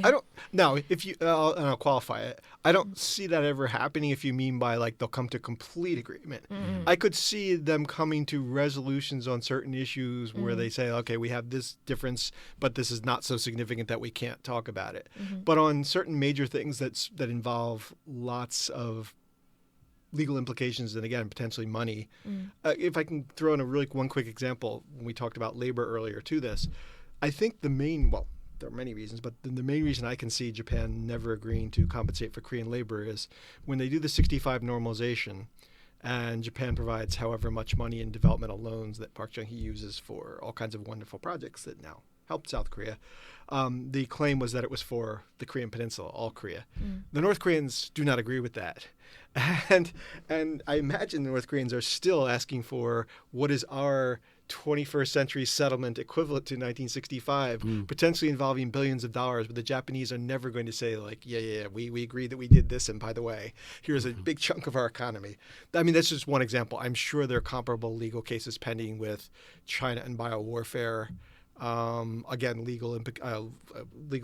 I don't. No, if you, and I'll qualify it. I don't see that ever happening. If you mean by like they'll come to complete agreement, I could see them coming to resolutions on certain issues where they say, okay, we have this difference, but this is not so significant that we can't talk about it. But on certain major things that involve lots of legal implications and again potentially money, if I can throw in one quick example, when we talked about labor earlier to this, I think there are many reasons, but the main reason I can see Japan never agreeing to compensate for Korean labor is when they do the 65 normalization and Japan provides however much money in developmental loans that Park Chung-hee uses for all kinds of wonderful projects that now help South Korea. The claim was that it was for the Korean Peninsula, all Korea. The North Koreans do not agree with that. And I imagine the North Koreans are still asking for what is our 21st century settlement equivalent to 1965, potentially involving billions of dollars, but the Japanese are never going to say like, we agree that we did this, and by the way, here's a big chunk of our economy. I mean, that's just one example. I'm sure there are comparable legal cases pending with China and biowarfare. Again, legal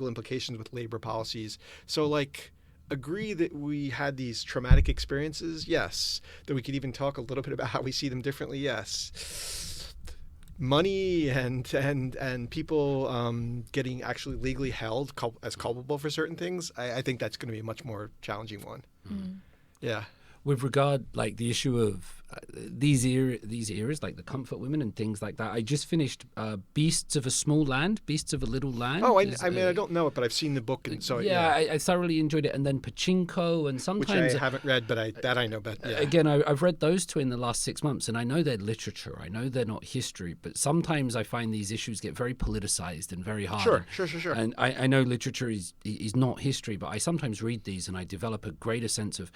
implications with labor policies. So like, agree that we had these traumatic experiences, yes. That we could even talk a little bit about how we see them differently, yes. Money and people getting actually legally held as culpable for certain things, I think that's going to be a much more challenging one. Yeah. With regard, like the issue of these eras, like the comfort women and things like that, I just finished Beasts of a Small Land, Beasts of a Little Land. Oh, I mean, I don't know it, but I've seen the book, and so I thoroughly enjoyed it. And then Pachinko, and sometimes which I haven't read, but I know. But yeah. Again, I've read those two in the last 6 months, and I know they're literature. I know they're not history, but sometimes I find these issues get very politicized and very hard. Sure. And I know literature is not history, but I sometimes read these and I develop a greater sense of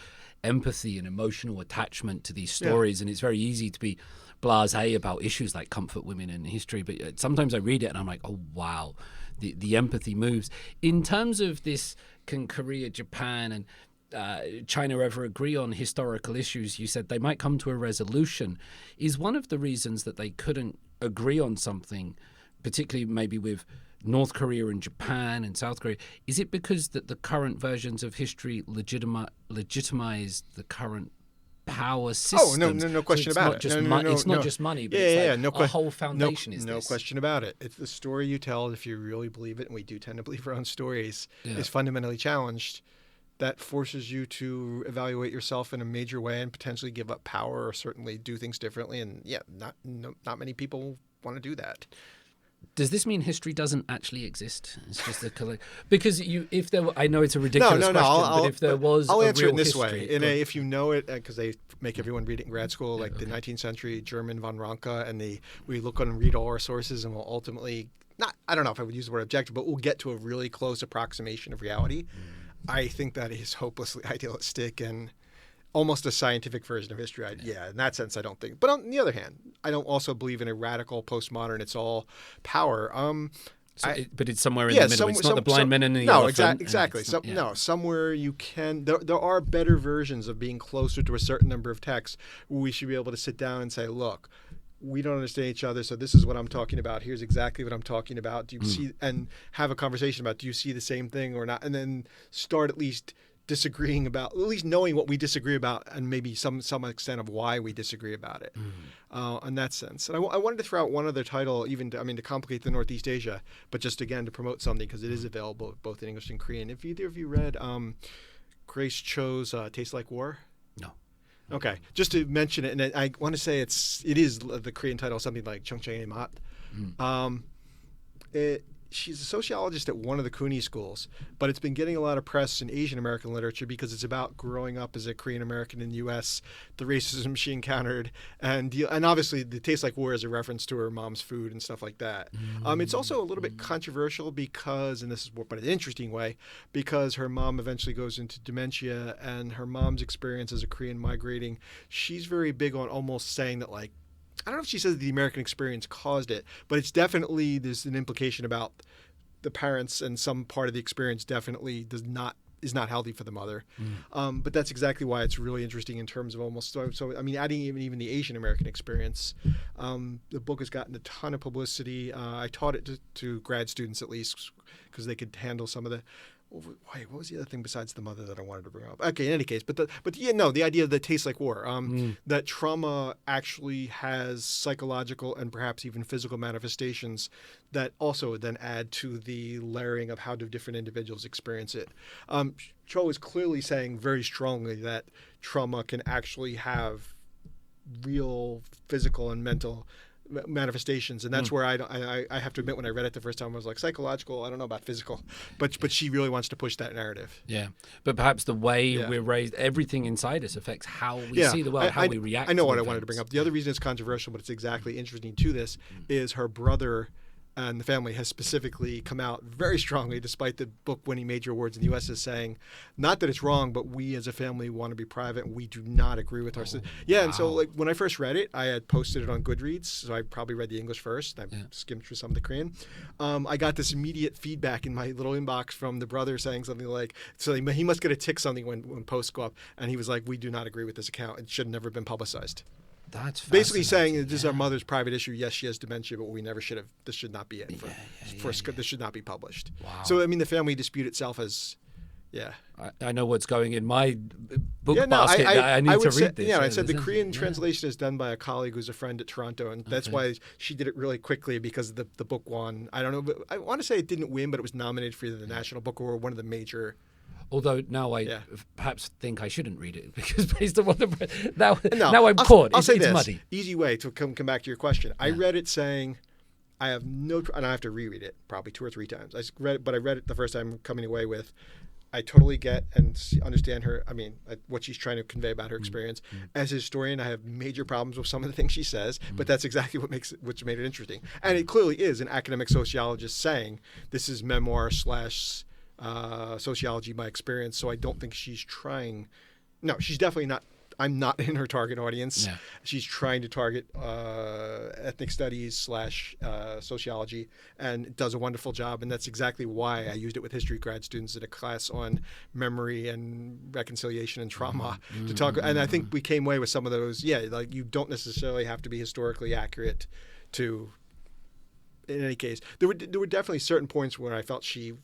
empathy and emotional attachment to these stories, and it's very easy to be blasé about issues like comfort women in history, but sometimes I read it and I'm like, oh wow, the empathy moves. In terms of this, can Korea, Japan and China ever agree on historical issues? You said they might come to a resolution. Is one of the reasons that they couldn't agree on something, particularly maybe with North Korea and Japan and South Korea, is it because that the current versions of history legitimize the current power system? Oh, no question about it. It's not just money, but a whole foundation is this. No question about it. It's the story you tell, if you really believe it, and we do tend to believe our own stories, is fundamentally challenged. That forces you to evaluate yourself in a major way and potentially give up power or certainly do things differently. And not many people want to do that. Does this mean history doesn't actually exist? It's just because I know it's a ridiculous question, but if there was I'll a answer real it this history, way. If you know it, because they make everyone read it in grad school, like the 19th century German von Ranke, and we look on and read all our sources, and we'll ultimately, I don't know if I would use the word objective, but we'll get to a really close approximation of reality. I think that is hopelessly idealistic and almost a scientific version of history. In that sense, I don't think. But on the other hand, I don't also believe in a radical postmodern, it's all power. But it's somewhere in the middle. It's not the blind men and the elephant. Exactly. Somewhere you can. There are better versions of being closer to a certain number of texts where we should be able to sit down and say, look, we don't understand each other, so this is what I'm talking about. Here's exactly what I'm talking about. Do you see, and have a conversation about, do you see the same thing or not? And then start at least disagreeing about, at least knowing what we disagree about, and maybe some extent of why we disagree about it. In that sense. And I wanted to throw out one other title, to complicate the Northeast Asia, but just again to promote something, because it is available both in English and Korean. If either of you read Grace Cho's Tastes Like War? No. Okay, just to mention it, and I want to say it is the Korean title, something like Cheongchang Mat. she's a sociologist at one of the Cooney schools, but it's been getting a lot of press in Asian American literature because it's about growing up as a Korean American in the U.S., the racism she encountered, and obviously the Tastes Like War is a reference to her mom's food and stuff like that. It's also a little bit controversial because, and this is but in an interesting way, because her mom eventually goes into dementia, and her mom's experience as a Korean migrating, she's very big on almost saying that, like, I don't know if she says the American experience caused it, but it's definitely, there's an implication about the parents, and some part of the experience definitely is not healthy for the mother. But that's exactly why it's really interesting in terms of almost, so I mean, adding even the Asian American experience. The book has gotten a ton of publicity. I taught it to grad students at least because they could handle some of the, wait, what was the other thing besides the mother that I wanted to bring up? Okay, in any case, the idea that Tastes Like War, that trauma actually has psychological and perhaps even physical manifestations that also then add to the layering of how do different individuals experience it. Cho is clearly saying very strongly that trauma can actually have real physical and mental manifestations, and that's where I have to admit, when I read it the first time, I was like, psychological, I don't know about physical, but she really wants to push that narrative. Yeah, but perhaps the way we're raised, everything inside us affects how we see the world, how we react. I know to what events. I wanted to bring up. The other reason it's controversial, but it's exactly interesting to this, is her brother and the family has specifically come out very strongly, despite the book-winning major awards in the U.S., as saying, not that it's wrong, but we as a family want to be private, and we do not agree with our... And so, like, when I first read it, I had posted it on Goodreads, so I probably read the English first. I skimmed through some of the Korean. I got this immediate feedback in my little inbox from the brother saying something like, so he must get a tick something when posts go up, and he was like, we do not agree with this account. It should have never been publicized. That's basically saying this is our mother's private issue. Yes, she has dementia, but we never should have. This should not be it. This should not be published. Wow. So I mean, the family dispute itself as, I know what's going in my book basket. I need to read this. Yeah, I said the Korean translation is done by a colleague who's a friend at Toronto, and that's why she did it really quickly, because the book won. I don't know, but I want to say it didn't win, but it was nominated for either the National Book Award or one of the major. Although now I perhaps think I shouldn't read it, because based on what now I'm caught. I'll say it's this. Muddy. Easy way to come back to your question. I read it saying, I have and I have to reread it probably 2 or 3 times. I read it the first time coming away with, I totally get and understand her. I mean, what she's trying to convey about her experience. As a historian, I have major problems with some of the things she says, but that's exactly what made it interesting. And it clearly is an academic sociologist saying this is memoir / sociology by experience. So I don't think she's trying. No, she's definitely not. I'm not in her target audience. Yeah. She's trying to target ethnic studies / sociology, and does a wonderful job. And that's exactly why I used it with history grad students at a class on memory and reconciliation and trauma to talk. And I think we came away with some of those. Yeah, like, you don't necessarily have to be historically accurate to. In any case, there were definitely certain points where I felt the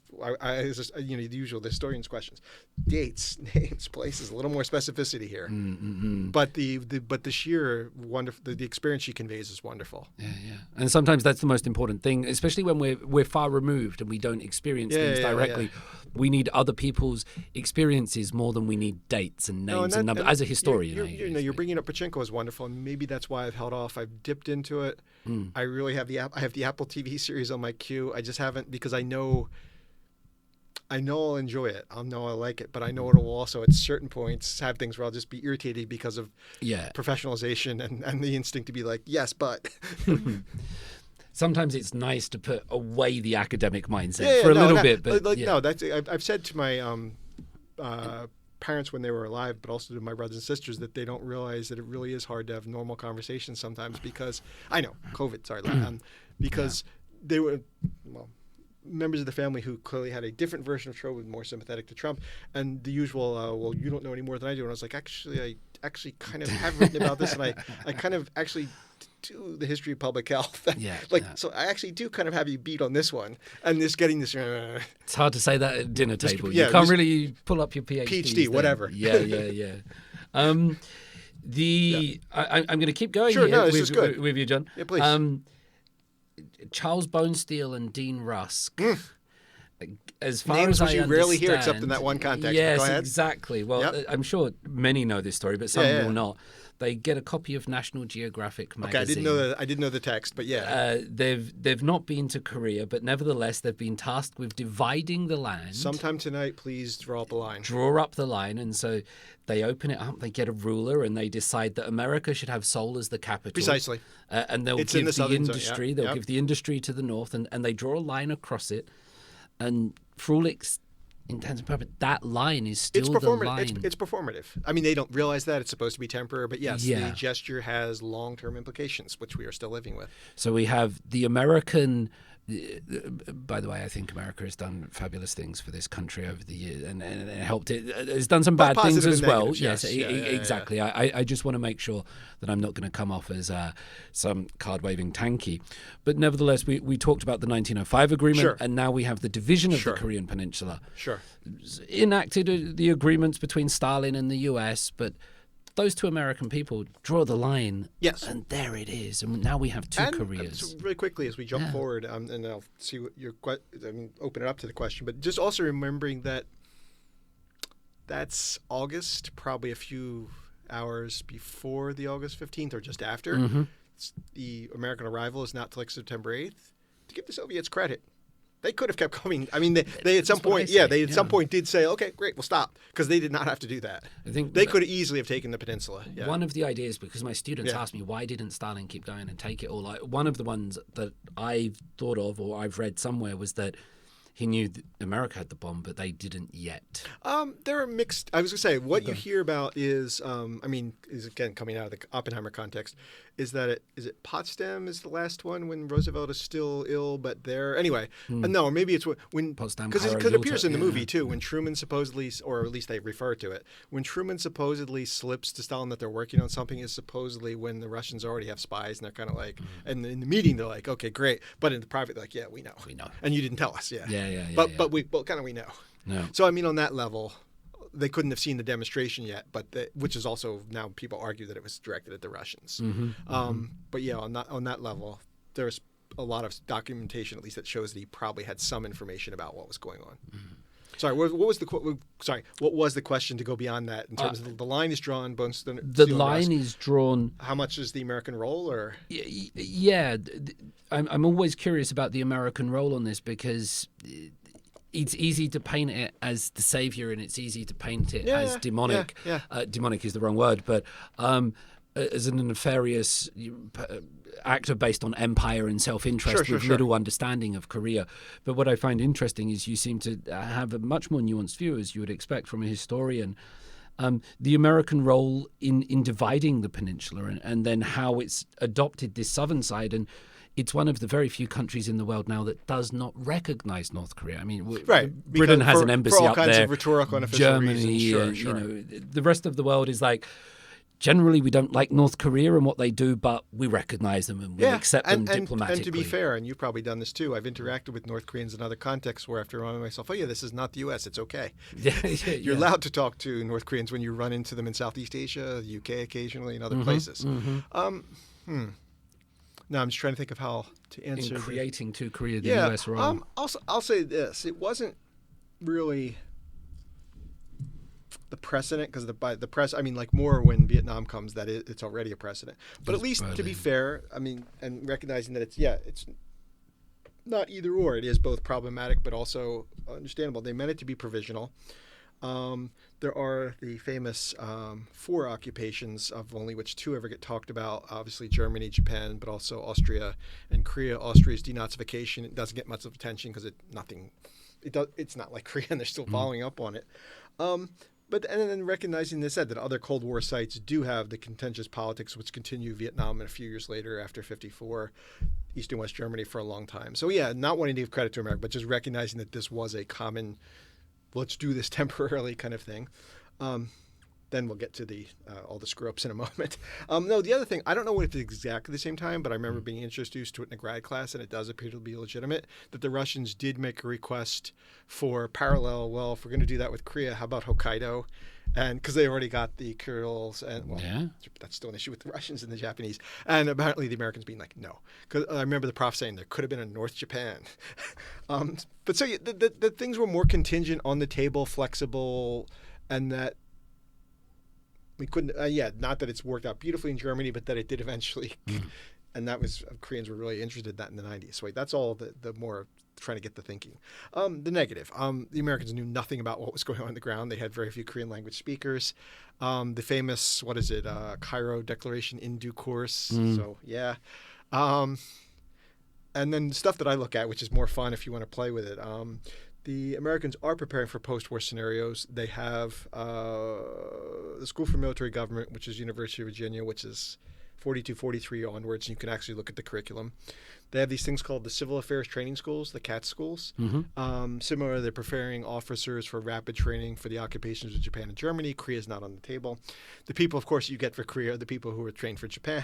usual, the historian's questions, dates, names, places, a little more specificity here. But the sheer wonderful, the experience she conveys is wonderful. Yeah. And sometimes that's the most important thing, especially when we're far removed and we don't experience things directly. Yeah. We need other people's experiences more than we need dates and names and numbers. As a historian, you're bringing up Pachinko is wonderful, and maybe that's why I've held off. I've dipped into it. I really have the Apple TV series on my queue. I just haven't, because I know I'll enjoy it. I know I'll like it, but I know it'll also at certain points have things where I'll just be irritated because of professionalization and the instinct to be like, yes, but. Sometimes it's nice to put away the academic mindset for a little bit. But no, that's I've said to my parents when they were alive, but also to my brothers and sisters, that they don't realize that it really is hard to have normal conversations sometimes, because I know COVID, because they were members of the family who clearly had a different version of Trump, was more sympathetic to Trump, and the usual, well, you don't know any more than I do. And I was like, I actually kind of have written about this, and I kind of actually do the history of public health. So I actually do kind of have you beat on this one, and this getting this. It's hard to say that at dinner table. You can't really pull up your PhD, whatever. Yeah. I'm going to keep going here this is good. with you, John. Yeah, please. Charles Bonesteel and Dean Rusk. As far Names as which I you understand, rarely hear except in that one context. Yes, Go ahead. exactly. Well, Yep. I'm sure many know this story, but some Yeah. will not. They get a copy of National Geographic magazine. Okay, I didn't know the text, but yeah. They've not been to Korea, but nevertheless they've been tasked with dividing the land. Sometime tonight, please draw up a line. Draw up the line, and so they open it up. They get a ruler, and they decide that America should have Seoul as the capital. Precisely. And they'll It's in give the the southern zone, industry. yeah, They'll yep. give the industry to the north, and they draw a line across it. And for all intents and purposes, that line is still It's the performative. line. It's performative. I mean, they don't realize that it's supposed to be temporary, but yes, Yeah. the gesture has long-term implications, which we are still living with. So we have the American. By the way, I think America has done fabulous things for this country over the years, and it helped it. It's done some Both bad things positive as and well. negatives, Yes, yes. Yeah, exactly. I just want to make sure that I'm not going to come off as some card-waving tanky. But nevertheless, we talked about the 1905 agreement, Sure. and now we have the division of Sure. the Korean Peninsula. Sure. Enacted the agreements between Stalin and the U.S., but those two American people draw the line. Yes. And there it is. And now we have two And Koreas. so really quickly as we jump forward, and I'll see what open it up to the question, but just also remembering that that's August, probably a few hours before the August 15th or just after. Mm-hmm. The American arrival is not till like September 8th. To give the Soviets credit, they could have kept coming. I mean, they at some point, some point did say, okay, great, we'll stop, because they did not have to do that. I think They could easily have taken the peninsula. Yeah. One of the ideas, because my students Yeah. ask me, why didn't Stalin keep going and take it all? One of the ones that I've thought of or I've read somewhere was that he knew that America had the bomb, but they didn't yet. There are mixed. I was going to say, what you hear about is again coming out of the Oppenheimer context, is that is it Potsdam is the last one when Roosevelt is still ill, but there anyway. No, or maybe it's when Potsdam, because it Yalta, appears in the yeah. movie too when Truman supposedly, or at least they refer to it, when Truman supposedly slips to Stalin that they're working on something is supposedly when the Russians already have spies and they're kind of like, and in the meeting they're like, okay, great, but in the private they're like, yeah, we know, and you didn't tell us, but we know. No. So I mean, on that level, they couldn't have seen the demonstration yet, which is also now people argue that it was directed at the Russians. But yeah, on that level, there's a lot of documentation, at least, that shows that he probably had some information about what was going on. Sorry, what was the question to go beyond that in terms of the line is drawn? The line is drawn. How much is the American role, or? Yeah, I'm always curious about the American role on this because it's easy to paint it as the savior and it's easy to paint it as demonic. Demonic is the wrong word, but as a nefarious actor based on empire and self-interest with little understanding of Korea. But what I find interesting is you seem to have a much more nuanced view, as you would expect from a historian. The American role in dividing the peninsula and then how it's adopted this southern side. And it's one of the very few countries in the world now that does not recognize North Korea. I mean, Britain has an embassy for all up kinds there. of rhetorical and official Germany, reasons. you know, the rest of the world is like, generally we don't like North Korea and what they do, but we recognize them and we accept them diplomatically. And to be fair, and you've probably done this too, I've interacted with North Koreans in other contexts where after reminding myself, oh yeah, this is not the U.S., it's okay. You're allowed to talk to North Koreans when you run into them in Southeast Asia, the UK occasionally, and other places. No, I'm just trying to think of how to answer. In creating two Korea, the U.S. role. I'll say this: it wasn't really the precedent, because the press. I mean, like more when Vietnam comes, that it's already a precedent. But at least to be fair, I mean, and recognizing that it's not either or. It is both problematic but also understandable. They meant it to be provisional. There are the famous 4 occupations, of only which 2 ever get talked about. Obviously, Germany, Japan, but also Austria and Korea. Austria's denazification, it doesn't get much of attention because it's not like Korea, and they're still following up on it. But then recognizing this said that other Cold War sites do have the contentious politics which continue Vietnam and a few years later after 1954, East and West Germany for a long time. So yeah, not wanting to give credit to America, but just recognizing that this was a common, let's do this temporarily kind of thing. Then we'll get to all the screw-ups in a moment. No, the other thing, I don't know if it's exactly the same time, but I remember being introduced to it in a grad class, and it does appear to be legitimate, that the Russians did make a request for parallel, well, if we're going to do that with Korea, how about Hokkaido? and because they already got the Kurils, and that's still an issue with the Russians and the Japanese, and apparently the Americans being like, no, because I remember the prof saying there could have been a North Japan. But so the things were more contingent, on the table, flexible, and that we couldn't, not that it's worked out beautifully in Germany, but that it did eventually. And that was, Koreans were really interested in that in the 90s. So that's all the more trying to get the thinking. The negative, the Americans knew nothing about what was going on the ground. They had very few Korean language speakers. The famous, Cairo Declaration in due course. So, yeah. And then stuff that I look at, which is more fun if you want to play with it. The Americans are preparing for post-war scenarios. They have the School for Military Government, which is University of Virginia, which is 42, 43 onwards, and you can actually look at the curriculum. They have these things called the Civil Affairs Training Schools, the CAT schools. Similar, they're preparing officers for rapid training for the occupations of Japan and Germany. Korea is not on the table. The people, of course, you get for Korea are the people who are trained for Japan.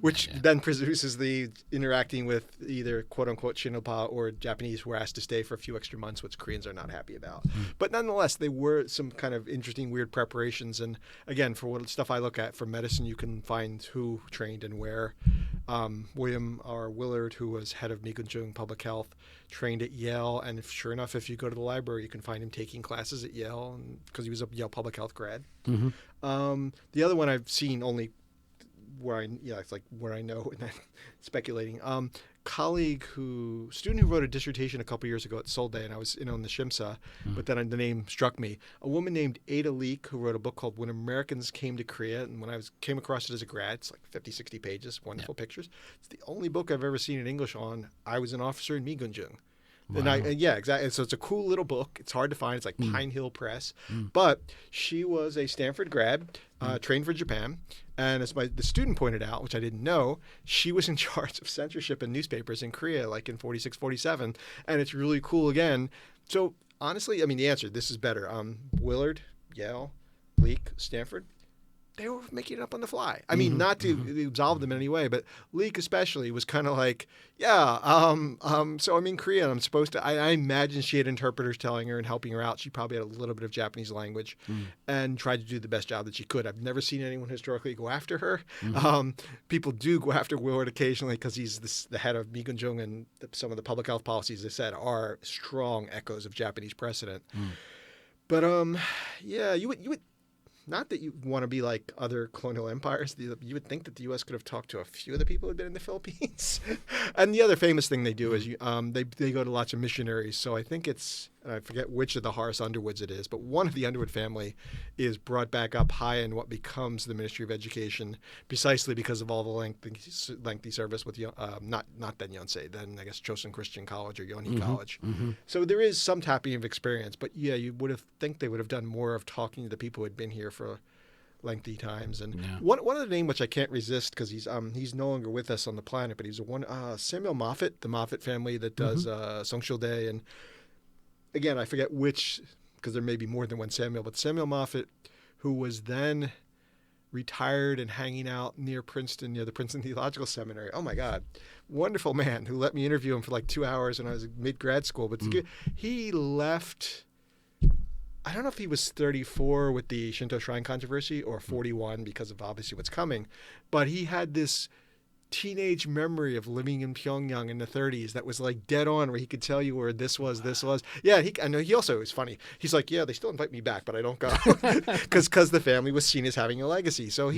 Which then produces the interacting with either quote-unquote Shinopa or Japanese who are asked to stay for a few extra months, which Koreans are not happy about. But nonetheless, they were some kind of interesting, weird preparations. And again, for what stuff I look at for medicine, you can find who trained and where. William R. Willard, who was head of Migunjung Public Health, trained at Yale. And sure enough, if you go to the library, you can find him taking classes at Yale because he was a Yale Public Health grad. The other one I've seen only where I know, and I'm speculating. Student who wrote a dissertation a couple years ago at Seoul Day, and I was in on the Shimsa, but then the name struck me. A woman named Ada Leek, who wrote a book called When Americans Came to Korea, and when I came across it as a grad, it's like 50, 60 pages, wonderful pictures. It's the only book I've ever seen in English on I was an officer in Migunjung. Wow. And exactly. So it's a cool little book. It's hard to find. It's like Pine Hill Press. But she was a Stanford grad, trained for Japan. And as the student pointed out, which I didn't know, she was in charge of censorship in newspapers in Korea, like in 46, 47. And it's really cool again. So honestly, I mean, the answer, this is better. Willard, Yale, Leek, Stanford. They were making it up on the fly. I mean, not to absolve them in any way, but Leek especially was kind of like, so I'm in Korea and I'm supposed to, I imagine she had interpreters telling her and helping her out. She probably had a little bit of Japanese language and tried to do the best job that she could. I've never seen anyone historically go after her. People do go after Willard occasionally because he's the head of Migunjung, and some of the public health policies, they said, are strong echoes of Japanese precedent. But you would not that you want to be like other colonial empires. You would think that the U.S. could have talked to a few of the people who had been in the Philippines. And the other famous thing they do is they go to lots of missionaries. So I think it's, I forget which of the Horace Underwoods it is, but one of the Underwood family is brought back up high in what becomes the Ministry of Education, precisely because of all the lengthy service with not then Yonsei, then I guess Chosun Christian College or Yonhee College. So there is some tapping of experience, but you would have think they would have done more of talking to the people who had been here for lengthy times. And one other name which I can't resist because he's no longer with us on the planet, but he's Samuel Moffat, the Moffat family that does Songshil Day. And again, I forget which, because there may be more than one Samuel, but Samuel Moffat, who was then retired and hanging out near Princeton, near the Princeton Theological Seminary. Oh my God, wonderful man who let me interview him for like 2 hours when I was mid-grad school. But he left, I don't know if he was 34 with the Shinto Shrine controversy or 41 because of obviously what's coming, but he had this teenage memory of living in Pyongyang in the 30s that was like dead on, where he could tell you where this was. Yeah, I know. He also is funny. He's like, yeah, they still invite me back, but I don't go because the family was seen as having a legacy. So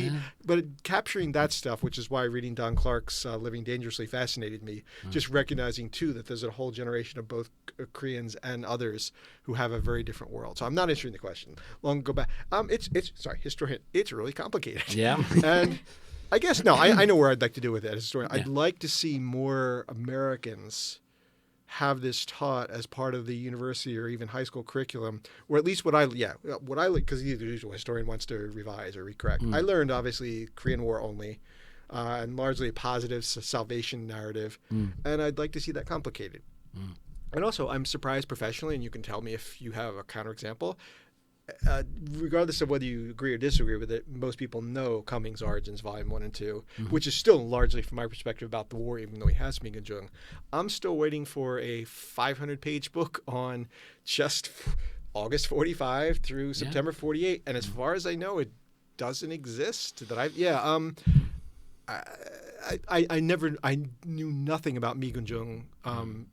but capturing that stuff, which is why reading Don Clark's Living Dangerously fascinated me. Just recognizing too that there's a whole generation of both Koreans and others who have a very different world. So I'm not answering the question. Long go back. Historian. It's really complicated. Yeah. And I guess, no, I know where I'd like to do with it as a historian. I'd like to see more Americans have this taught as part of the university or even high school curriculum, or at least what I because the usual historian wants to revise or recorrect. I learned, obviously, Korean War only, and largely a positive salvation narrative, and I'd like to see that complicated. And also, I'm surprised professionally, and you can tell me if you have a counterexample, regardless of whether you agree or disagree with it, most people know Cummings' Origins, Volume 1 and 2, which is still largely, from my perspective, about the war, even though he has Migunjung. I'm still waiting for a 500-page book on just August 45 through September 48, and as far as I know, it doesn't exist. I knew nothing about Migunjung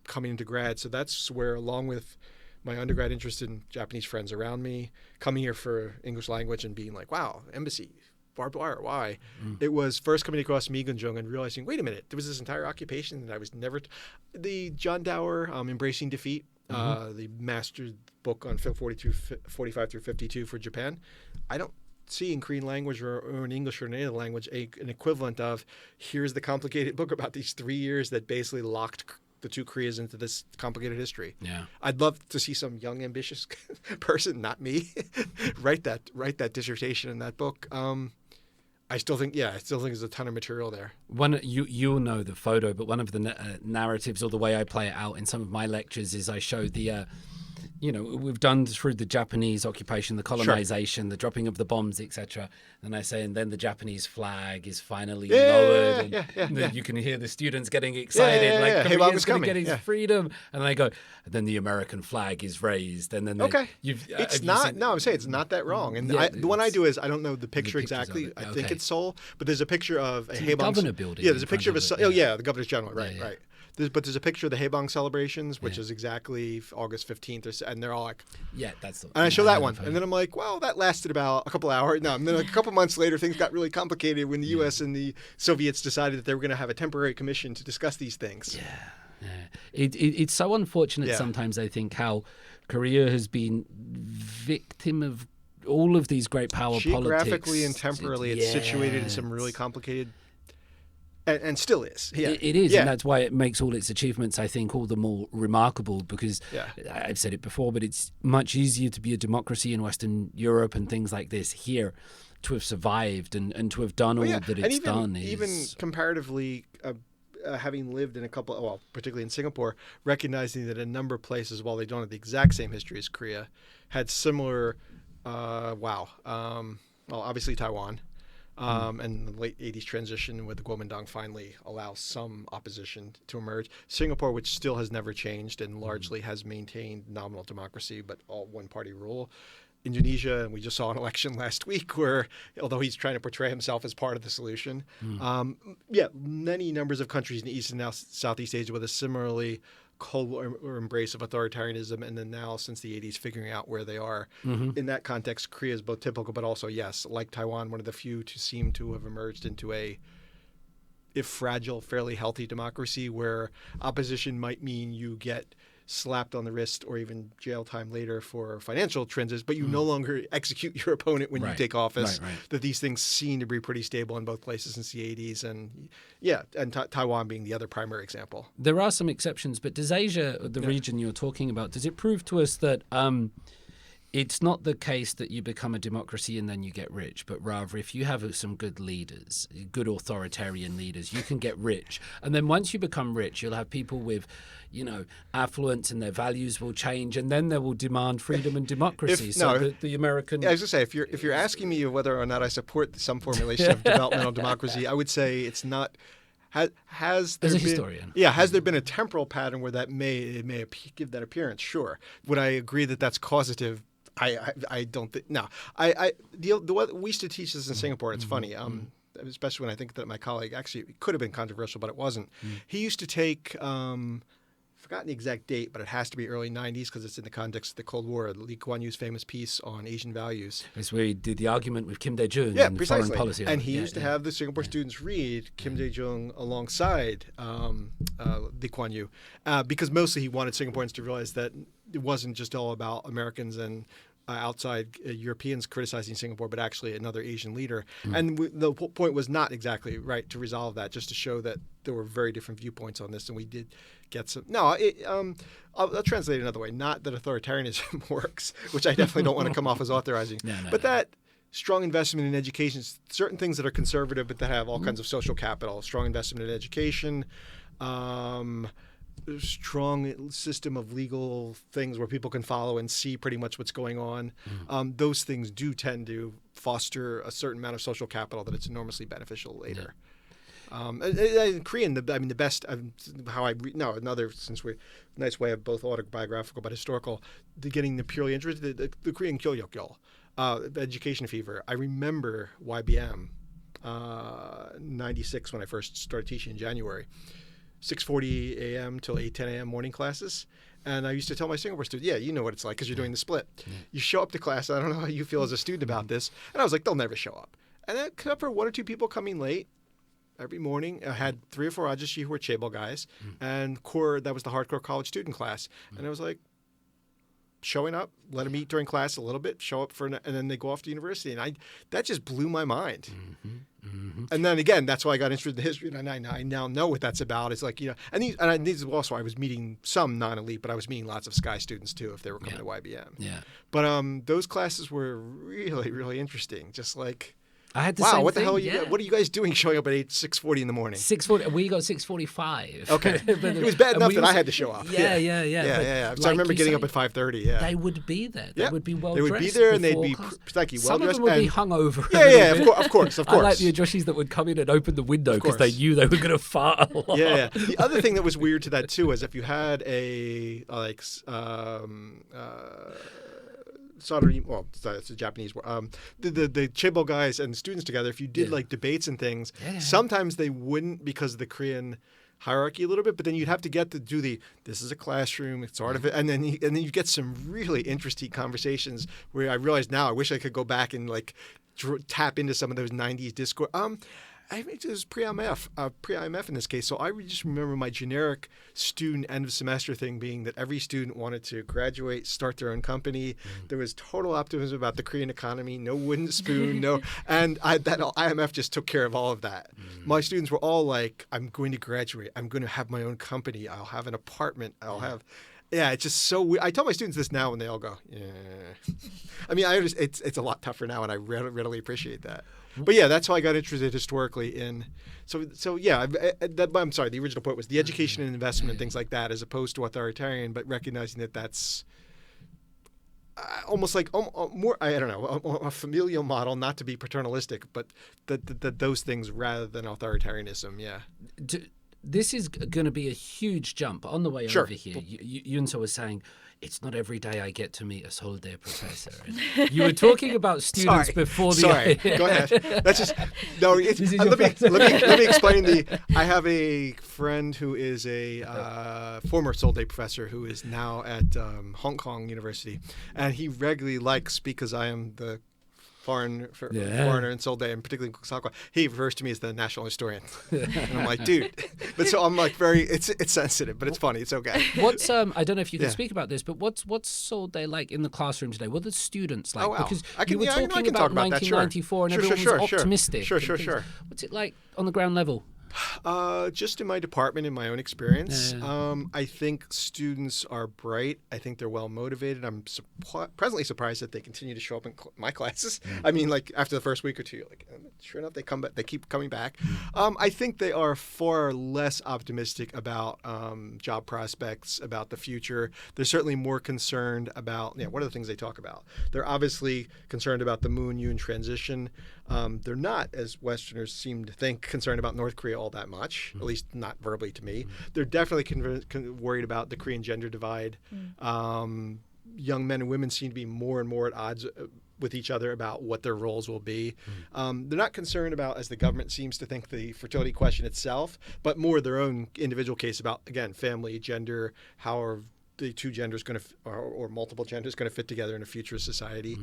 coming into grad, so that's where, along with my undergrad interest in Japanese friends around me, coming here for English language and being like, wow, embassy, barbed wire, why? It was first coming across Migunjung and realizing, wait a minute, there was this entire occupation that I was never... The John Dower, Embracing Defeat, the master book on 45 through 52 for Japan, I don't see in Korean language or in English or in any other language an equivalent of, here's the complicated book about these 3 years that basically locked the two Koreas into this complicated history. Yeah, I'd love to see some young, ambitious person, not me, write that dissertation in that book. I still think there's a ton of material there. You'll know the photo, but one of the narratives, or the way I play it out in some of my lectures, is I show the we've done through the Japanese occupation, the colonization, the dropping of the bombs, etc. And I say, and then the Japanese flag is finally lowered. You can hear the students getting excited, like Korea's going to get its freedom. And they go, then the American flag is raised. And then it's not. No, I'm saying it's not that wrong. And the one I do is, I don't know the picture exactly. I think it's Seoul, but there's a picture of a Haebang governor building. Yeah, there's a picture of the governor's general. Right. But there's a picture of the Haebang celebrations, which is exactly August 15th, and they're all like, that's the one. And I show that one, and then I'm like, well, that lasted about a couple hours. No, and then like a couple months later, things got really complicated when the U.S. and the Soviets decided that they were going to have a temporary commission to discuss these things. It's so unfortunate sometimes, I think, how Korea has been victim of all of these great power politics. Geographically and temporally, it's situated in some really complicated... And still is. Yeah. It is, and that's why it makes all its achievements, I think, all the more remarkable, because I've said it before, but it's much easier to be a democracy in Western Europe and things like this here, to have survived and to have done all that it's done. Even comparatively, having lived in a couple, particularly in Singapore, recognizing that a number of places, while they don't have the exact same history as Korea, had similar, obviously Taiwan. And the late 80s transition with the Kuomintang finally allows some opposition to emerge. Singapore, which still has never changed and largely has maintained nominal democracy, but all one-party rule. Indonesia, and we just saw an election last week where, although he's trying to portray himself as part of the solution, many numbers of countries in East and Southeast Asia with a similarly cold or embrace of authoritarianism, and then now since the 80s figuring out where they are. In that context, Korea is both typical, but also, like Taiwan, one of the few to seem to have emerged into a, if fragile, fairly healthy democracy where opposition might mean you get slapped on the wrist or even jail time later for financial transactions, but you no longer execute your opponent when you take office. That these things seem to be pretty stable in both places since the 80s, and Taiwan being the other primary example. There are some exceptions, but does Asia, the region you're talking about, does it prove to us that it's not the case that you become a democracy and then you get rich, but rather if you have some good leaders, good authoritarian leaders, you can get rich. And then once you become rich, you'll have people with, affluence, and their values will change, and then they will demand freedom and democracy. The American... I was going to say, if you're asking me whether or not I support some formulation of developmental democracy, I would say it's not... Has there been a temporal pattern where that may give that appearance? Sure. Would I agree that that's causative? I don't think. No. We used to teach this in Singapore. It's funny, especially when I think that my colleague, actually, it could have been controversial, but it wasn't. He used to take. Forgotten the exact date, but it has to be early 90s because it's in the context of the Cold War. Lee Kuan Yew's famous piece on Asian values. That's where he did the argument with Kim Dae-jung and foreign policy. And he used to have the Singapore students read Kim Dae-jung alongside Lee Kuan Yew because mostly he wanted Singaporeans to realize that it wasn't just all about Americans and outside Europeans criticizing Singapore, but actually another Asian leader. And the point was not exactly right to resolve that, just to show that there were very different viewpoints on this, and we did get some. No, I'll translate it another way. Not that authoritarianism works, which I definitely don't want to come off as authorizing, but that strong investment in education, certain things that are conservative but that have all kinds of social capital, strong investment in education, strong system of legal things where people can follow and see pretty much what's going on. Those things do tend to foster a certain amount of social capital that it's enormously beneficial later. Korean, the best. Another, since we're nice way of both autobiographical but historical. Getting the purely interested, the Korean Kyoryokyo, the education fever. I remember YBM, 96 when I first started teaching in January, 6:40 a.m. till 8:10 a.m. morning classes. And I used to tell my Singapore students, yeah, you know what it's like because you're doing the split. Yeah. You show up to class. I don't know how you feel as a student about this. And I was like, they'll never show up. And except for one or two people coming late every morning, I had 3 or 4 Ajashi who were chaebol guys, and core, that was the hardcore college student class. And I was like, showing up, let them eat during class a little bit, show up and then they go off to university. And that just blew my mind. And then again, that's why I got interested in history, and I now know what that's about. It's like, and these also, I was meeting some non-elite, but I was meeting lots of Sky students too if they were coming to YBM. Yeah. But those classes were really, really interesting. Just like, I had the wow, same what the thing, hell are you guys, what are you guys doing showing up at 6:40 in the morning? 6:40. We got 6:45. Okay. It was bad enough that I had to show up. Yeah. So I remember getting up at 5:30. Yeah. They would be there. They would be well dressed. They would be there and they'd be well Some dressed. of them would be hungover. Of course. I like the Ajoshis that would come in and open the window because they knew they were going to fart a lot. Yeah. The other thing that was weird to that too is if you had a it's a Japanese word. The chaebol guys and students together, if you did like debates and things, sometimes they wouldn't because of the Korean hierarchy a little bit, but then you'd have to get to do this is a classroom, it's sort of it, and then you get some really interesting conversations where I realize now I wish I could go back and like tap into some of those 90s discourse. I think it was pre-IMF in this case. So I just remember my generic student end of semester thing being that every student wanted to graduate, start their own company. There was total optimism about the Korean economy, no wooden spoon, and IMF just took care of all of that. My students were all like, I'm going to graduate. I'm going to have my own company. I'll have an apartment. I'll have... Yeah, it's just so weird. I tell my students this now and they all go, yeah. I mean, I understand it's a lot tougher now and I readily appreciate that. But yeah, that's how I got interested historically in. So yeah, I'm sorry. The original point was the education and investment and things like that, as opposed to authoritarian, but recognizing that that's almost like more. I don't know, a familial model, not to be paternalistic, but that those things rather than authoritarianism. Yeah. This is going to be a huge jump on the way over here. Yunso was saying, it's not every day I get to meet a Seoul Day professor. And you were talking about students before the... Sorry, go ahead. That's just... No, let me explain I have a friend who is a former Seoul Day professor who is now at Hong Kong University. And he regularly likes, because I am the foreigner in Seoul Day, and particularly in Sakwa, he refers to me as the national historian. And I'm like, dude. But so I'm like it's sensitive, but it's funny. It's okay. What's I don't know if you can speak about this, but what's Seoul Day like in the classroom today? What are the students like? Oh, wow. Because you were talking about 1994 and everyone was optimistic. Sure. What's it like on the ground level? Just in my department, in my own experience, I think students are bright. I think they're well motivated. I'm presently surprised that they continue to show up in my classes. I mean, like after the first week or two, you're like, sure enough, they come back. They keep coming back. I think they are far less optimistic about job prospects, about the future. They're certainly more concerned about what are the things they talk about. They're obviously concerned about the Moon-Yoon transition. They're not, as Westerners seem to think, concerned about North Korea all that much, at least not verbally to me. They're definitely worried about the Korean gender divide. Young men and women seem to be more and more at odds with each other about what their roles will be. They're not concerned about, as the government seems to think, the fertility question itself, but more their own individual case about, again, family, gender, how are the two genders going to, or multiple genders going to fit together in a future society.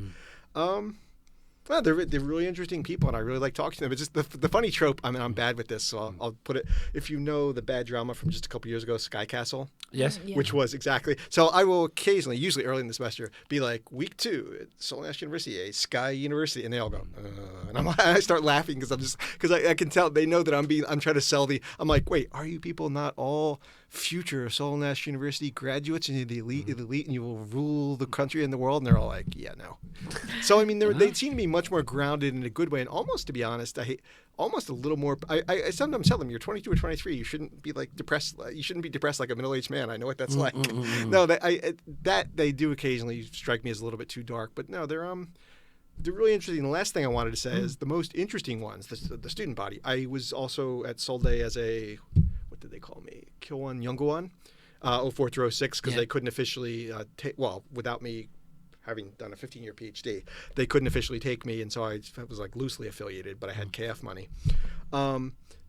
Well, they're really interesting people, and I really like talking to them. It's just the funny trope. I mean, I'm bad with this, so I'll put it. If you know the bad drama from just a couple years ago, Sky Castle. Yes. Which was exactly. So I will occasionally, usually early in the semester, be like, week 2 at Seoul National University, a Sky University, and they all go, and I start laughing because I can tell they know that I'm trying to sell I'm like, wait, are you people not all future Seoul National University graduates and you're the elite, and you will rule the country and the world? And they're all like, yeah, no. So I mean, they seem to be much more grounded in a good way, and almost, to be honest, almost a little more. I sometimes tell them, you're 22 or 23. You shouldn't be like depressed. You shouldn't be depressed like a middle-aged man. I know what that's like. No, that they do occasionally strike me as a little bit too dark. But no, the really interesting last thing I wanted to say is the most interesting ones, the student body. I was also at Seoul Day as a, what did they call me? Kyowan Youngwon, 04 through 06, because they couldn't officially without me having done a 15-year PhD, they couldn't officially take me, and so I was like loosely affiliated, but I had KF money.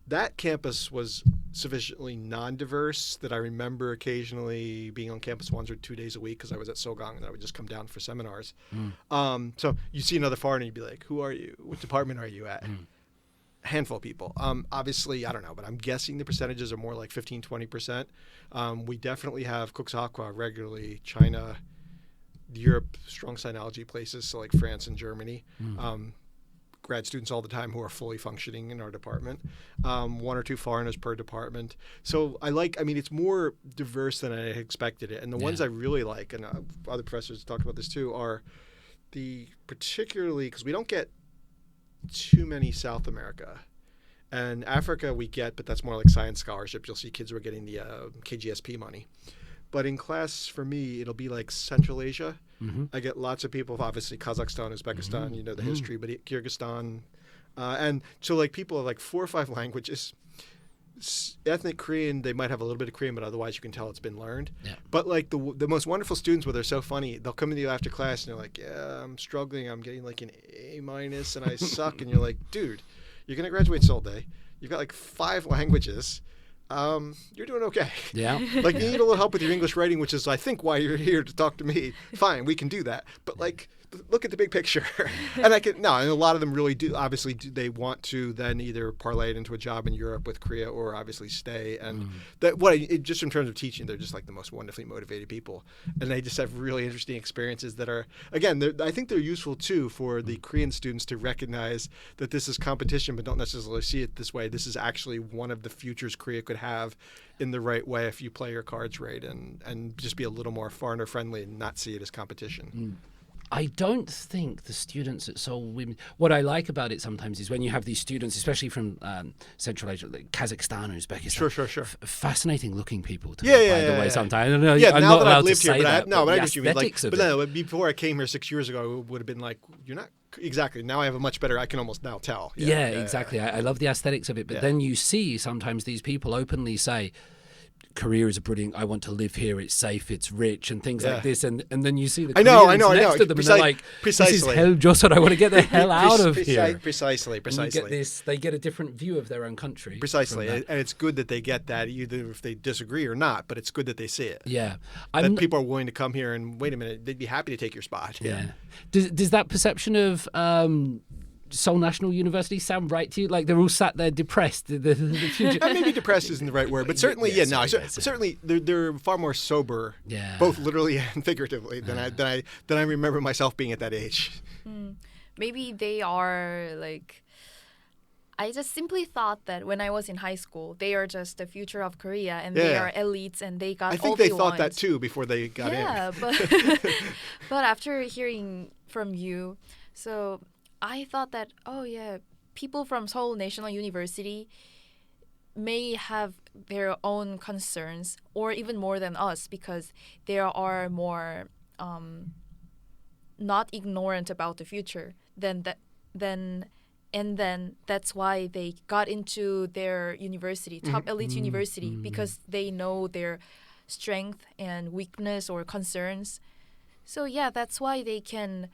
That campus was sufficiently non-diverse that I remember occasionally being on campus 1 or 2 days a week because I was at Sogang and I would just come down for seminars. So you see another foreigner, you'd be like, who are you? What department are you at? Handful of people. Obviously, I don't know, but I'm guessing the percentages are more like 15, 20%. We definitely have Kokusakwa regularly, China, Europe, strong sinology places, so like France and Germany. Grad students all the time who are fully functioning in our department. 1 or 2 foreigners per department. So it's more diverse than I expected it. And the ones I really like, and other professors talked about this too, are particularly, because we don't get too many South America. And Africa we get, but that's more like science scholarship. You'll see kids who are getting the KGSP money. But in class, for me, it'll be like Central Asia. I get lots of people, obviously Kazakhstan, Uzbekistan, you know the history, but Kyrgyzstan. And so like people of like 4 or 5 languages. Ethnic Korean, they might have a little bit of Korean, but otherwise you can tell it's been learned. But like the most wonderful students, where they're so funny, they'll come to you after class and they're like, yeah, I'm struggling. I'm getting like an A- and I suck. And you're like, dude, you're going to graduate Seoul Day. You've got like 5 languages. You're doing okay. Yeah. Like you need a little help with your English writing, which is I think why you're here to talk to me. Fine, we can do that. But like look at the big picture. And and a lot of them really do they want to then either parlay it into a job in Europe with Korea or obviously stay. And just in terms of teaching, they're just like the most wonderfully motivated people. And they just have really interesting experiences that are, again, I think they're useful too for the Korean students to recognize that this is competition, but don't necessarily see it this way. This is actually one of the futures Korea could have in the right way if you play your cards right and just be a little more foreigner friendly and not see it as competition. I don't think the students at Seoul Women. What I like about it sometimes is when you have these students, especially from Central Asia, like Kazakhstan, Uzbekistan. Sure. Fascinating looking people. By the way, sometimes I don't know. Yeah, I'm now not that allowed I've lived to here, say that, but I the know what you mean. aesthetics But before I came here 6 years ago, it would have been like, you're not exactly. Now I have a much better. I can almost now tell. Yeah, exactly. I love the aesthetics of it, but then you see sometimes these people openly say, Korea is I want to live here, it's safe, it's rich, and things like this. And then you see the Koreans next to them, and they're like, this is hell, Joseon, I want to get the hell out of here. Precisely. And you get they get a different view of their own country. Precisely. And it's good that they get that, either if they disagree or not, but it's good that they see it. Yeah. That people are willing to come here and, wait a minute, they'd be happy to take your spot. Yeah. Does that perception of Seoul National University sound right to you? Like they're all sat there depressed. The future. Maybe depressed isn't the right word, but certainly, certainly they're far more sober, both literally and figuratively than I remember myself being at that age. Maybe they are like. I just simply thought that when I was in high school, they are just the future of Korea, and they are elites, and they got. I think they thought that too before they got in. Yeah, but after hearing from you, so. I thought that, people from Seoul National University may have their own concerns, or even more than us, because they are more not ignorant about the future. Then that's why they got into their university, top elite university, because they know their strength and weakness or concerns. So that's why they can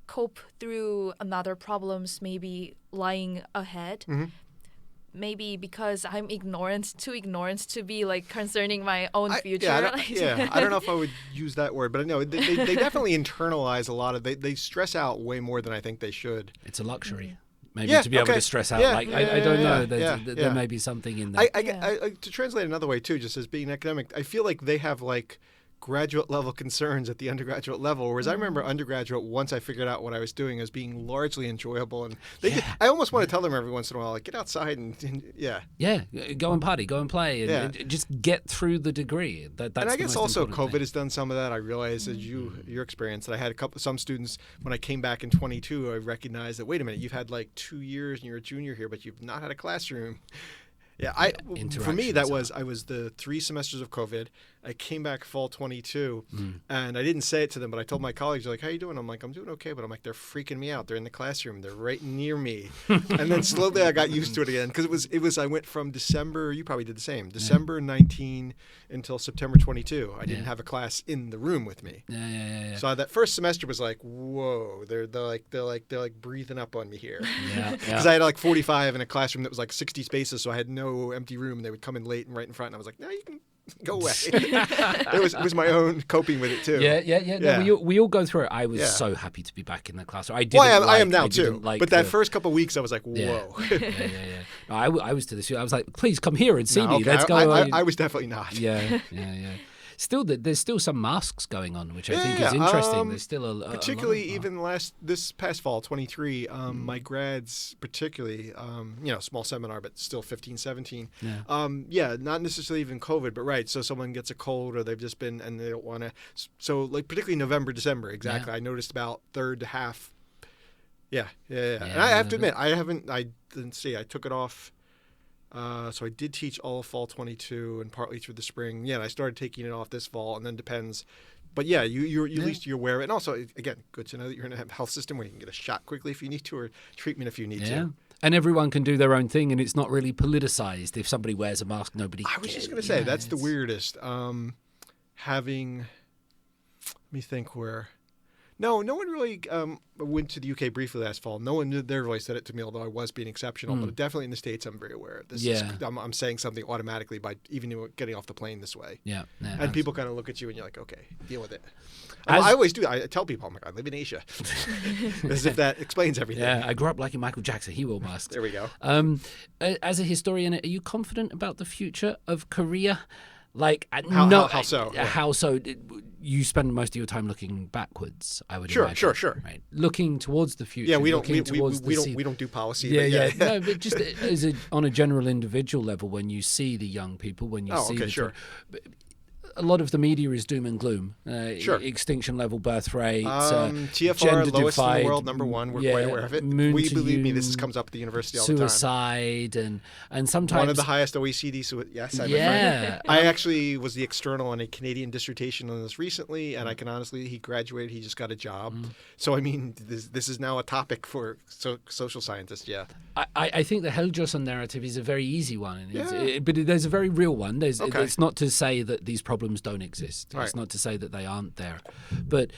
cope through another problems maybe lying ahead. Maybe because I'm too ignorant to be like concerning my own future. I don't know if I would use that word, but no, they definitely internalize a lot of. They stress out way more than I think they should. It's a luxury. Maybe to be able to stress out. I don't know. There may be something in that. To translate another way too, just as being academic, I feel like they have like graduate level concerns at the undergraduate level, whereas I remember undergraduate, once I figured out what I was doing, as being largely enjoyable, and I almost want to tell them every once in a while, like, get outside and go and party, go and play, and just get through the degree. That's and I guess also COVID thing. has done some of that. I realize, as your experience, that I had some students when I came back in 22, I recognized that, wait a minute, you've had like 2 years and you're a junior here, but you've not had a classroom. Yeah, for me that was I was the 3 semesters of COVID. I came back fall 22, and I didn't say it to them, but I told my colleagues, they're like, "How you doing?" I'm like, "I'm doing okay," but I'm like, "They're freaking me out. They're in the classroom. They're right near me." And then slowly I got used to it again because it was I went from December. You probably did the same. December 19 until September 22. I didn't have a class in the room with me. Yeah. So that first semester was like, whoa, they're like breathing up on me here. Yeah. Because I had like 45 in a classroom that was like 60 spaces, so I had no empty room. They would come in late and right in front, and I was like, no, you can go away. It was my own coping with it too. Yeah. No, we all go through it. I was so happy to be back in the classroom. I am now too. But that first couple of weeks, I was like, whoa. Yeah. No, I was to the. I was like, please come here and see me. Okay. Let's go. I was definitely not. Yeah. Still, there's still some masks going on, which I think is interesting. There's still particularly even this past fall, 23. My grads, particularly, small seminar, but still 15, 17. Not necessarily even COVID, but right. So someone gets a cold, or they've just been, and they don't want to. So like particularly November, December, exactly. I noticed about third to half. Yeah. And I have to admit, I didn't see. I took it off. So I did teach all of fall 22 and partly through the spring. Yeah, and I started taking it off this fall, and then depends. But yeah, you're at least you're aware of it. And also, again, good to know that you're in a health system where you can get a shot quickly if you need to, or treatment if you need to. And everyone can do their own thing, and it's not really politicized. If somebody wears a mask, nobody cares. I was just going to say, that's the weirdest. Let me think where... No one really went to the UK briefly last fall. No one there really said it to me, although I was being exceptional. But definitely in the States, I'm very aware of this. I'm saying something automatically by even getting off the plane this way. Yeah. And people kind of look at you and you're like, okay, deal with it. I always do. I tell people, I'm like, I live in Asia. As if that explains everything. Yeah, I grew up liking Michael Jackson. He wore masks. There we go. As a historian, are you confident about the future of Korea? Like, how so? How so? You spend most of your time looking backwards, I would imagine. Sure. Right? Looking towards the future. Yeah, we don't do policy. Yeah. No, but just on a general individual level, when you see the young people, when you see a lot of the media is doom and gloom. Extinction level birth rates, TFR, lowest in the world, number one. We're quite aware of it. Believe me, this comes up at the university all the time. Suicide, and sometimes... One of the highest OECD, yes. I actually was the external on a Canadian dissertation on this recently, and I can honestly, he graduated, he just got a job. So, I mean, this is now a topic for social scientists, I think the Joseon narrative is a very easy one, but there's a very real one. It's not to say that these problems don't exist. It's not to say that they aren't there. But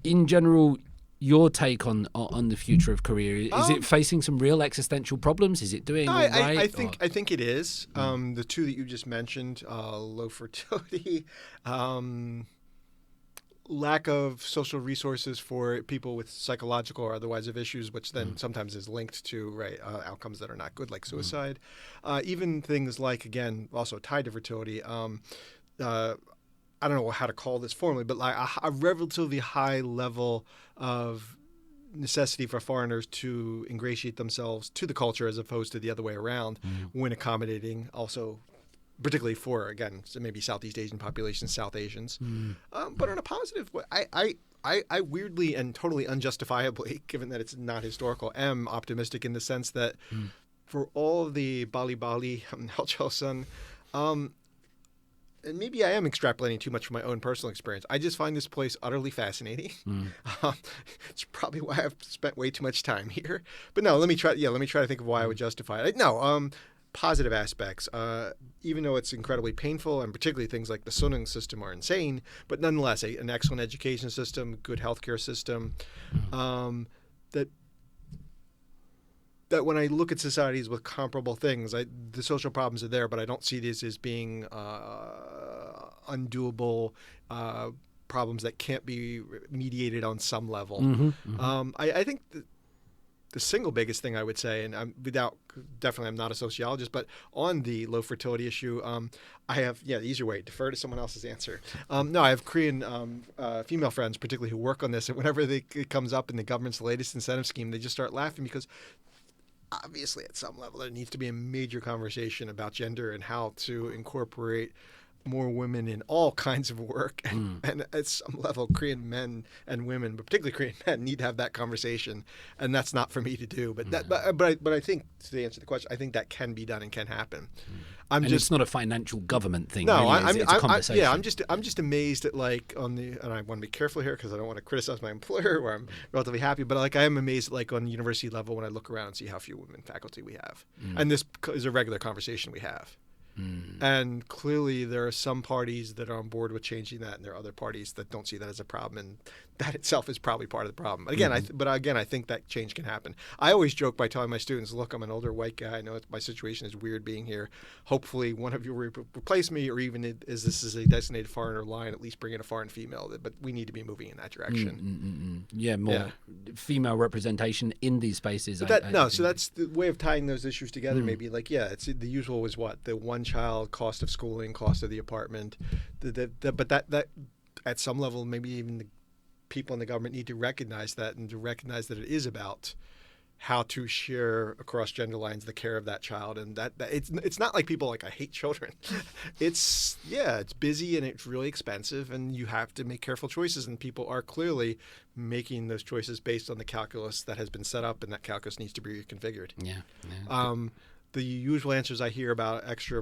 in general, your take on the future of Korea, is it facing some real existential problems? Is it doing all right? I think it is. The two that you just mentioned, low fertility, lack of social resources for people with psychological or otherwise of issues, which then sometimes is linked to outcomes that are not good, like suicide. Even things like, again, also tied to fertility, I don't know how to call this formally, but like a relatively high level of necessity for foreigners to ingratiate themselves to the culture as opposed to the other way around when accommodating also particularly for, again, maybe Southeast Asian populations, South Asians. But on a positive way, I weirdly and totally unjustifiably, given that it's not historical, am optimistic in the sense that for all of the Bali Joseon, and maybe I am extrapolating too much from my own personal experience. I just find this place utterly fascinating. It's probably why I've spent way too much time here. But no, let me try to think of why I would justify it. No, positive aspects. Even though it's incredibly painful, and particularly things like the Sunung system are insane, but nonetheless, an excellent education system, good healthcare system, that when I look at societies with comparable things, the social problems are there, but I don't see these as being undoable problems that can't be mediated on some level. I think the single biggest thing I would say, and I'm not a sociologist, but on the low fertility issue, I have, the easier way, defer to someone else's answer. No, I have Korean female friends, particularly who work on this, and whenever it comes up in the government's latest incentive scheme, they just start laughing because obviously at some level there needs to be a major conversation about gender and how to incorporate more women in all kinds of work, and at some level, Korean men and women, but particularly Korean men, need to have that conversation, and that's not for me to do. But I think, to answer the question, I think that can be done and can happen. It's not a financial government thing. No, really, it's a conversation. I'm just amazed at and I want to be careful here because I don't want to criticize my employer, where I'm relatively happy. But I am amazed on the university level when I look around and see how few women faculty we have, and this is a regular conversation we have. And clearly there are some parties that are on board with changing that, and there are other parties that don't see that as a problem, and that itself is probably part of the problem. But again, I think that change can happen. I always joke by telling my students, look, I'm an older white guy. I know my situation is weird being here. Hopefully one of you will replace me, or even as this is a designated foreigner line, at least bring in a foreign female. But we need to be moving in that direction. Yeah, more female representation in these spaces. So that's the way of tying those issues together. Maybe it's the usual was what? The one child, cost of schooling, cost of the apartment. But that at some level, maybe even the people in the government need to recognize that, and to recognize that it is about how to share across gender lines the care of that child, and that it's not like people I hate children. It's busy and it's really expensive, and you have to make careful choices, and people are clearly making those choices based on the calculus that has been set up, and that calculus needs to be reconfigured. The usual answers I hear about extra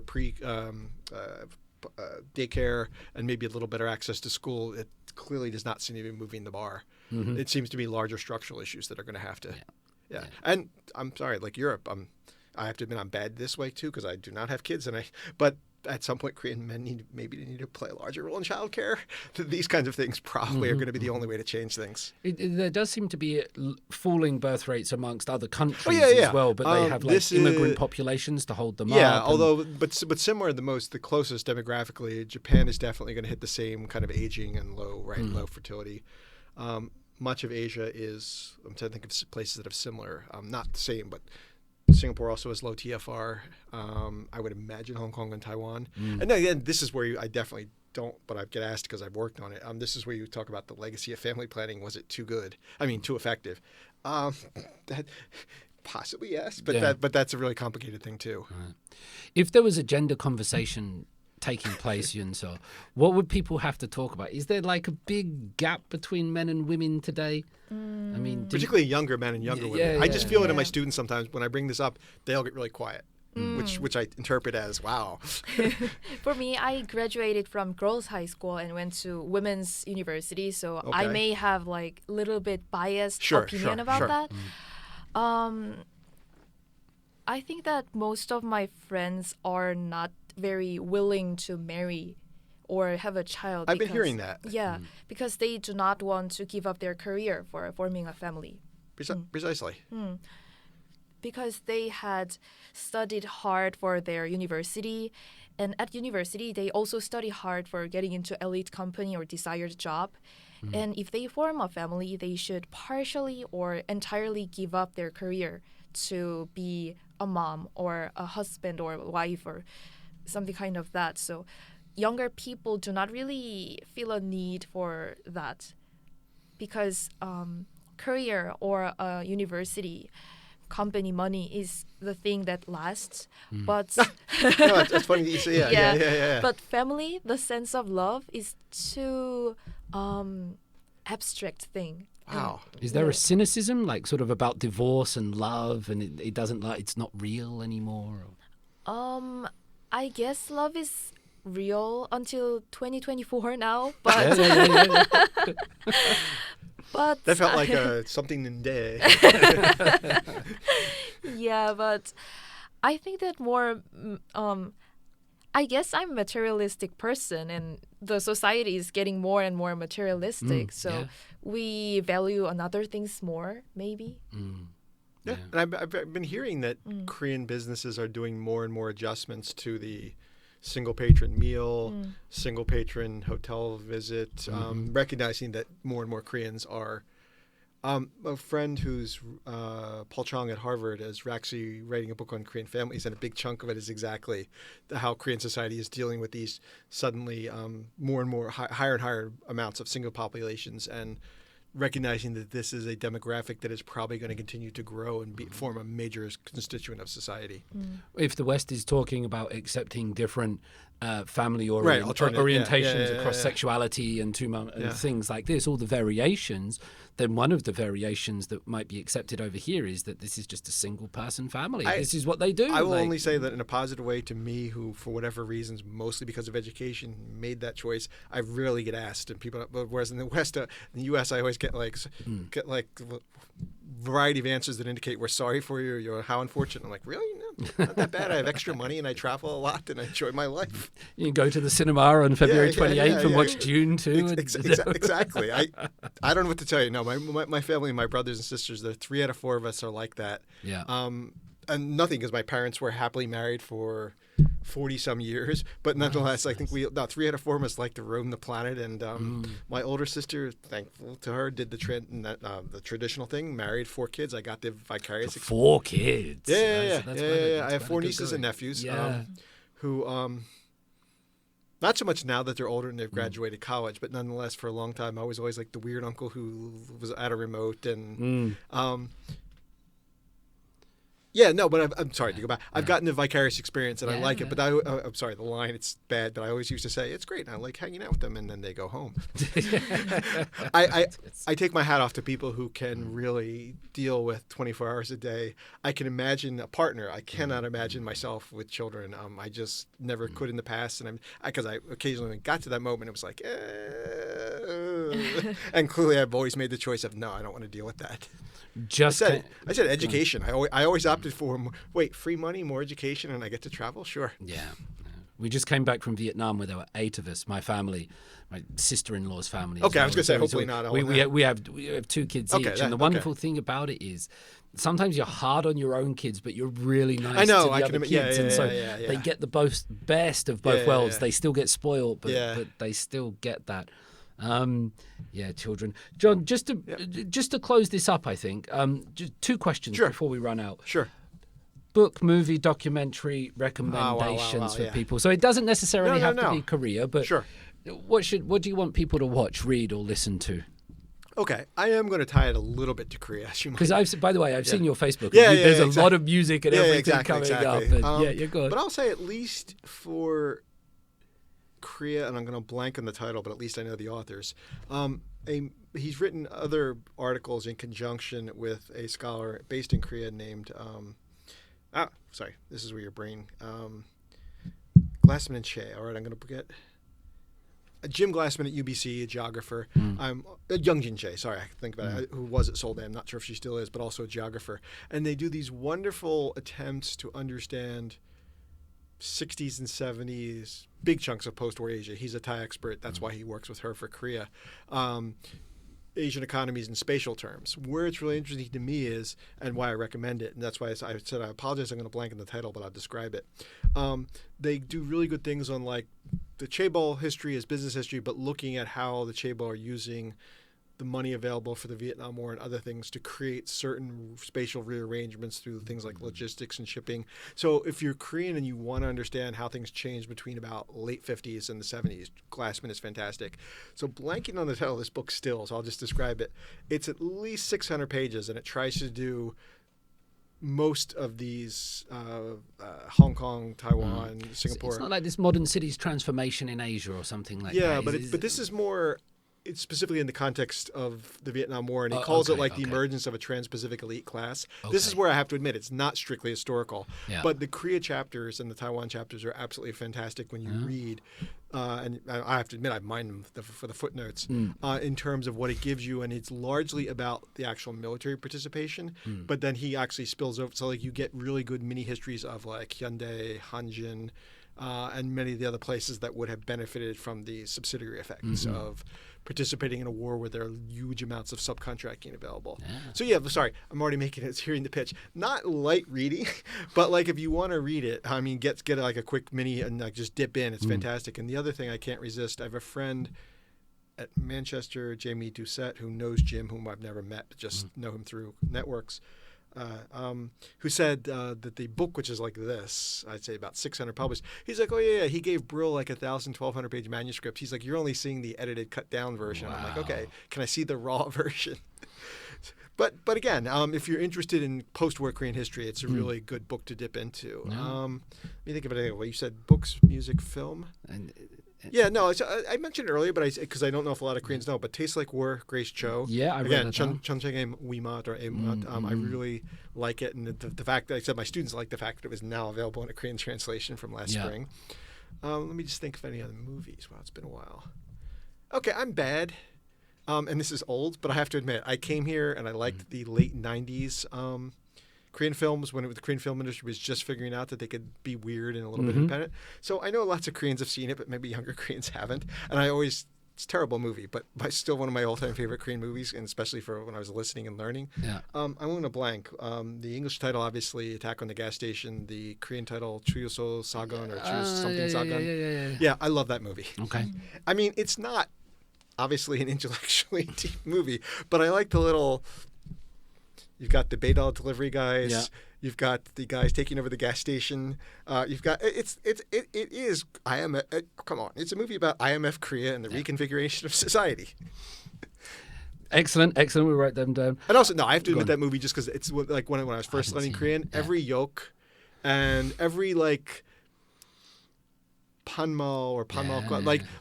daycare and maybe a little better access to school, it clearly does not seem to be moving the bar. It seems to be larger structural issues that are going to have to. And I'm sorry, Europe, I have to admit I'm bad this way too, because I do not have kids, but at some point Korean men need to play a larger role in childcare. These kinds of things probably are going to be the only way to change things. There does seem to be falling birth rates amongst other countries as well, but they have immigrant populations to hold them up. But similar the closest demographically, Japan is definitely going to hit the same kind of aging and low fertility. Much of Asia is, I'm trying to think of places that have similar, not the same, but Singapore also has low TFR. I would imagine Hong Kong and Taiwan. And again, this is where I definitely don't, but I get asked because I've worked on it. This is where you talk about the legacy of family planning. Was it too good? Too effective? That possibly yes, but that's a really complicated thing too. Right. If there was a gender conversation taking place, Yunso, what would people have to talk about? Is there a big gap between men and women today? Particularly younger men and younger women. I just feel it in my students sometimes. When I bring this up, they all get really quiet, which I interpret as, wow. For me, I graduated from girls' high school and went to women's university, so I may have little bit biased opinion about that. I think that most of my friends are not very willing to marry or have a child. I've been hearing that. Yeah, because they do not want to give up their career for forming a family. Precisely. Because they had studied hard for their university, and at university they also study hard for getting into elite company or desired job. And if they form a family, they should partially or entirely give up their career to be a mom or a husband or a wife or something kind of that. So younger people do not really feel a need for that, because career or a university company money is the thing that lasts. But that's funny that you say. Yeah. But family, the sense of love, is too abstract thing. Wow. Is there a cynicism sort of about divorce and love, and it doesn't it's not real anymore? I guess love is real until 2024 now, but but that felt like something in day. Yeah, but I think that more I guess I'm a materialistic person, and the society is getting more and more materialistic, so we value another things more, maybe. Yeah, and I've been hearing that Korean businesses are doing more and more adjustments to the single patron meal, single patron hotel visit, recognizing that more and more Koreans are. A friend who's Paul Chong at Harvard is actually writing a book on Korean families, and a big chunk of it is exactly how Korean society is dealing with these suddenly more and more higher and higher amounts of single populations, and recognizing that this is a demographic that is probably going to continue to grow and form a major constituent of society. If the West is talking about accepting different family Alternative, orientations across sexuality and things like this, all the variations, then one of the variations that might be accepted over here is that this is just a single person family. This is what they do. I will only say that in a positive way to me, who for whatever reasons, mostly because of education, made that choice. I rarely get asked, and people. Whereas in the West, in the U.S., I always get variety of answers that indicate we're sorry for you. You're how unfortunate. I'm like, really? No, not that bad. I have extra money and I travel a lot and I enjoy my life. You can go to the cinema on February 28th and watch Dune too. Exactly. I don't know what to tell you. No, my family, my brothers and sisters, 3 out of 4 of us are like that. Yeah. And nothing, because my parents were happily married for 40-some years, but nonetheless, I think 3 out of 4 of us like to roam the planet. And my older sister, thankful to her, did the traditional thing, married 4 kids. I got the vicarious experience. 4 kids. Yeah. I have 4 nieces and nephews who, not so much now that they're older and they've graduated college, but nonetheless, for a long time, I was always like the weird uncle who was at a remote and. Yeah, no, but I'm sorry to go back. I've gotten a vicarious experience and I like it, but I'm sorry, the line, it's bad, but I always used to say, it's great, and I like hanging out with them, and then they go home. I take my hat off to people who can really deal with 24 hours a day. I can imagine a partner. I cannot imagine myself with children. I just never could in the past, and because I occasionally got to that moment, it was like, and clearly I've always made the choice of, no, I don't want to deal with that. I said education. I always opted for free money, more education, and I get to travel. Sure. Yeah. We just came back from Vietnam where there were 8 of us. My family, my sister-in-law's family. Okay, I was going to say hopefully not. We have 2 kids each, and the wonderful thing about it is sometimes you're hard on your own kids, but you're really nice to the other kids, and so they get the best of both worlds. Yeah. They still get spoiled, but they still get that. Children. John, just to close this up, I think just 2 questions before we run out. Sure. Book, movie, documentary recommendations for people. So it doesn't necessarily have to be Korea, but what do you want people to watch, read, or listen to? Okay, I am going to tie it a little bit to Korea. Because by the way, I've seen your Facebook. There's a lot of music and everything coming up. And, you're good. But I'll say at least for Korea, and I'm going to blank on the title, but at least I know the authors. He's written other articles in conjunction with a scholar based in Korea named this is where your brain Glassman and Shea. All right, I'm going to forget. Jim Glassman at UBC, a geographer. Youngjin Shea, sorry, I think about it, who was at Seoul. I'm not sure if she still is, but also a geographer. And they do these wonderful attempts to understand 60s and 70s, big chunks of post-war Asia. He's a Thai expert. That's why he works with her for Korea. Asian economies in spatial terms. Where it's really interesting to me is, and why I recommend it, and that's why I said I apologize, I'm going to blank in the title, but I'll describe it. They do really good things on like the chaebol history as business history, but looking at how the chaebol are using the money available for the Vietnam War and other things to create certain spatial rearrangements through things like logistics and shipping. So if you're Korean and you want to understand how things changed between about late 50s and the 70s, Glassman is fantastic. So blanking on the title of this book still, so I'll just describe it. It's at least 600 pages, and it tries to do most of these Hong Kong, Taiwan, Singapore. It's not like this modern cities transformation in Asia or something like that. Yeah, but this is more... It's specifically in the context of the Vietnam War, and he calls it the emergence of a trans-Pacific elite class. Okay. This is where I have to admit it's not strictly historical, but the Korea chapters and the Taiwan chapters are absolutely fantastic when you read. And I have to admit I mind them for the footnotes in terms of what it gives you, and it's largely about the actual military participation. But then he actually spills over, so like you get really good mini histories of like Hyundai, Hanjin, and many of the other places that would have benefited from the subsidiary effects of participating in a war where there are huge amounts of subcontracting available. So sorry, I'm already making it. It's hearing the pitch. Not light reading, but like if you want to read it, I mean, get like a quick mini and like just dip in. It's fantastic. And the other thing I can't resist, I have a friend at Manchester, Jamie Doucette, who knows Jim, whom I've never met, but just know him through networks. Who said that the book, which is like this, I'd say about 600 published, he's like, he gave Brill like 1,200 page manuscript. He's like, you're only seeing the edited, cut down version. Wow. I'm like, okay, can I see the raw version? But again, if you're interested in post-war Korean history, it's a really good book to dip into. Let me think of it anyway. You said books, music, film. I mentioned it earlier, but because I don't know if a lot of Koreans know, but Tastes Like War, Grace Cho. Yeah, I read that down. Chuncheng Wimat or Emat. I really like it, and the fact that I said my students like the fact that it was now available in a Korean translation from last spring. Let me just think of any other movies. Wow, it's been a while. Okay, I'm bad. And this is old, but I have to admit, I came here and I liked the late 90s Korean films when the Korean film industry was just figuring out that they could be weird and a little bit independent. So I know lots of Koreans have seen it, but maybe younger Koreans haven't. And it's a terrible movie, but still one of my all-time favorite Korean movies, and especially for when I was listening and learning. Yeah. I went a blank. The English title, obviously, Attack on the Gas Station. The Korean title, Chuyoso Sagon or Sagon. Yeah, I love that movie. Okay. I mean, it's not obviously an intellectually deep movie, but I like the little. You've got the Baydal delivery guys. Yeah. You've got the guys taking over the gas station. You've got it is IMF. Come on, it's a movie about IMF Korea and the reconfiguration of society. Excellent. We write them down. And also, I have to admit that movie just because it's like when I was first learning Korean, every yoke and every panmal or panmal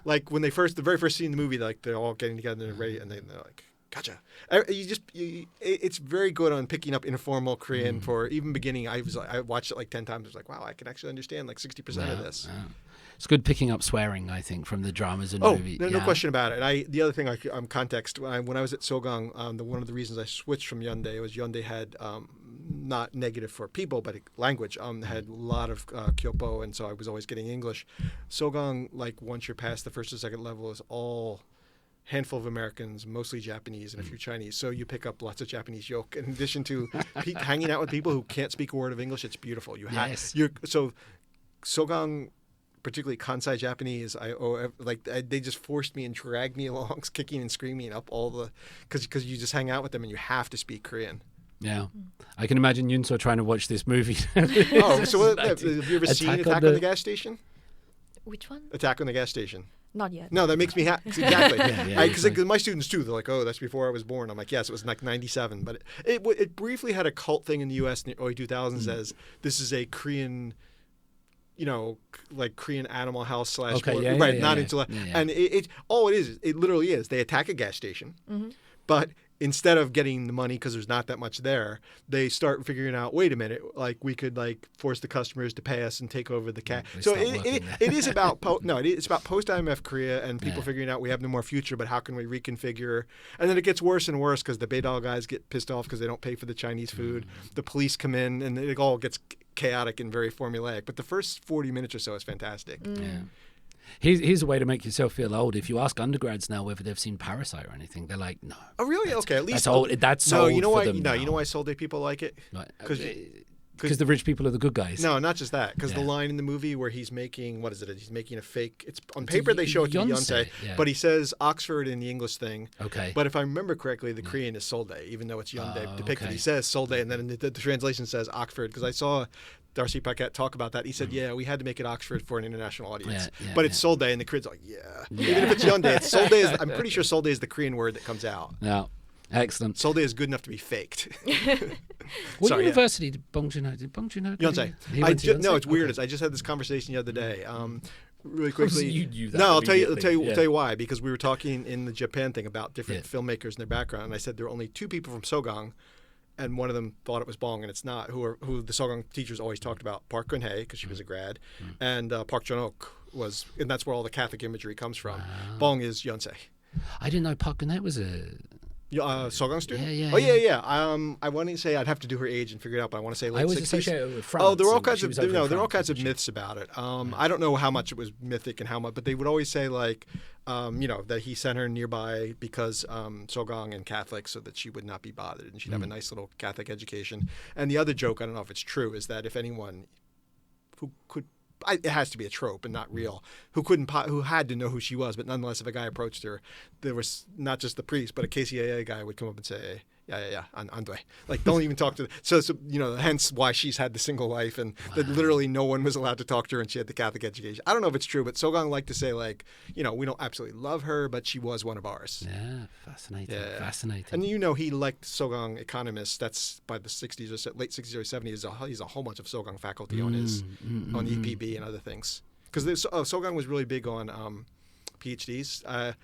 like when the very first scene in the movie, like they're all getting together and they're ready, and they're like, gotcha. It's very good on picking up informal Korean for even beginning. I watched it like 10 times. I was like, wow, I can actually understand like 60% of this. Yeah. It's good picking up swearing, I think, from the dramas and movies. No question about it. The other thing, context, when I was at Sogang, one of the reasons I switched from Hyundai was Hyundai had, not negative for people, but language, had a lot of Kyopo, and so I was always getting English. Sogang, like once you're past the first or second level, is all handful of Americans, mostly Japanese, and a few Chinese. So you pick up lots of Japanese yoke. In addition to hanging out with people who can't speak a word of English, it's beautiful. So Sogang, particularly Kansai Japanese, they just forced me and dragged me along, kicking and screaming up because you just hang out with them and you have to speak Korean. Yeah, I can imagine Yunso trying to watch this movie. So have you ever seen Attack on the Gas Station? Which one? Attack on the Gas Station. Not yet. No, that makes me happy. Exactly. Because my students too, they're like, oh, that's before I was born. I'm like, yes, it was like 97. But it briefly had a cult thing in the U.S. in the early 2000s as this is a Korean, like Korean Animal House / and it literally is. They attack a gas station, but instead of getting the money because there's not that much there, they start figuring out, wait a minute, like we could like force the customers to pay us and take over the cat. So it is about it's about post IMF Korea and people figuring out we have no more future, but how can we reconfigure? And then it gets worse and worse because the Baydal guys get pissed off because they don't pay for the Chinese food. The police come in and it all gets chaotic and very formulaic. But the first 40 minutes or so is fantastic. Yeah. Here's a way to make yourself feel old. If you ask undergrads now whether they've seen Parasite or anything, they're like, no. Oh, really? Okay, at least that's old. That's old for them now. You know why Seoul Day people like it? Because the rich people are the good guys. No, not just that. Because the line in the movie where he's making, what is it? He's making a fake. It's on paper they show it to be Yonsei, but he says Oxford in the English thing. Okay. But if I remember correctly, the Korean is Seoul Day, even though it's Yonsei depicted. He says Seoul Day, and then the translation says Oxford. Because I saw Darcy Paquette talk about that. He said, we had to make it Oxford for an international audience. But it's Seoul Day, and the Koreans are like, even if it's Hyundai, it's Seoul Day. I'm pretty sure Seoul Day is the Korean word that comes out. Yeah. Excellent. Seoul Day is good enough to be faked. What university did Bong Joon-ho? Did Bong Joon-ho? Yonsei. No, it's weird. I just had this conversation the other day. Really quickly. I'll tell you why. Because we were talking in the Japan thing about different filmmakers and their background, and I said there are only two people from Sogang, and one of them thought it was Bong, and it's not. Who the Sogang teachers always talked about: Park Geun-hye, because she was a grad, and Park Jun-ok was, and that's where all the Catholic imagery comes from. Wow. Bong is Yonsei. I didn't know Park Geun-hye was a Sogang student? Yeah. I want to say I'd have to do her age and figure it out, but I want to say late 60s. I was associated with France. Oh, there were all kinds of myths about it. I don't know how much it was mythic and how much, but they would always say like, that he sent her nearby because Sogang and Catholic, so that she would not be bothered and she'd have a nice little Catholic education. And the other joke, I don't know if it's true, is that if anyone who could. It has to be a trope and not real. Who had to know who she was, but nonetheless, if a guy approached her, there was not just the priest, but a KCAA guy would come up and say, Andwe. Like, don't even talk to her. So, hence why she's had the single life, and that literally no one was allowed to talk to her, and she had the Catholic education. I don't know if it's true, but Sogang liked to say, like, we don't absolutely love her, but she was one of ours. Yeah, fascinating. Yeah. Fascinating. And he liked Sogang economists. That's by the 60s or late 60s or 70s. He's a whole bunch of Sogang faculty on EPB and other things. Because Sogang was really big on PhDs.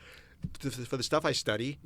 For the stuff I study,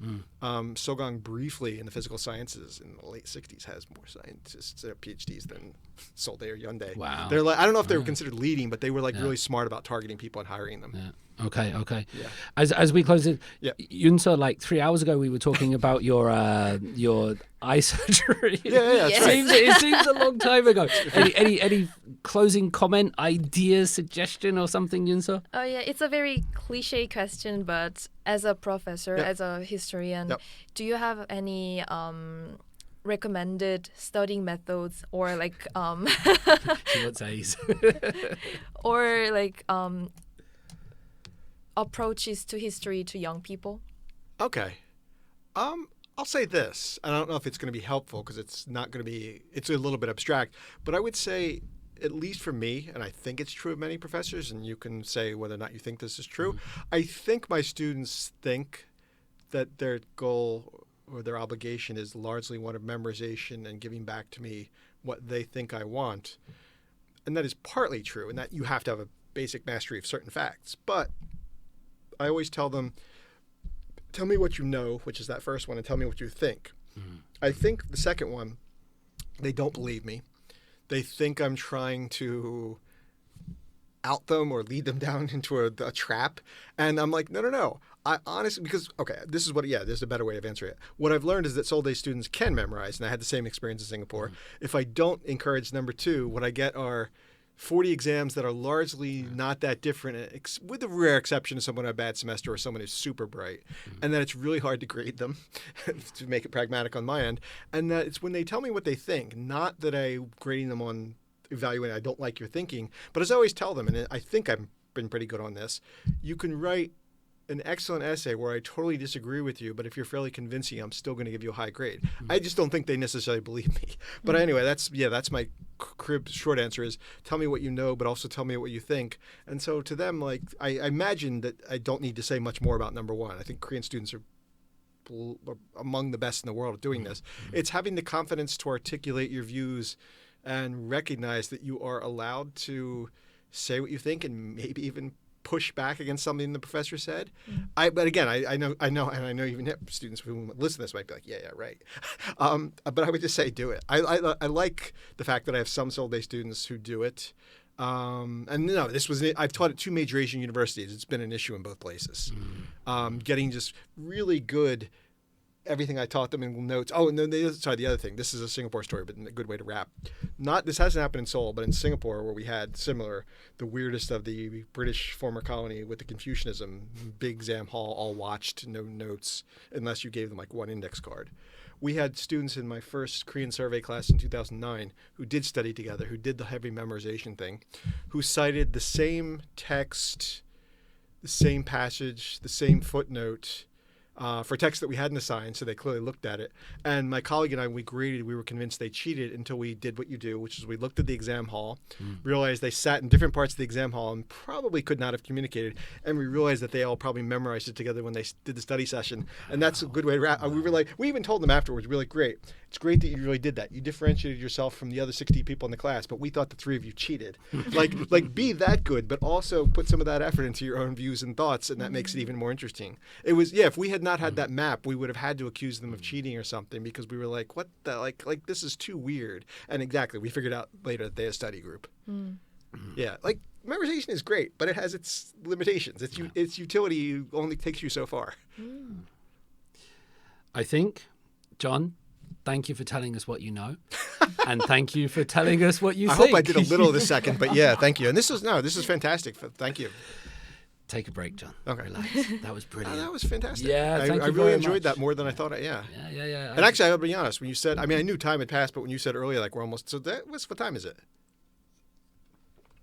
Sogang briefly in the physical sciences in the late 60s has more scientists, PhDs than Seoul or Hyundai. Wow. They're like, I don't know if they were considered leading, but they were like really smart about targeting people and hiring them. Yeah. Okay. Yeah. As we close it, Yunso, like 3 hours ago, we were talking about your eye surgery. Yeah. It seems a long time ago. Any closing comment, idea, suggestion, or something, Yunso? Oh yeah, it's a very cliche question, but as a professor, as a historian, do you have any recommended studying methods or like She wants A's. or like approaches to history to young people? Okay. I'll say this, and I don't know if it's going to be helpful because it's a little bit abstract, but I would say, at least for me, and I think it's true of many professors, and you can say whether or not you think this is true, I think my students think that their goal or their obligation is largely one of memorization and giving back to me what they think I want. And that is partly true, and that you have to have a basic mastery of certain facts. But I always tell them, tell me what you know, which is that first one, and tell me what you think. I think the second one, they don't believe me. They think I'm trying to out them or lead them down into a trap. And I'm like, no. I honestly, because, this is a better way of answering it. What I've learned is that Seoul Day students can memorize, and I had the same experience in Singapore. If I don't encourage number two, what I get are 40 exams that are largely not that different, with the rare exception of someone who had a bad semester or someone who's super bright, and that it's really hard to grade them, to make it pragmatic on my end, and that it's when they tell me what they think, not that I'm grading them on evaluating, I don't like your thinking, but as I always tell them, and I think I've been pretty good on this, you can write an excellent essay where I totally disagree with you, but if you're fairly convincing, I'm still going to give you a high grade. I just don't think they necessarily believe me. But anyway, that's my short answer is tell me what you know, but also tell me what you think. And so to them, like, I imagine that I don't need to say much more about number one. I think Korean students are among the best in the world at doing this. It's having the confidence to articulate your views and recognize that you are allowed to say what you think and maybe even push back against something the professor said. But again, I know, and I know even students who listen to this might be like, yeah, right. But I would just say do it. I like the fact that I have some Seoul Day students who do it. And no, I've taught at two major Asian universities. It's been an issue in both places. Getting just really good, everything I taught them in notes. Oh, and then the other thing. This is a Singapore story, but a good way to wrap. This hasn't happened in Seoul, but in Singapore, where we had the weirdest of the British former colony with the Confucianism, big exam hall, all watched, no notes, unless you gave them like one index card. We had students in my first Korean survey class in 2009 who did study together, who did the heavy memorization thing, who cited the same text, the same passage, the same footnote, for text that we hadn't assigned, so they clearly looked at it. And my colleague and I, we were convinced they cheated until we did what you do, which is we looked at the exam hall, realized they sat in different parts of the exam hall and probably could not have communicated, and we realized that they all probably memorized it together when they did the study session. And that's a good way to wrap. We even told them afterwards, we're like, great. It's great that you really did that. You differentiated yourself from the other 60 people in the class, but we thought the three of you cheated. like be that good, but also put some of that effort into your own views and thoughts, and that makes it even more interesting. It was, if we had not had that map, we would have had to accuse them of cheating or something, because we were like, what the, like this is too weird. And exactly, we figured out later that they had a study group. Yeah, like memorization is great, but it has its limitations. Its utility only takes you so far. I think, John, thank you for telling us what you know, and thank you for telling us what you think. I hope I did a little this second, but yeah, thank you. And this is fantastic. Thank you. Take a break, John. Okay. Relax. That was brilliant. That was fantastic. Yeah, thank you I really enjoyed that more than I thought. Yeah. Yeah. And actually, I'll be honest. When you said, I knew time had passed, but when you said earlier, like we're almost. So what time is it?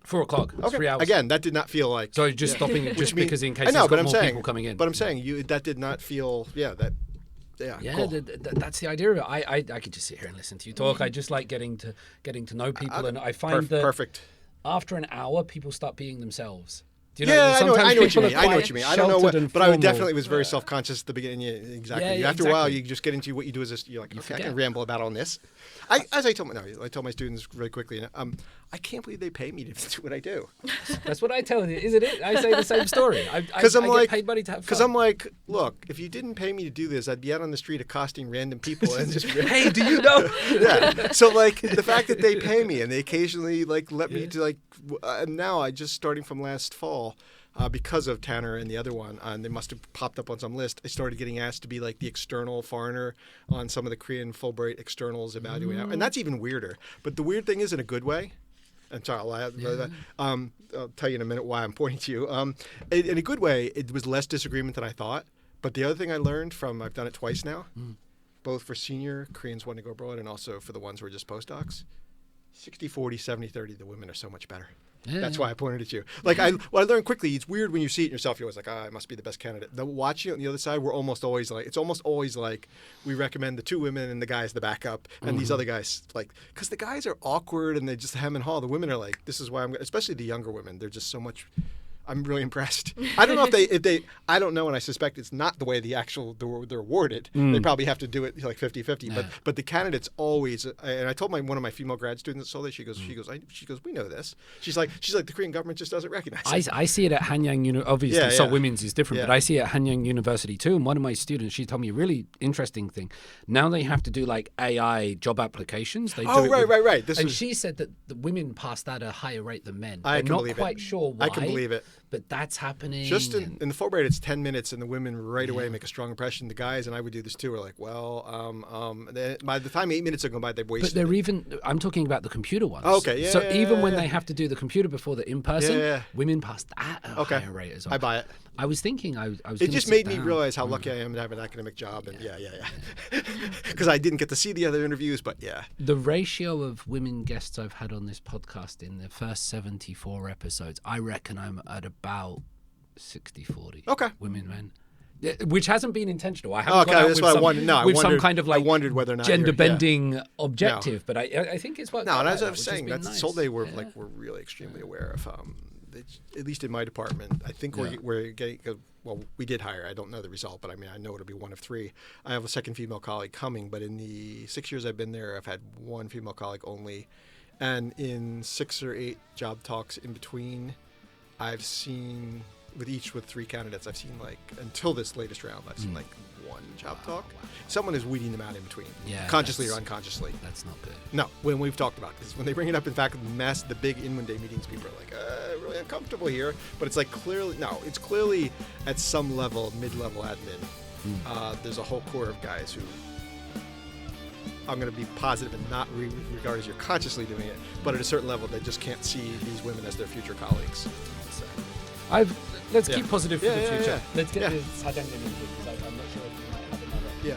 4 o'clock. It's 3 hours. Again, that did not feel like. Sorry, just stopping, just because in case there's more people coming in. But I'm saying that did not feel. Yeah, that Yeah, cool. that's the idea of it. I could just sit here and listen to you talk. I just like getting to know people, and I find that perfect. after an hour, people start being themselves. Do you Yeah, know? I know what you people mean. are I know quite what you mean. I don't know what, sheltered and but I formal. definitely was very self-conscious at the beginning. Yeah, exactly. Yeah, After a while, exactly. you just get into what you do is this. You're like, okay, I forget. can ramble about on this. I told my students really quickly. I can't believe they pay me to do what I do. That's what I tell you, isn't it? I say the same story. Because I I'm like, get paid money to have fun. because I'm like, look, if you didn't pay me to do this, I'd be out on the street accosting random people and just. Hey, do you know? Yeah. So like the fact that they pay me and they occasionally like let me to like, now I just starting from last fall. Because of Tanner and the other one, and they must have popped up on some list, I started getting asked to be like the external foreigner on some of the Korean Fulbright externals evaluating. And that's even weirder. But the weird thing is in a good way. I'm sorry, I'll tell you in a minute why I'm pointing to you. In a good way, it was less disagreement than I thought. But the other thing I learned from, I've done it twice now, both for senior Koreans wanting to go abroad and also for the ones who are just postdocs, 60-40, 70-30, the women are so much better. Yeah, That's why I pointed at you. Like I learned quickly. It's weird when you see it yourself. You're always like, I must be the best candidate. Watching it on the other side, we're almost always like, it's almost always like we recommend the two women and the guy's the backup, and these other guys like, because the guys are awkward and they just hem and haw. The women are like, this is why especially the younger women. They're just so much. I'm really impressed. I don't know if they I don't know, and I suspect it's not the way they're awarded. They probably have to do it like 50-50. But the candidates always, and I told one of my female grad students at Seoul, she goes, we know this. She's like the Korean government just doesn't recognize it. I see it at Hanyang University. Obviously, Seoul Women's is different, Yeah. but I see it at Hanyang University too. And one of my students, she told me a really interesting thing. Now they have to do like AI job applications. They do it Right. She said that the women pass that at a higher rate than men. I They're can not believe quite it. sure why. I can believe it. But that's happening. Just in the Fulbright, it's 10 minutes, and the women right away make a strong impression. The guys, and I would do this too, are like, by the time 8 minutes are gone by, they've wasted. But they're even. I'm talking about the computer ones. Okay, So even when they have to do the computer before the in-person, women pass that at a higher rate as well. I buy it. I was thinking I was. It gonna just sit made me down. realize how lucky I am to have an academic job, and because I didn't get to see the other interviews, but yeah. The ratio of women guests I've had on this podcast in the first 74 episodes, I reckon I'm at about 60-40. Okay. Women, men. Yeah, which hasn't been intentional. I haven't Okay, gone out that's with what I some, wondered. No, I with some wondered- kind of I like wondered whether or not you're- gender bending objective, but I think it's what. No, and as I that was which has saying, been that's nice. Seoul Day. We're really extremely aware of. At least in my department, I think we're getting. Well, we did hire. I don't know the result, but I mean, I know it'll be one of three. I have a second female colleague coming, but in the 6 years I've been there, I've had one female colleague only, and in 6 or 8 job talks in between, I've seen with 3 candidates, I've seen like until this latest round, I've seen like one job talk. Wow. Someone is weeding them out in between, Yeah, consciously or that's- unconsciously. That's not good. No, when we've talked about this, when they bring it up, in fact, the big in-one-day meetings, people are like, really uncomfortable here. But it's like it's clearly at some level, mid-level admin, there's a whole core of guys who I'm going to be positive and not regard as you're consciously doing it, but at a certain level, they just can't see these women as their future colleagues. So, Let's keep positive for the future. yeah. Let's get Yeah. this Hajang because I'm not sure if we might have another. yeah.